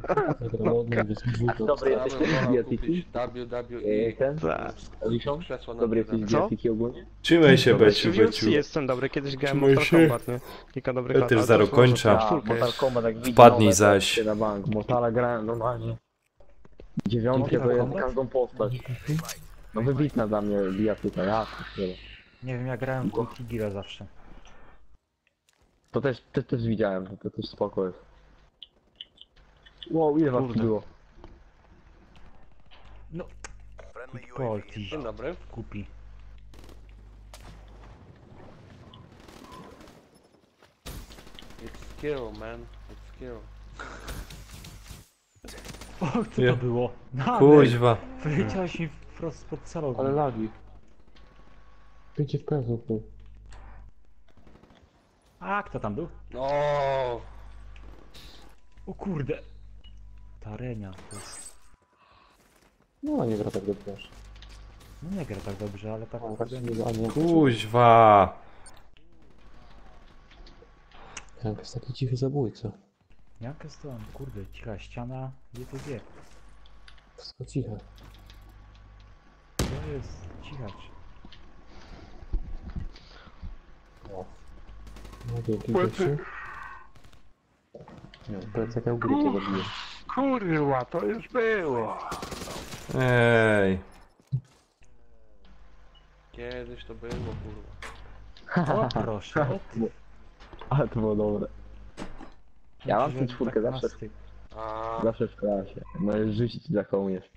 Dobry jesteś w biatiki? WWE. Ten? Tak. Liszą? Krzesło na Dobry jesteś w Co? biatiki ogólnie? Trzymaj się, Beciu, W UFC Beciu. jestem dobry, kiedyś grałem Trzymaj Mortal się. Kombat, nie? Kilka dobrych Ja lat, też ale zaraz to może kończę. to czwórka Mortal jest. Kombat jak Wpadnij widzę, zaś. na bank. Mortala grałem normalnie. 9 to Mortal jest Kombat? każdą postać. No wybitna dla mnie bijatyka, ja pierdzielę. Nie wiem, ja grałem w Guilty Gear zawsze. To też widziałem, to też spoko jest. Wow, ile was tu Kurde. było? No, Friendly UAV Polti Dzień dobry. kupi. It's skill, man. It's skill. O, co Nie. to było? Namek! Kuźwa. Wyleciałeś mi wprost pod salon. Ale lagi. 5 FPS był. A, kto tam był? No. O kurde. Tarenia. to jest- No nie gra tak dobrze. No nie gra tak dobrze, ale tak No, kurde. właśnie, a nie. Kuźwa. Jak jest taki cichy zabójca. Jaka strona? Kurde, cicha ściana. Gdzie to gdzie? Wszystko ciche. To jest cichacz. No dzięki, Beciu. Nie, plecak jak gry to zabije. Kurwa, to już było. Ej. Kiedyś to było, kurwa. O proszę, o ty. Ale to było dobre. Ja mam Myślę, tę że czwórkę tak zawsze, na styk. A, zawsze w klasie. Możesz rzucić za kołnierz.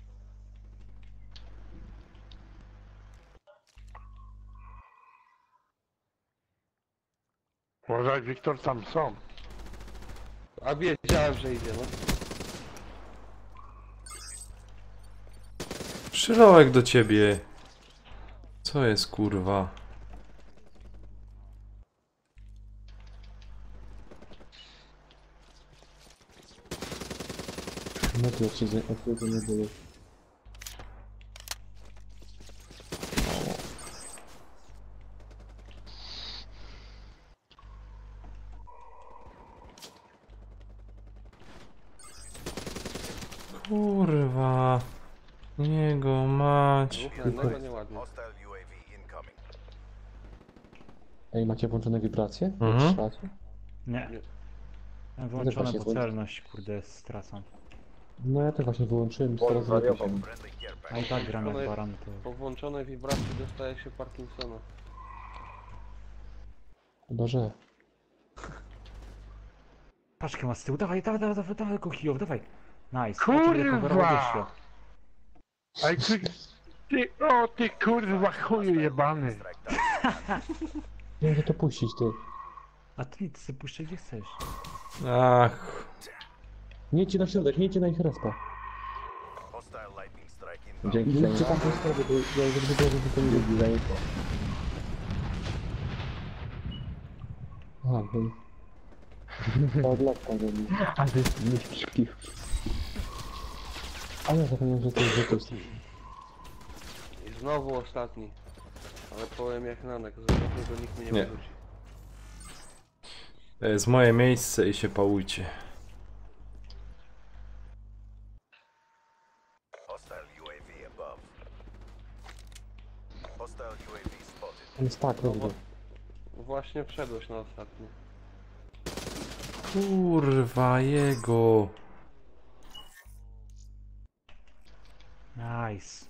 Uważaj, Wiktor, tam są. A wiedziałem, że idzie, no. Strzelałek do ciebie. Co jest kurwa? No to odsiedzę nie było. Kurwa. Jego mać. Dwóch na jednego nieładnie. Hostile UAV incoming. Ej, macie włączone wibracje? Mhm. Strzelacie? Nie. Ja Mam wyłączone właśnie pocelność, kurde, stracam. No ja też właśnie wyłączyłem i teraz lepiej się. Friendly care A i package. tak gram jak baran, to... Po włączonej wibracji dostaje się Parkinsona. Chyba, że... Paczkę ma z tyłu, dawaj, dawaj go Kijow, dawaj. Nice. Kurwa! Ej, ty kurwa chuju jebany. Nie mogę to puścić, ty. A ty nic, sobie puszczaj gdzie chcesz. Ach. Nie idźcie na środek, nie idźcie na ich respa. Hostile lightning strike inbound. Dzięki Nie za idźcie tam po sprawie, bo ja już widzę, że to nie lubi za info. Aha, to od lat tam robi. A ty nie śpi. A ja zapomniałem, że to jest I znowu ostatni. Ale powiem jak Nanek, z ostatniego nikt mnie nie Nie. wyrzuci. To jest moje miejsce i się pałujcie. Hostile UAV above. Hostile UAV spotted. On jest tak, robię. Właśnie wszedłeś na ostatni. Kurwa jego. Nice.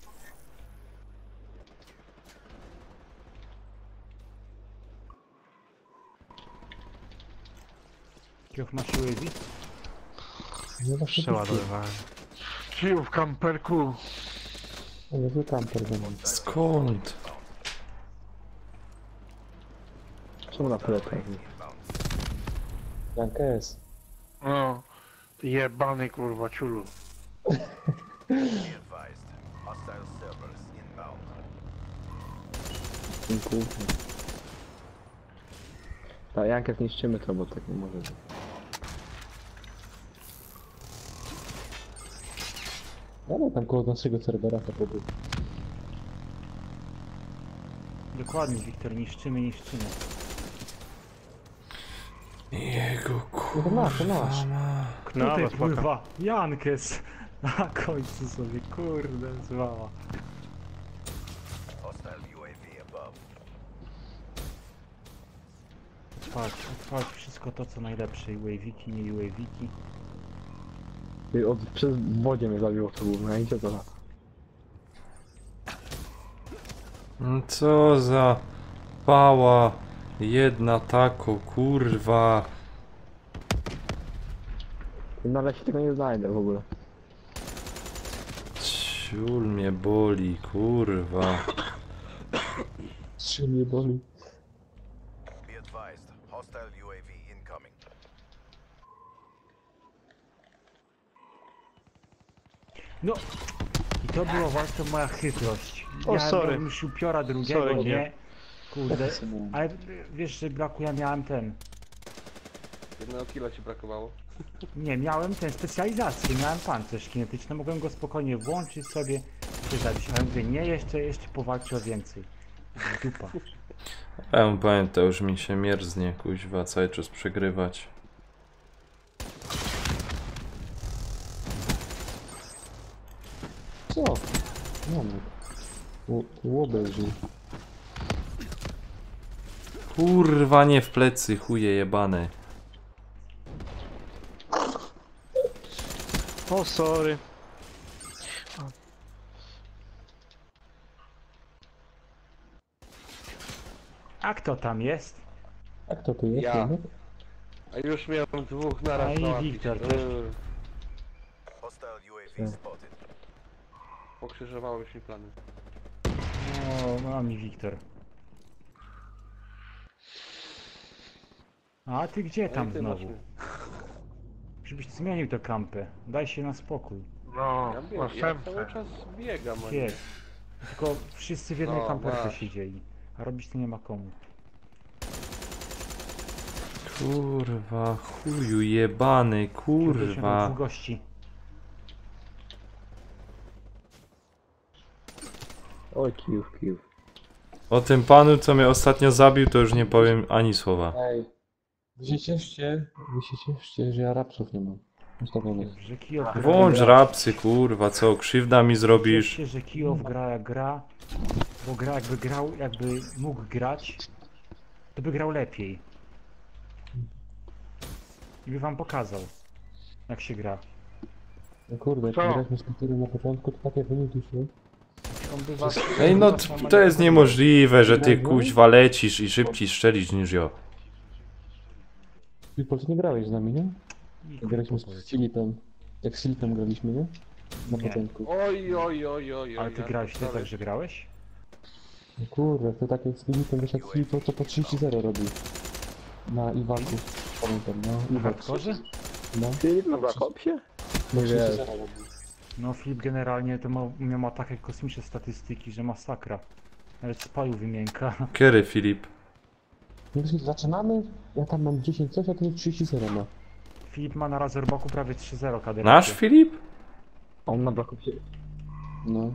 Kijow masz UAV? No właśnie Przeładowywałem. Sił w kamperku. O, ja tu kamper za mną. Skąd? Czemu na plecach? Jankes. No. Jebany kurwa ciulu. Be advised. Hostile servers inbound. Dziękuję. Tak, Jankę zniszczymy to, bo tak nie może być. Ale tam koło naszego serwera to pobył. Dokładnie, Wiktor, niszczymy. Jego No to masz, to masz. kurwa. Kto No, ty spoko. pływa? Jankes! Na końcu sobie, kurde, zwała. Hostile UAV above. Otwarć wszystko to, co najlepsze. UAV-ki, nie UAV-ki. Ty przez wodzie mnie zabiło to głównie, a idzie to lata. Co za pała. Jedna tako, kurwa. Na lesie tego nie znajdę w ogóle. Ciul mnie boli, kurwa. Trzy mnie boli. Be advised. Hostile UAV incoming. No! I to była właśnie moja chytrość. O, Ja sorry. miałem już upiora drugiego, Sorry, nie? nie. Kurde. Ale wiesz, że braku, ja miałem ten... Jednego killa ci brakowało. Nie, miałem ten specjalizację, miałem pancerz kinetyczny, mogłem go spokojnie włączyć sobie, się zabić, ale mówię, nie, jeszcze powalczę o więcej. Dupa. Ja bym pamiętał, już mi się mierznie, kuźwa, cały czas przegrywać. Co? Janek. Łobeży. Kurwa, nie w plecy, chuje jebane. O, sorry. A kto tam jest? A kto tu jest? Ja. Janek? A już miałem dwóch naraz A i załatwić. Wiktor też. Hostile UAV spotted. Pokrzyżowałeś mi plany. O, mam mi Wiktor. A ty gdzie tam ty masz znowu? mnie. Żebyś zmienił tę kampę. Daj się na spokój. No, Ja, na ja sępę. cały czas biegam, a nie. Jest. Tylko wszyscy w jednej No, kamperce masz. siedzieli. A robić to nie ma komu. Kurwa, chuju jebany, Kurwa. kurwa. Dwóch gości. Oj, kijów. O tym panu, co mnie ostatnio zabił, to już nie powiem ani słowa. Ej, wy się cieszcie, że ja rapsów nie mam ustawionych. Że Kijow gra Włącz jak rapsy, kurwa, co, krzywda mi zrobisz? Ciesz się, że Kijow gra jak gra. Bo gra jakby mógł grać, to by grał lepiej. I by wam pokazał, jak się gra. No kurde, jak Co? graliśmy z Peterem na początku, to takie wyniki szły. On by was, Ej, no was to jest niemożliwe, że ty kuźwa lecisz i szybciej strzelisz niż ja. Filip, ty nie grałeś z nami, nie? I Jak graliśmy z Filipem. Jak z Filipem graliśmy, nie? Na Nie. początku. Oj. Ale ty ja grałeś wtedy pierdolę. tak, że grałeś? No kurde, to tak jak z Filipem, wiesz jak Filip to po 30-0 robił. Na Iwaku. Pamiętam, no. Na Iwak. hardkorze? No. Filip na Black Opsie? No Nie 30-0 wiesz. robił. No Filip generalnie to miał takie kosmiczne statystyki, że masakra. Nawet spaju wymienka. Kiedy, Filip? No wiesz, zaczynamy, ja tam mam 10 coś, a ty 30-0 ma. Filip ma na Razorbaku prawie 3-0 kadencję. Nasz Filip? A on na Black Opsie. No.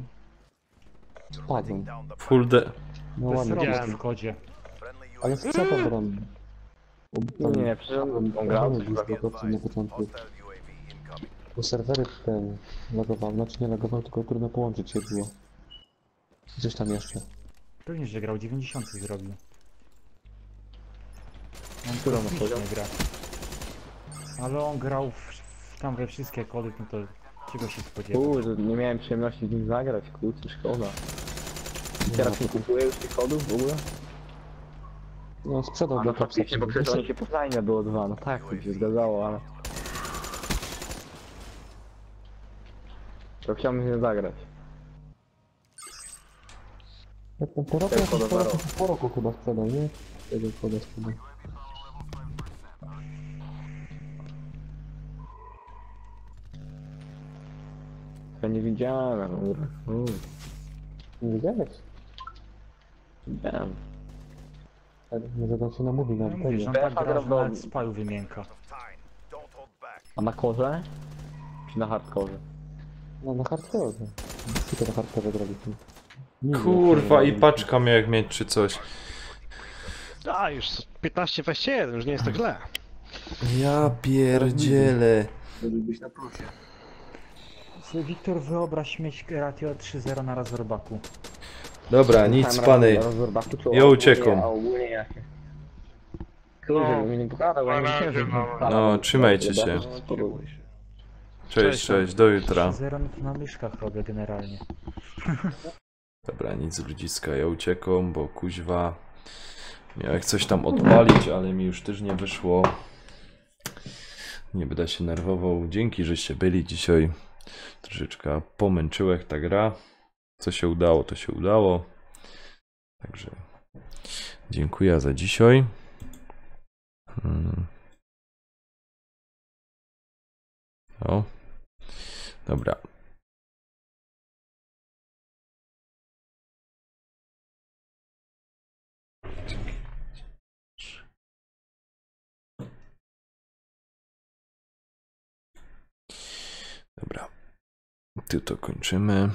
Spadł. Full de... No Bez ładnie. robot jest. w kodzie. Ale z co to broni? Nie, przecież on grał. Na początku. Bo serwery ten lagował, znaczy nie lagował, tylko trudno połączyć się było. Gdzieś tam jeszcze. Pewnie, że grał 90 zrobił. On Którą kosmicznie poziom? gra. Ale on grał tam we wszystkie kody, no to czego się spodziewać. Kurde, nie miałem przyjemności z nim zagrać, kurczę, szkoda. I teraz nie kupuję już tych kodów w ogóle? No sprzedał A no Black Opsa. faktycznie, bo przecież oni się poznali na było 2, no tak, to by się zgadzało, ale... To chciałbym się zagrać. Jak tam po roku, Ten jakoś koda za rok. po roku chyba sprzedał, nie? Tego koda sprzedał. Ja nie widziałem, dobra. Nie wiedziałeś? Widziałem. Tak, może to się namówi na No mówię, że pewno. on tak gra, że nawet spaju wymienka. A na korze? Czy na hardkorze? No na hardcore. Tylko na hardcore graliśmy. Nie wiem, Kurwa, jak i paczka miał mieć czy coś. A, już 15-21, już nie jest tak źle. Ja pierdzielę. Bylibyś na plusie. Sobie Wiktor, wyobraź mieć ratio 3-0 na Razorbaku. Dobra, nic pany. Ja uciekam. Kurde, mi nie pogadał, ja nie myślałem, że... No, trzymajcie się. Cześć, cześć, do jutra. 3-0 no to na myszkach robię generalnie. Dobra, nic ludziska, ja uciekam, bo kuźwa miałem coś tam odpalić, ale mi już też nie wyszło. Nie będę się nerwował. Dzięki, żeście byli dzisiaj. Troszeczkę pomęczyłek ta gra. Co się udało, to się udało. Także dziękuję za dzisiaj. O. Dobra. Dobra. Tu to kończymy.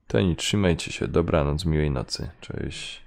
To nic, trzymajcie się. Dobranoc, miłej nocy. Cześć.